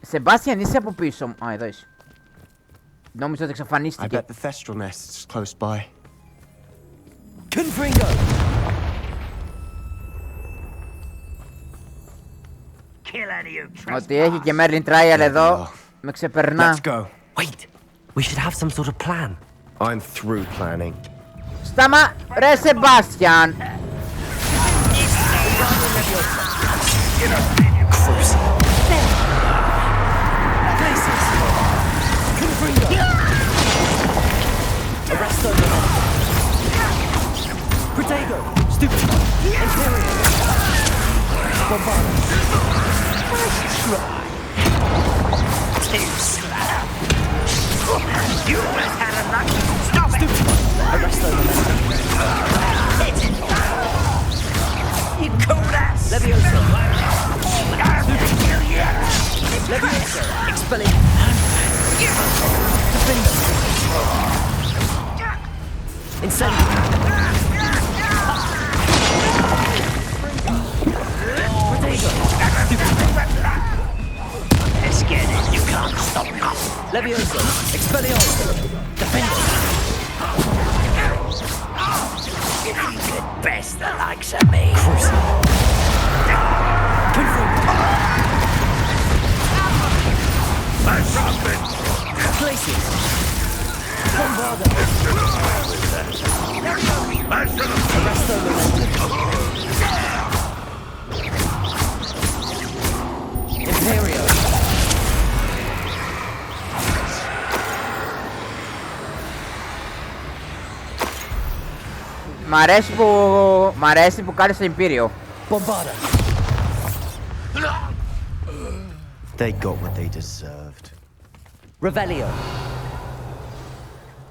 Σεμπάστιαν, είσαι από πίσω μου. Α, εδώ είσαι. Νόμιζα ότι I εξαφανίστηκε. bet the Thestral nest's close by. Confringo! Ότι έχει και Merlin Trial εδώ, με ξεπερνά. Let's go. Wait, we should have some sort of plan. I'm through planning. Σταμα, ρε Σεμπάστιαν. Arresto Protego! Stupid! Imperial! Bombard! Nice try! Too slow! You always had a luck! Stop it! Arresto You call that? Levioso! Levioso! Expelling! Defender! Incendio! Protego! Let's get it. You can't stop us. Levioso! Expelliarmus! Defender! You could best the likes of me. My trumpet! Places! Bombarda! Arresto Imperio! Μ' αρέσει που κάνεις το Imperio. Bombarda! They got what they deserved. Revelio!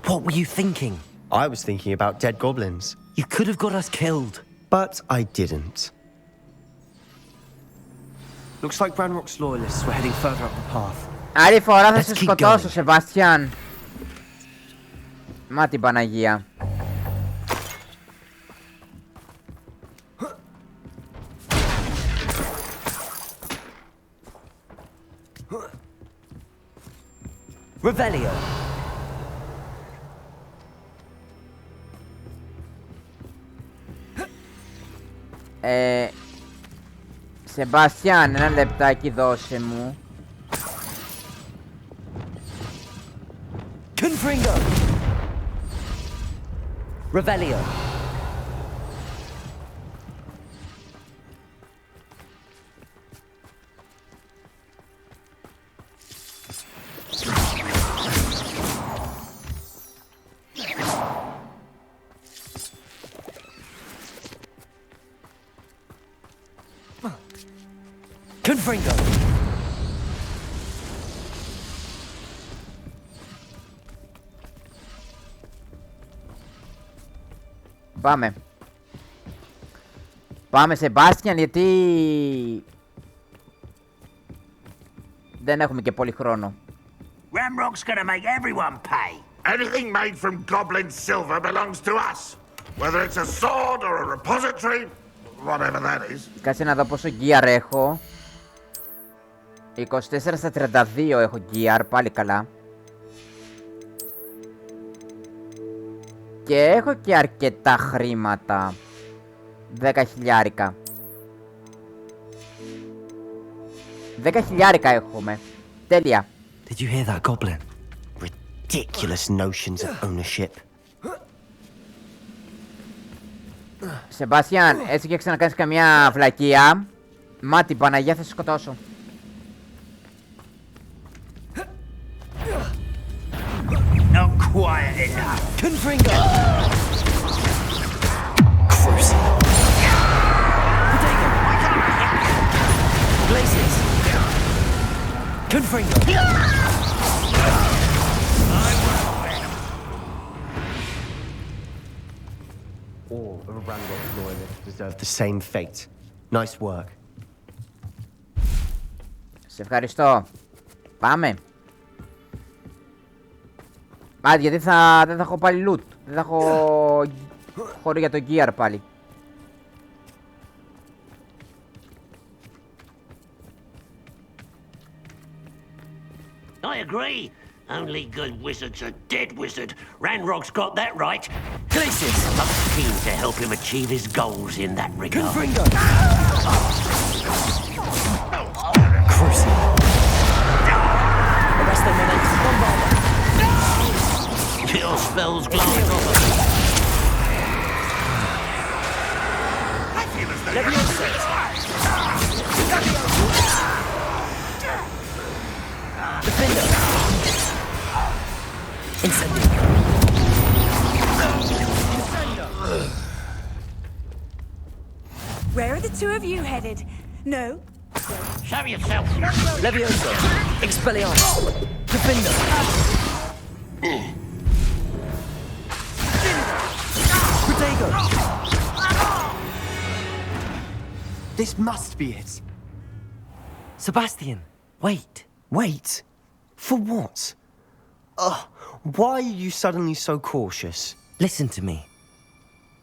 What were you thinking? I was thinking about dead goblins. You could have got us killed. But I didn't. Looks like Ranrock's loyalists were heading further up the path. Άλλη φορά θα σε σκοτώσω, Σεμπάστιαν. Μα την Παναγία. Revelio! Σεμπάστιαν, ένα λεπτάκι δώσε μου. Confringo! Revelio! Confringo! Πάμε. Πάμε, Σεμπάστιαν, γιατί δεν έχουμε και πολύ χρόνο. Ramrock's gonna make everyone pay. Anything made from goblin silver belongs to us. Whether it's a sword or a repository, whatever that is. Κάτσε να δω πόσο gear έχω. 24 στα 32 έχω gear, πάλι καλά. Και έχω και αρκετά χρήματα. 10.000. 10.000 έχουμε. Τέλεια. Did you hear that, Goblin? Ridiculous notions of ownership. Σεμπάστιαν, έτσι και ξανακάνεις καμιά βλακεία. Μα την Παναγία θα σε σκοτώσω. Not quiet enough. Confringo! Cruising. Potato! Blazes! Confringo! All of Ranrock's loyalists deserve the same fate. Nice work. Σε ευχαριστώ. Πάμε. Α, γιατί δεν θα έχω πάλι loot. Δεν θα έχω χώρο για το gear πάλι. I agree. Only good wizards are dead wizard. Ranrock's got that right. Glacius! I'm keen to help him achieve his goals in that regard. Confringo! Cruising. Arrest them and then bombard. Your spells glide off of me. Leviosa! Defender! Incendio! Where are the two of you headed? No? Show yourself! Leviosa! Expelliarmus! Defender! Protego! This must be it. Sebastian, wait. Wait? For what? Why are you suddenly so cautious? Listen to me.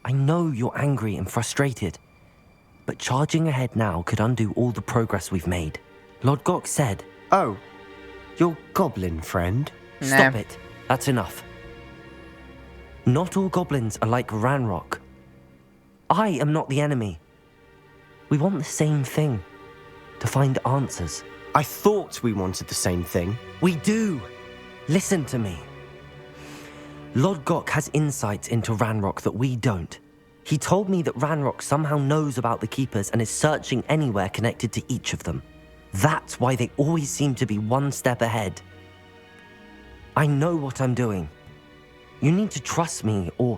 I know you're angry and frustrated, but charging ahead now could undo all the progress we've made. Lord Gok said... Oh, your goblin friend? Stop it. That's enough. Not all goblins are like Ranrock. I am not the enemy. We want the same thing. To find answers. I thought we wanted the same thing. We do. Listen to me. Lord Gok has insights into Ranrock that we don't. He told me that Ranrock somehow knows about the Keepers and is searching anywhere connected to each of them. That's why they always seem to be one step ahead. I know what I'm doing. You need to trust me, or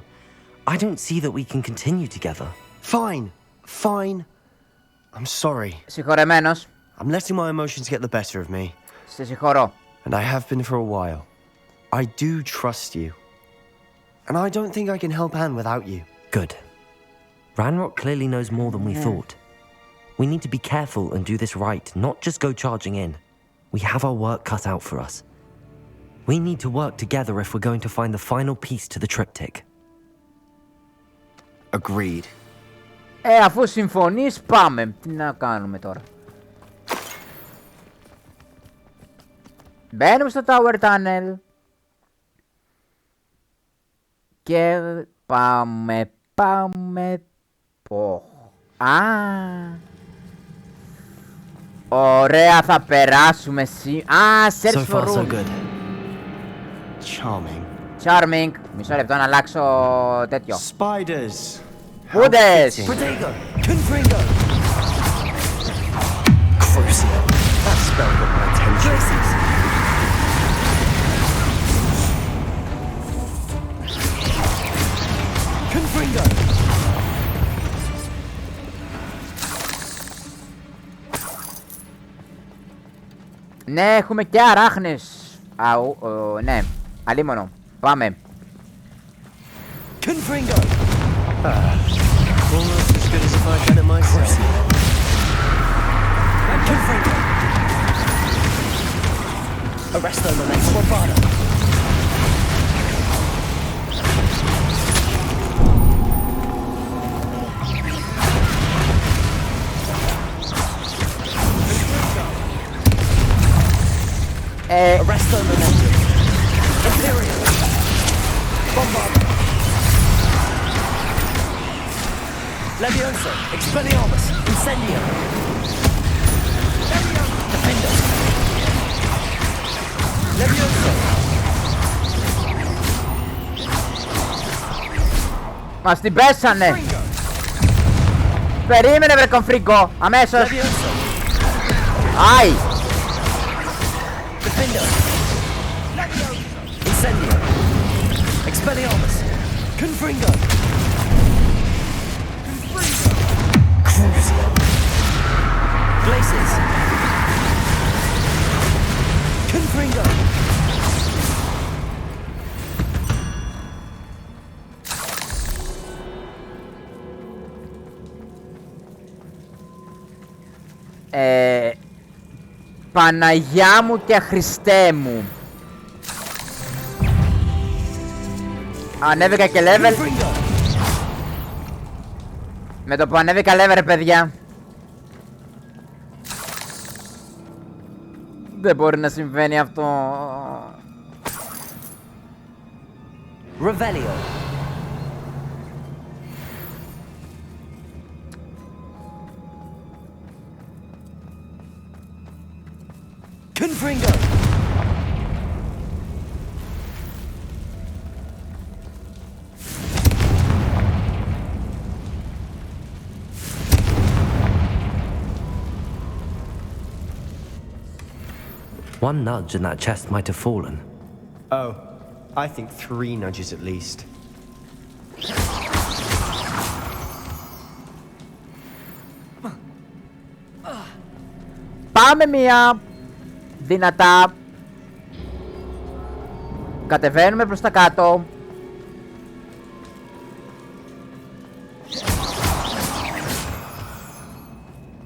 I don't see that we can continue together. Fine. I'm sorry. Συγχωρεμένος. I'm letting my emotions get the better of me. Σε συγχωρώ. And I have been for a while. I do trust you. And I don't think I can help Anne without you. Good. Ranrock clearly knows more than we thought. We need to be careful and do this right, not just go charging in. We have our work cut out for us. We need to work together if we're going to find the final piece to the triptych. Agreed. Αφού συμφωνείς, πάμε. Τι να κάνουμε τώρα. Μπαίνουμε στο Tower Tunnel. Και πάμε. Ωραία, θα περάσουμε search So for far, so room. good. Charming. Μισό λεπτό να αλλάξω τέτοιο. Spiders. Πούντες. Protego. Confringo. Crucio. That spell got my attention. Confringo. Ναι, έχουμε και αράχνες. Ναι. Αλίμονο. Πάμε. Confringo. Almost as good as if I had it myself. Confringo. Arresto Memento Barbado. Arresto Memento. Imperial. Bombardo. Levioso, Expelliarmus, Incendio. Defender. Levioso. Μας την πέσανε. Περίμενε βρε κομφρίγκο, αμέσως. Άι. Defender. Incendio. Expelliarmus. Confringo. Crucio. Glacius. Confringo. Παναγιά μου και Χριστέ μου. Ανέβηκα και level. Με το που ανέβηκα level ρε παιδιά. Δεν μπορεί να συμβαίνει αυτό. Revelio. Confringo. One nudge and that chest might have fallen. Oh, I think 3 nudges at least. Πάμε μία δυνατά. Κατεβαίνουμε προς τα κάτω.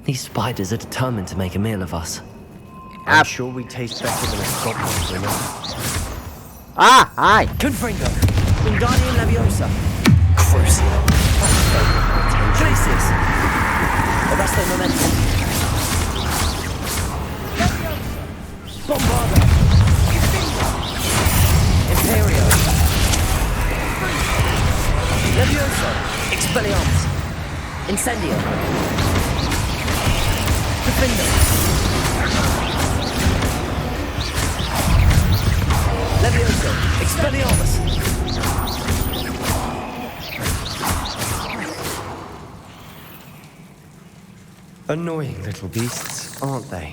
These spiders are determined to make a meal of us. I'm sure we taste better than a goblin dinner. Ah, aye. Confringo. Wingardium Leviosa. Crucio. Glacius. Arresto Momentum. Bombarda. Imperio. Levioso. Expelliarmus. Incendio. Defender. Levioso. Expelliarmus. Annoying little beasts, aren't they?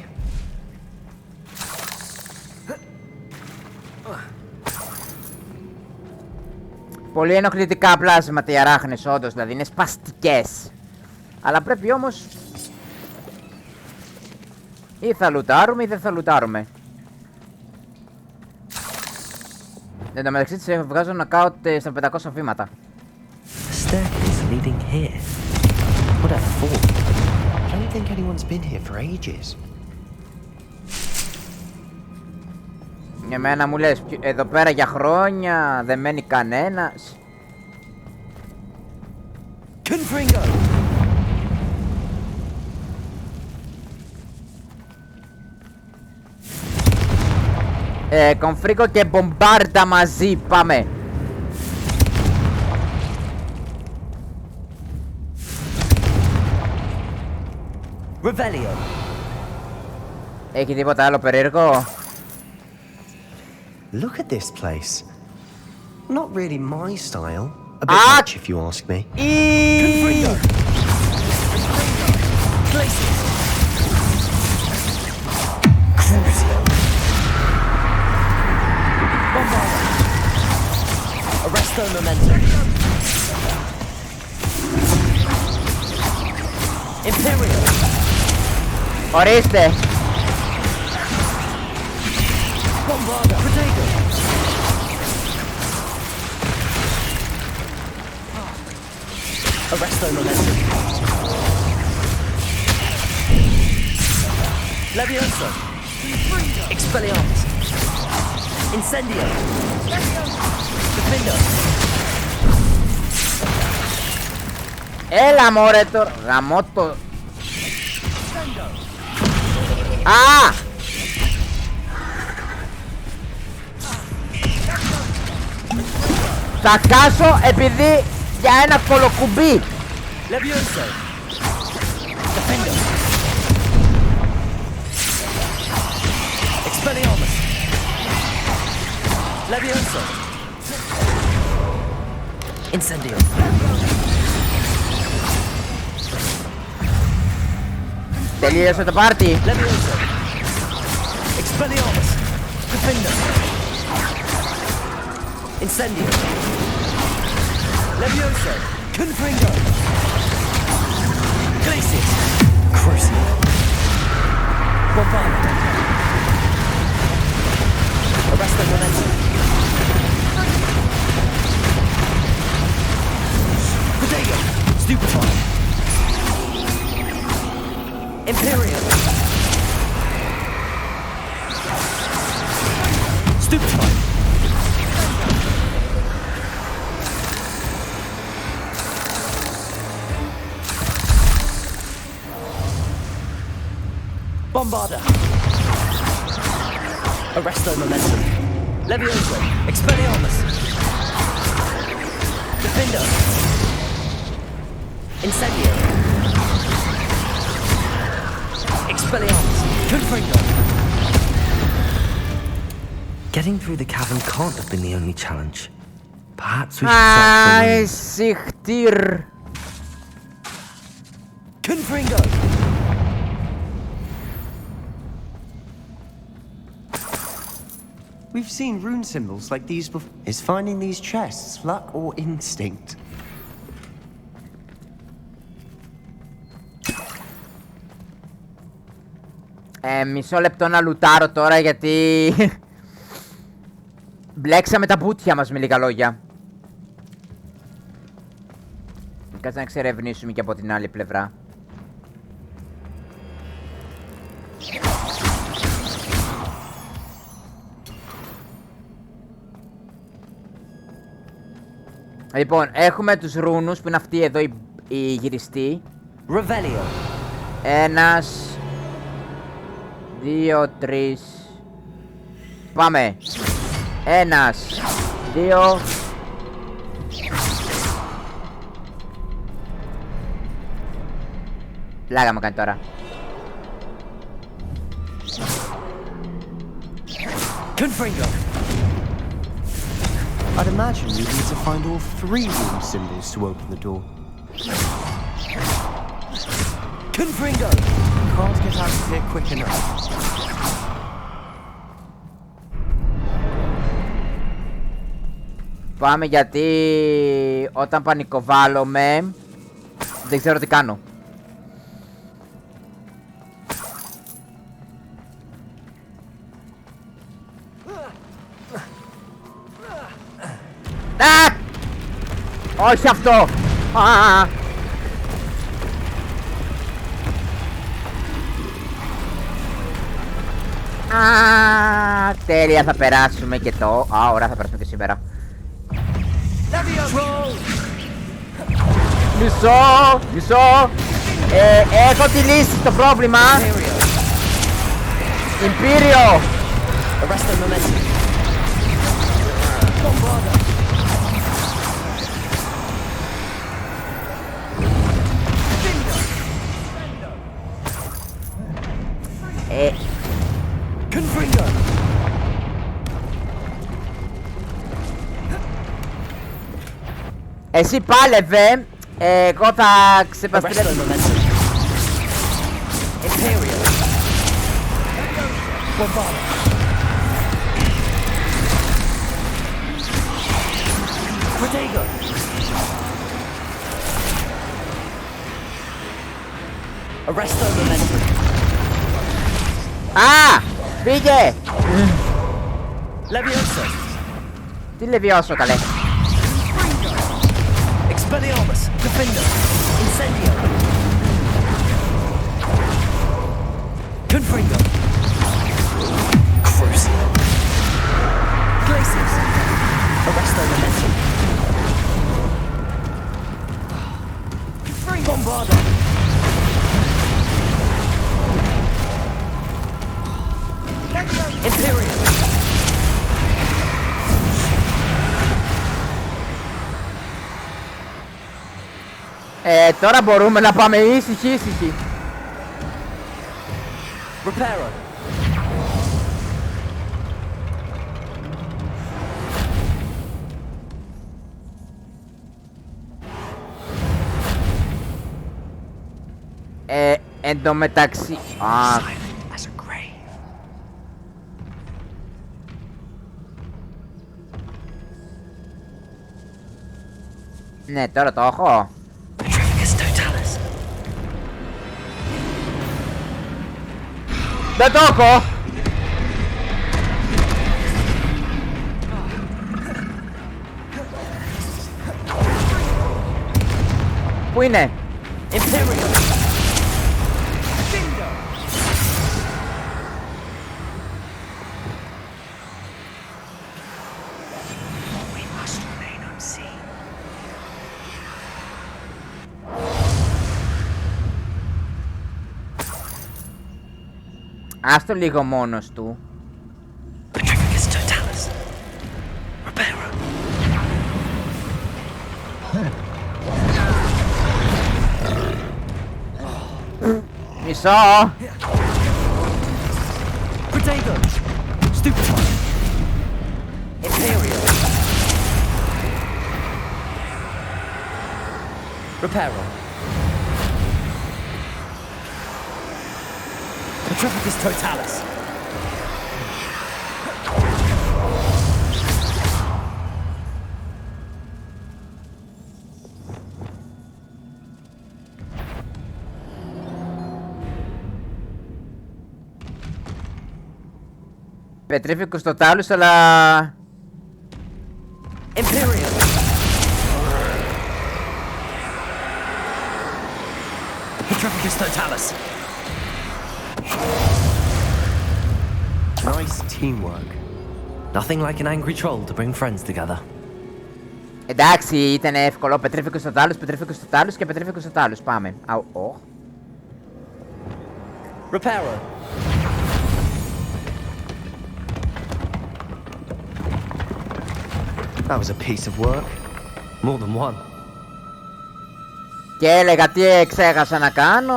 Πολύ ενοχλητικά πλάσματα οι αράχνες, όντως, δηλαδή είναι σπαστικές. Αλλά πρέπει όμως ή θα λουτάρουμε ή δεν θα λουτάρουμε. Εν τω μεταξύ της βγάζω νοκάουτ στα 500 βήματα. Staircase leading here. What a fall. I don't think anyone's been here for ages. Εμένα μου λες, εδώ πέρα για χρόνια δεν μένει κανένας. Confringo. Κομφρίκο και μπομπάρντα μαζί, πάμε. Revelio. Έχει τίποτα άλλο περίεργο? Look at this place. Not really my style. A bit much if you ask me. Confringo. Glacius. Crucio. Bombarda. Arresto Momentum. Imperio. Ορίστε. Bombarda. Protego. Arresto Momentum. Levioso. Expelliarmus. Incendio. Defender. Έλα μωρέ τώρα, γαμώ το... Α! Θα χάσω επειδή για ένα κολοκουμπί. Levioso! Defender! Expelliarmus! Levioso! Incendio! Τελείωσε το πάρτι! Levioso! Expelliarmus! Defender! Incendio! Levioso! Confringo! Glacius! Crucible! Bombard! Arresto momentum! Protego! Stupefy! Imperial! Stupefy! Bombarda! Arresto momentum! Levioso! Expelliarmus! Defender! Incendio! Expelliarmus! Confringo! Getting through the cavern can't have been the only challenge. Perhaps we should search Συχτήρ. Confringo! We've seen rune symbols like these before. Is finding these chests luck or instinct? Μισό λεπτό να λουτάρω τώρα γιατί μπλέξαμε τα μπουτια μας με λίγα λόγια. Κάτσε να εξερευνήσουμε και από την άλλη πλευρά. Λοιπόν, έχουμε τους ρούνους που είναι αυτοί εδώ οι γυριστοί. Revelio. Ένας, δύο, τρεις. Πάμε. Ένας, δύο. Πλάκα μου κάνει τώρα. Confringo. I'd imagine we need to find all 3 rune symbols to open the door. Confringo. Can't get out of here quick enough. Πάμε γιατί όταν πανικοβάλλομαι δεν ξέρω τι κάνω. Α! Όχι αυτό! Α! Α! Τέλεια, θα περάσουμε και το... Α, ωραία, θα περάσουμε και σήμερα. Μισό! Έχω τη λύση στο πρόβλημα. Imperial! Confringo. Εσύ πάλευε, εγώ θα ξεπαστρέψω. Imperial. Bombarda. Protego. Arresto momentum. Α! Πήγε! Levioso. Τι Levioso, καλέ. Expelliarmus. Defender. Incendio. Confringo. Crucible. Glacius. Arresto momentum. Bombarda. Imperial. Τώρα μπορούμε να πάμε ήσυχοι. Repairer. Εν τω μεταξύ... Ναι, τώρα το έχω. Δεν το έχω! Πού είναι? Άστο λίγο μόνος του. Μισό! Potato! Stupid one! Imperial! Reparo! Petrificus Totalis! Πετρίφικος στο τάλους, αλλά... Imperial! Petrificus Totalis! Nice teamwork. Nothing like an angry troll to bring friends together. Εντάξει, ήταν εύκολο. Πετρίφικος στο τάλους, πετρίφικος στο τάλους και πετρίφικος στο τάλους. Πάμε. Reparo! That was a piece of work. More than one. Και έλεγα τι ξέχασα να κάνω.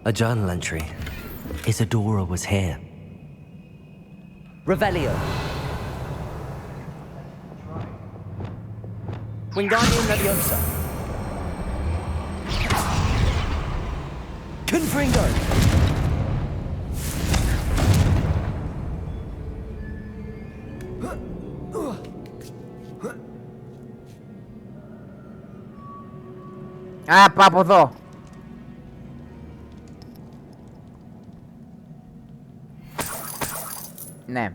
A journal entry. Isadora was here. Revelio. Wingardium Leviosa. Confringo. Α, πάω από εδώ. Ναι.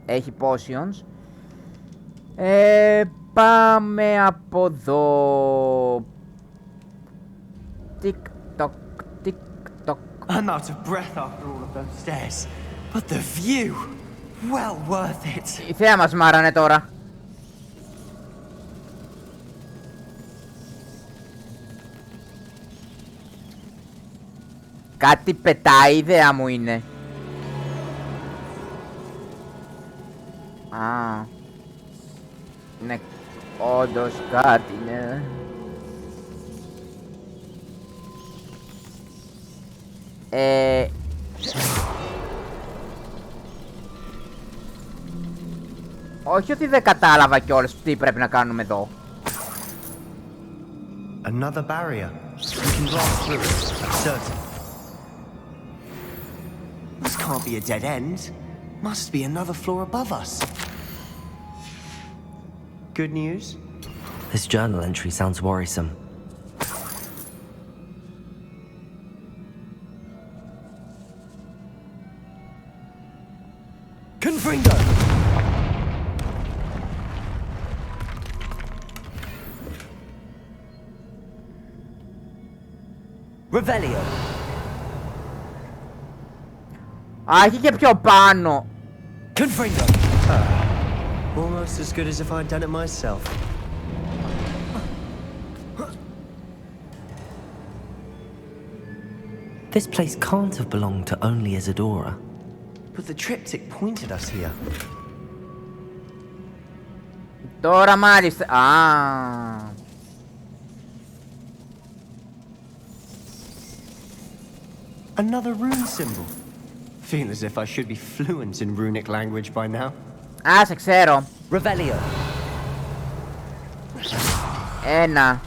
Έχει potions. Πάμε από εδώ. Τικ-τοκ, τικ-τοκ. I'm out of breath after all of those stairs. But the view, well worth it. Η θέα μας μάρανε τώρα. Κάτι πετάει, ιδέα μου είναι. Α. Ναι, όντως κάτι είναι. Όχι ότι δεν κατάλαβα κιόλας τι πρέπει να κάνουμε εδώ. Another barrier. We can blast through it, I'm certain. This can't be a dead end. Must be another floor above us. Good news? This journal entry sounds worrisome. Confringo! Revelio! Α, έχει και πιο πάνω. Confringo! Almost as good as if I'd done it myself. This place can't have belonged to only Isadora. But the triptych pointed us here. Τώρα μάλιστα. Α. Another rune symbol. Feel as if I should be fluent in runic language by now. Α, σε ξέρω. Revelio. Ένα.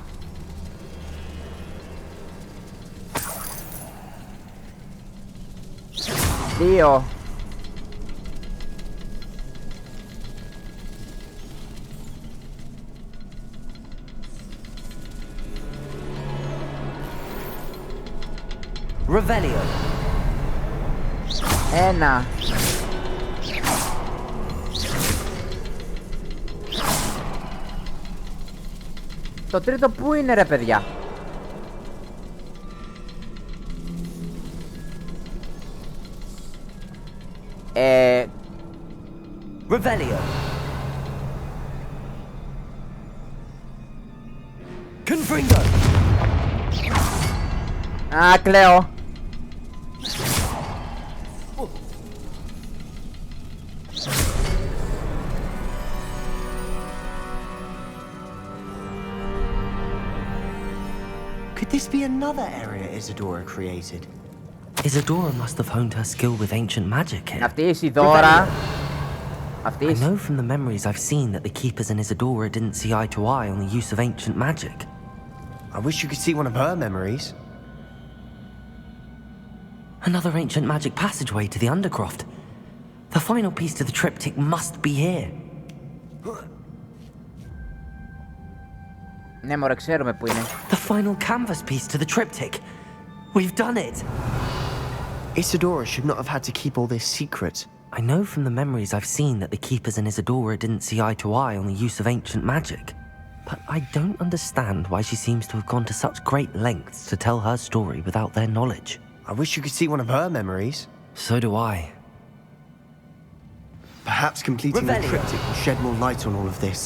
Δύο. Revelio. Ένα. Το τρίτο που είναι ρε παιδιά? Revelio. Confringo. Α, κλαίω. Could this be another area Isadora created? Isadora must have honed her skill with ancient magic here. Αυτή η Ισιδώρα. I know from the memories I've seen that the Keepers and Isadora didn't see eye to eye on the use of ancient magic. I wish you could see one of her memories. Another ancient magic passageway to the Undercroft. The final piece to the triptych must be here. Ναι, μωρέ, ξέρουμε που είναι. The final canvas piece to the triptych. We've done it. Isadora should not have had to keep all this secret. I know from the memories I've seen that the Keepers and Isadora didn't see eye to eye on the use of ancient magic. But I don't understand why she seems to have gone to such great lengths to tell her story without their knowledge. I wish you could see one of her memories. So do I. Perhaps completing the triptych will shed more light on all of this.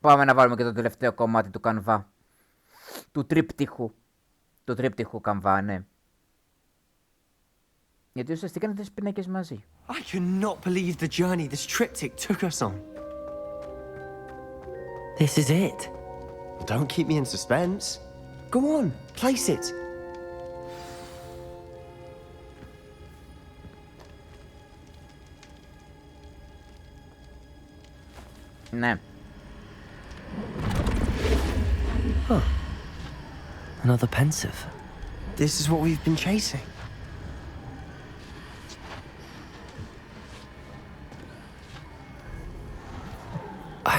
Πάμε να βάλουμε και το τελευταίο κομμάτι του κανβά. Του τρίπτυχου. Του τρίπτυχου καμβά, ναι. Γιατί ουσιαστικά είναι τις πινακές μαζί. I cannot believe the journey this triptych took us on. This is it. Don't keep me in suspense. Go on, place it. Ναι. Huh. Another pensive. This is what we've been chasing.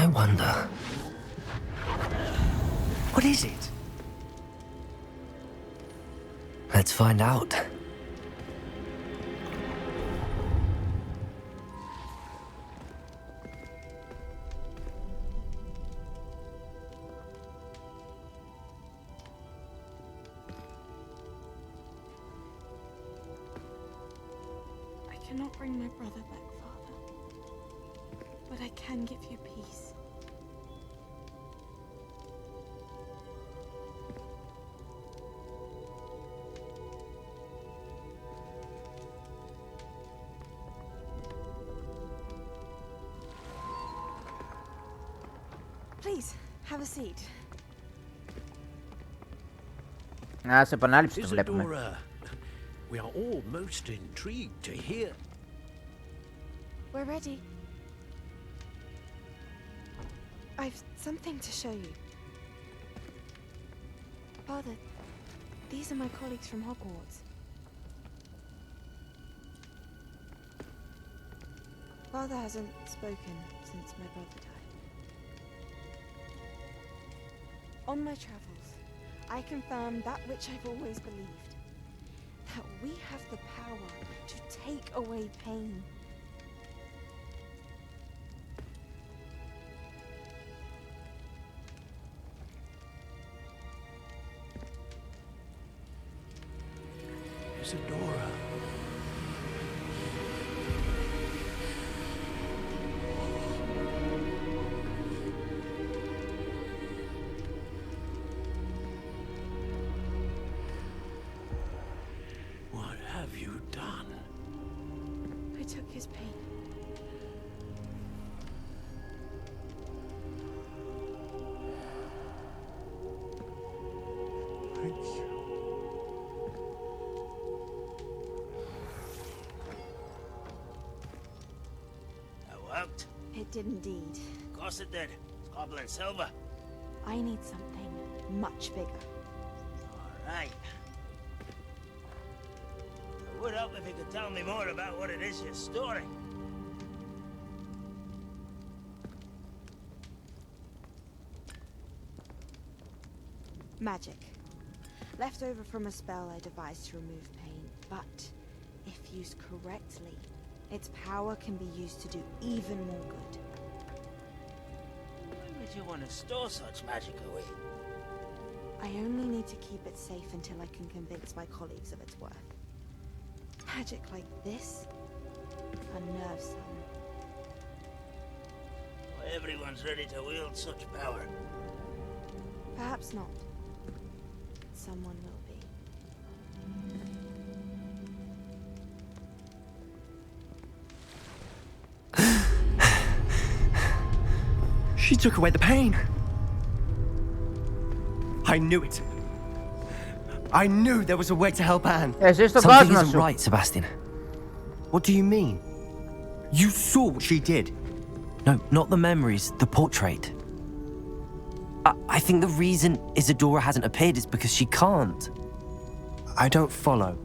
I wonder. What is it? Let's find out. I cannot bring my brother back, Father. But I can give you peace. Please, have a seat. Α, σε επανάληψη το βλέπουμε. Isadora, we are all most intrigued to hear. We're ready. I've something to show you. Father, these are my colleagues from Hogwarts. Father hasn't spoken since my brother died. On my travels, I confirmed that which I've always believed. That we have the power to take away pain. Isadora, worked? It did indeed. Of course it did. It's goblin silver. I need something much bigger. Right. It would help if you could tell me more about what it is you're storing. Magic. Left over from a spell I devised to remove pain, but if used correctly, its power can be used to do even more good. Why would you want to store such magic away? I only need to keep it safe until I can convince my colleagues of its worth. Magic like this unnerves some. Why everyone's ready to wield such power. Perhaps not. Someone will be. She took away the pain. I knew it. I knew there was a way to help Anne. Something isn't right, Sebastian. What do you mean? You saw what she did. No, not the memories, the portrait. I think the reason Isadora hasn't appeared is because she can't. I don't follow.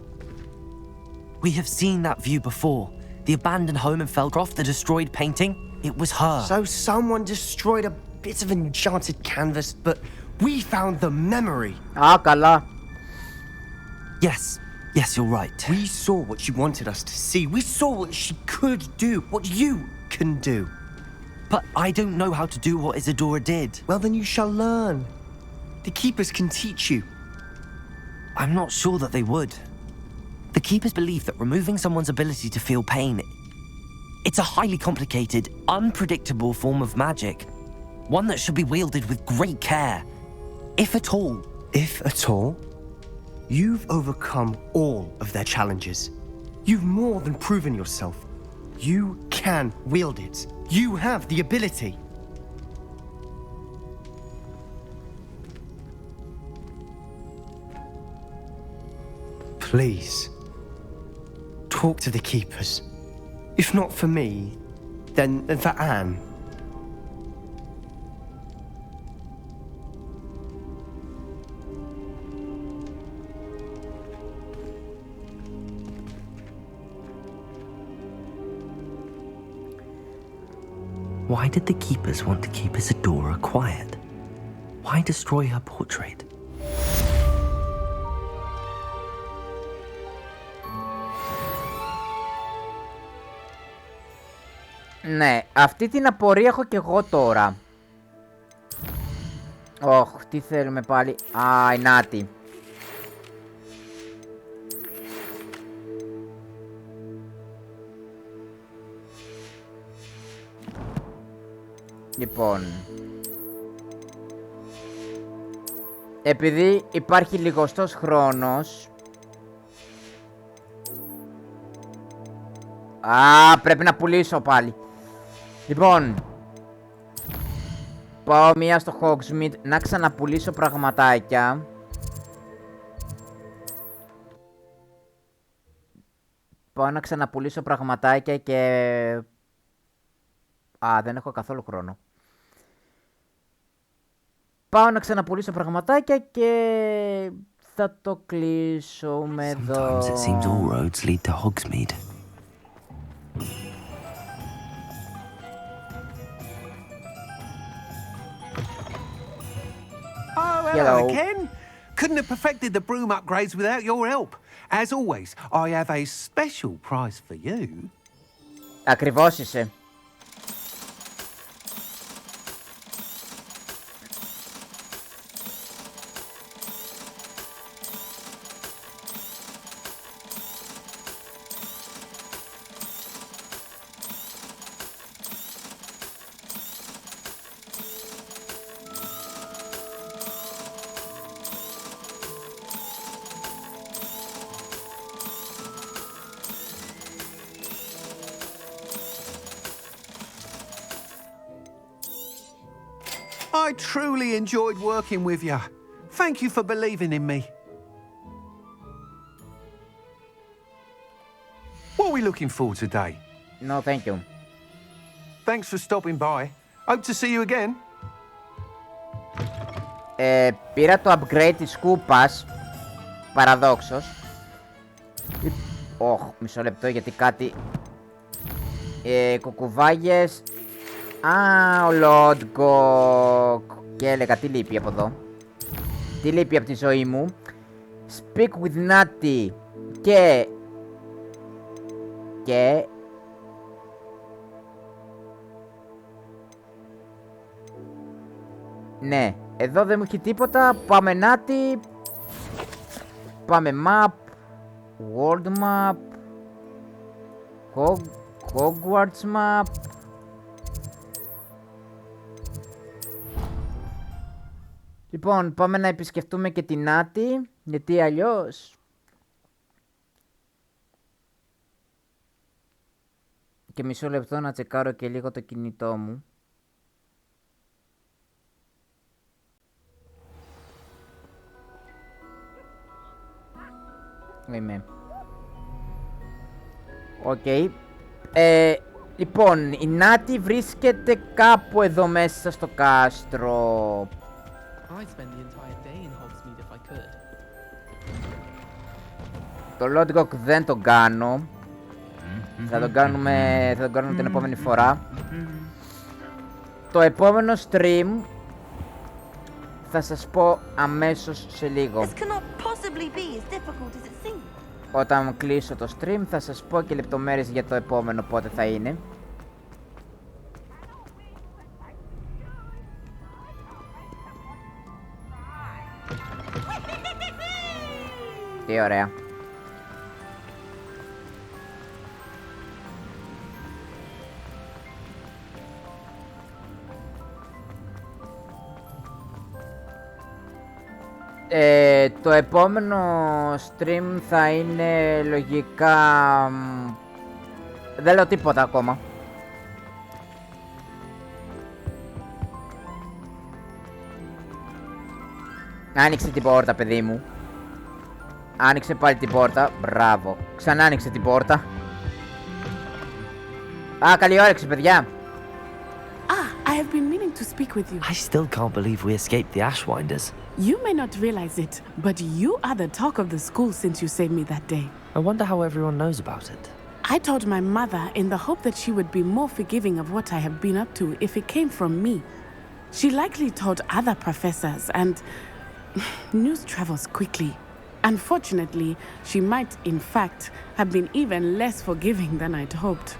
We have seen that view before. The abandoned home in Feldcroft, the destroyed painting. It was her. So someone destroyed a bit of enchanted canvas, but we found the memory. Ah, καλά. Yes, you're right. We saw what she wanted us to see. We saw what she could do, what you can do. But I don't know how to do what Isadora did. Well, then you shall learn. The Keepers can teach you. I'm not sure that they would. The Keepers believe that removing someone's ability to feel pain, it's a highly complicated, unpredictable form of magic. One that should be wielded with great care. If at all. If at all? You've overcome all of their challenges. You've more than proven yourself. You can wield it. You have the ability. Please, talk to the Keepers. If not for me, then for Anne. Why did the Keepers want to keep Isadora quiet? Why destroy her portrait? Ναι, αυτή την απορία έχω και εγώ τώρα. Ωχ, τι θέλουμε πάλι. Α, η Νάτι. Λοιπόν, επειδή υπάρχει λιγοστός χρόνος. Α, πρέπει να πουλήσω πάλι. Λοιπόν, πάω μία στο Hogsmeade να ξαναπουλήσω πραγματάκια. Πάω να ξαναπουλήσω πραγματάκια και... Α, δεν έχω καθόλου χρόνο. Πάω να ξαναπουλήσω πραγματάκια και θα το κλείσω με εδώ. Sometimes it seems all roads lead to Hogsmeade. Oh, hello again. Couldn't have perfected the broom upgrades without your help. As always, I have a special prize for you. Ακριβώς είσαι. I truly enjoyed working with you. Thank you for believing in me. What are we looking for today? No, thank you. thanks for stopping by. Hope to see you again. Πήρα το upgrade της κούπας, παραδόξως. Μισό λεπτό γιατί κάτι... κουκουβάγες... ο Lodgok. Και έλεγα τι λείπει από εδώ. Τι λείπει από τη ζωή μου. Speak with Natty. Και... Ναι, εδώ δεν μου έχει τίποτα. Πάμε Natty. Πάμε map. World map. Hogwarts map. Λοιπόν, πάμε να επισκεφτούμε και την Natty, γιατί αλλιώς... Και μισό λεπτό να τσεκάρω και λίγο το κινητό μου. Είμαι. Οκ. Λοιπόν, η Natty βρίσκεται κάπου εδώ μέσα στο κάστρο. I'd spend the entire day in Hogsmeade if I could. Το Lodgok δεν τον κάνω. Θα τον κάνουμε την επόμενη φορά. Το επόμενο stream θα σας πω αμέσως σε λίγο. Όταν κλείσω το stream θα σας πω και λεπτομέρειες για το επόμενο πότε θα είναι. Τι ωραία. Το επόμενο stream θα είναι λογικά... Δεν λέω τίποτα ακόμα. Άνοιξε την πόρτα, παιδί μου. Άνοιξε πάλι την πόρτα. Μπράβο. Ξανά άνοιξε την πόρτα. Καλή όρεξη, παιδιά. I have been meaning to speak with you. I still can't believe we escaped the Ashwinders. You may not realize it, but you are the talk of the school since you saved me that day. I wonder how everyone knows about it. I told my mother in the hope that she would be more forgiving of what I have been up to if it came from me. She likely told other professors, and news travels quickly. Unfortunately, she might, in fact, have been even less forgiving than I'd hoped.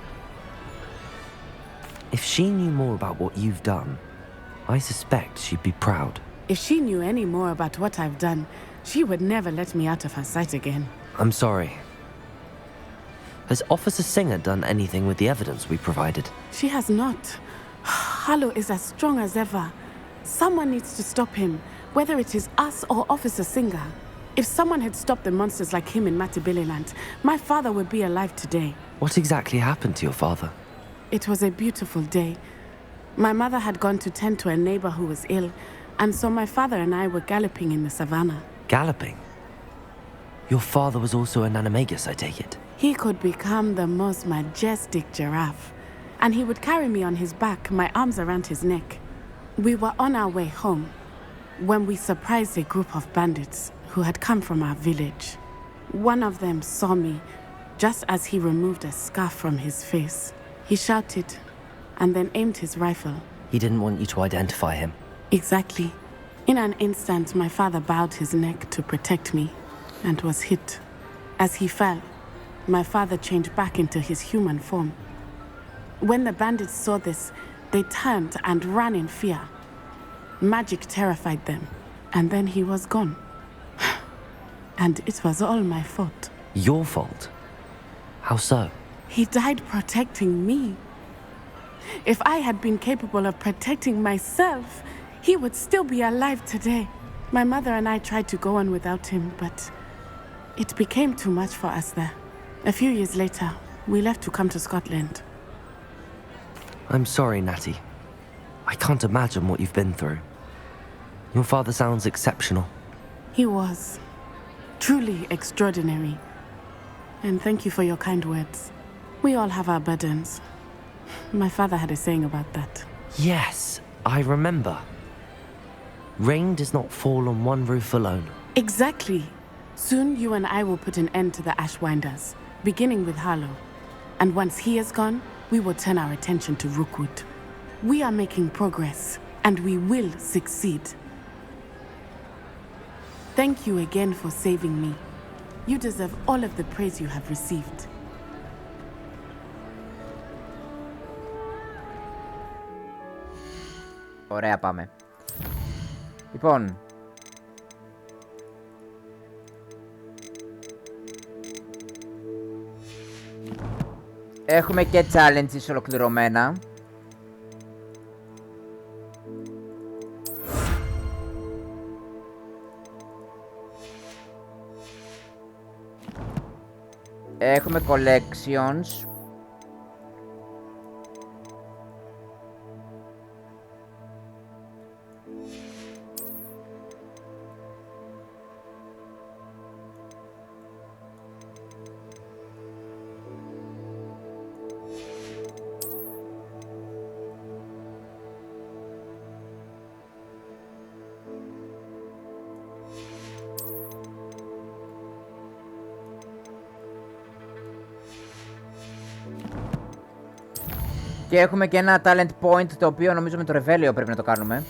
If she knew more about what you've done, I suspect she'd be proud. If she knew any more about what I've done, she would never let me out of her sight again. I'm sorry. Has Officer Singer done anything with the evidence we provided? She has not. Harlow is as strong as ever. Someone needs to stop him, whether it is us or Officer Singer. If someone had stopped the monsters like him in Matabeleland, my father would be alive today. What exactly happened to your father? It was a beautiful day. My mother had gone to tend to a neighbor who was ill, and so my father and I were galloping in the savannah. Galloping? Your father was also an animagus, I take it? He could become the most majestic giraffe, and he would carry me on his back, my arms around his neck. We were on our way home when we surprised a group of bandits who had come from our village. One of them saw me just as he removed a scarf from his face. He shouted and then aimed his rifle. He didn't want you to identify him. Exactly. In an instant, my father bowed his neck to protect me and was hit. As he fell, my father changed back into his human form. When the bandits saw this, they turned and ran in fear. Magic terrified them, and then he was gone. And it was all my fault. Your fault? How so? He died protecting me. If I had been capable of protecting myself, he would still be alive today. My mother and I tried to go on without him, but it became too much for us there. A few years later, we left to come to Scotland. I'm sorry, Natty. I can't imagine what you've been through. Your father sounds exceptional. He was. Truly extraordinary. And thank you for your kind words. We all have our burdens. My father had a saying about that. Yes, I remember. Rain does not fall on one roof alone. Exactly. Soon you and I will put an end to the Ashwinders, beginning with Harlow. And once he is gone, we will turn our attention to Rookwood. We are making progress, and we will succeed. Thank you again for saving me. You deserve all of the praise you have received. Ωραία, πάμε. Λοιπόν. Έχουμε και challenges ολοκληρωμένα. Έχουμε collections. Και έχουμε και ένα talent point, το οποίο νομίζω με το Revelio πρέπει να το κάνουμε.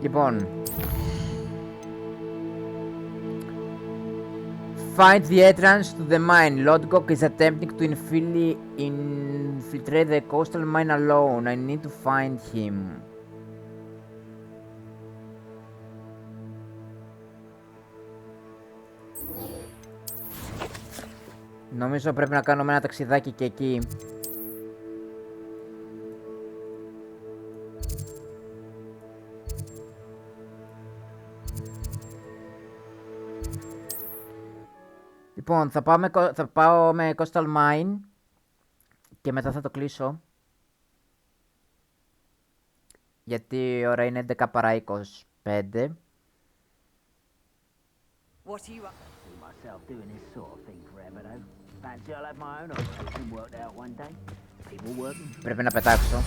Λοιπόν, find the entrance to the mine. Lodgok is attempting to infiltrate the coastal mine alone. I need to find him. Νομίζω πρέπει να κάνουμε ένα ταξιδάκι και εκεί. Λοιπόν, θα πάω με Coastal Mine και μετά θα το κλείσω. Γιατί η ώρα είναι 11 παρά 25. What are you up? See myself doing this sort of thing forever though. Fancy I'll have my own operation worked out one day. People working. Πρέπει να πετάξω.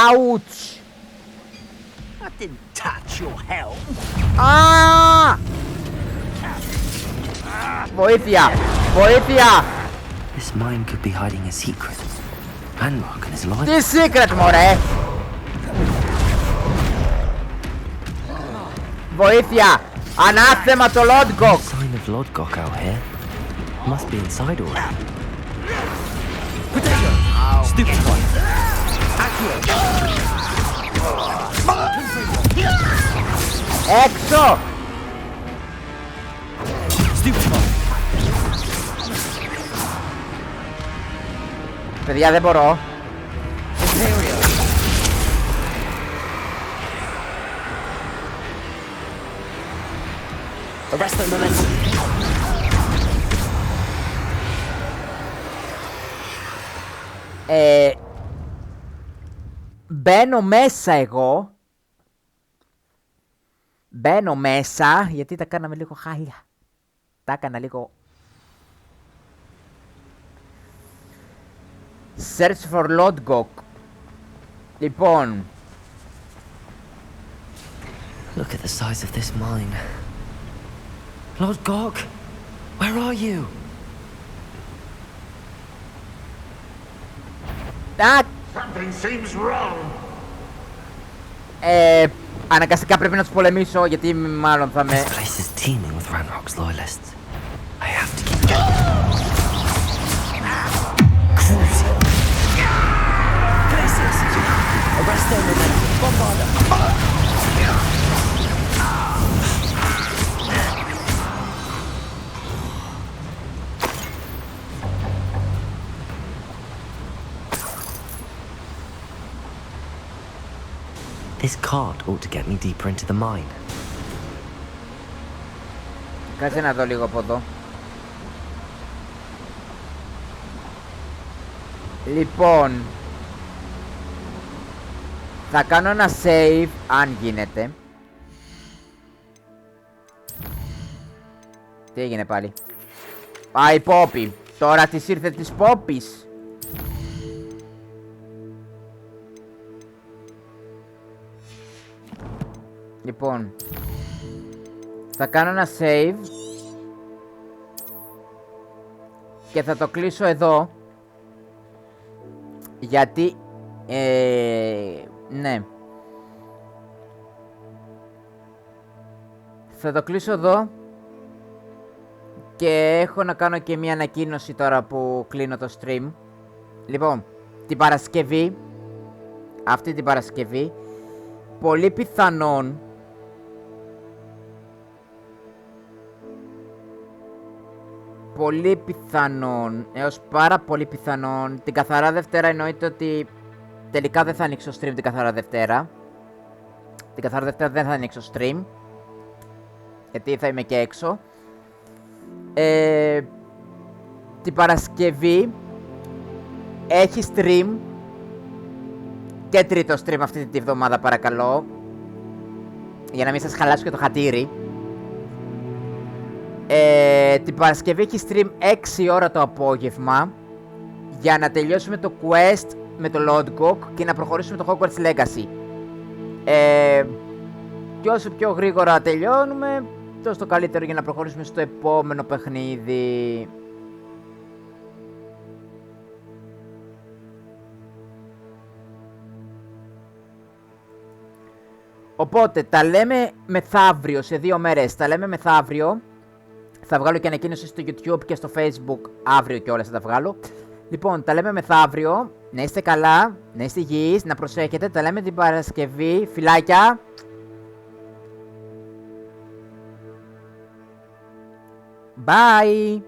Ouch! I didn't touch your help. Ah! Βοήθεια! Βοήθεια! This mine could be hiding a secret. Ranrock and his life. Τι secret, μωρέ! Βοήθεια! Ανάθεμα το Lodgok! Sign of Lodgok out here. Must be inside already. Stupid one. Έξω! Παιδιά, δεν μπορώ. Μπαίνω μέσα εγώ. Μπαίνω μέσα, γιατί τα κάναμε λίγο χάλια. Τα έκανα λίγο... Search for Lodgok. Λοιπόν. Look at the size of this mine. Lodgok, where are you? Something seems wrong. Αναγκαστικά πρέπει να τους πολεμήσω, γιατί μάλλον θα με... This place is teeming with Ranrock's loyalists. This cart ought to get me deeper into the mine. Κάτσε να δω λίγο από εδώ. Λοιπόν, θα κάνω ένα save αν γίνεται. Τι έγινε πάλι? Α, η Πόπη. Τώρα της ήρθε της Πόπης. Λοιπόν, θα κάνω ένα save και θα το κλείσω εδώ. Γιατί ναι, θα το κλείσω εδώ και έχω να κάνω και μια ανακοίνωση τώρα που κλείνω το stream. Λοιπόν, την Παρασκευή, αυτή την Παρασκευή, πολύ πιθανόν έως πάρα πολύ πιθανόν, την καθαρά Δευτέρα εννοείται ότι τελικά δεν θα ανοίξω stream την καθαρά Δευτέρα. Την καθαρά Δευτέρα δεν θα ανοίξω stream, γιατί θα είμαι και έξω. Την Παρασκευή έχει stream και τρίτο stream αυτή τη βδομάδα, παρακαλώ, για να μην σας χαλάσω και το χατήρι. Την Παρασκευή έχει stream 6 ώρα το απόγευμα για να τελειώσουμε το quest με το Lodgok και να προχωρήσουμε το Hogwarts Legacy. Και όσο πιο γρήγορα τελειώνουμε, τόσο το καλύτερο για να προχωρήσουμε στο επόμενο παιχνίδι. Οπότε τα λέμε μεθαύριο, σε 2 μέρες. Τα λέμε μεθαύριο. Θα βγάλω και ανακοίνωση στο YouTube και στο Facebook αύριο κιόλας θα τα βγάλω. Λοιπόν, τα λέμε μεθαύριο. Να είστε καλά, να είστε υγιείς, να προσέχετε. Τα λέμε την Παρασκευή. Φιλάκια. Bye.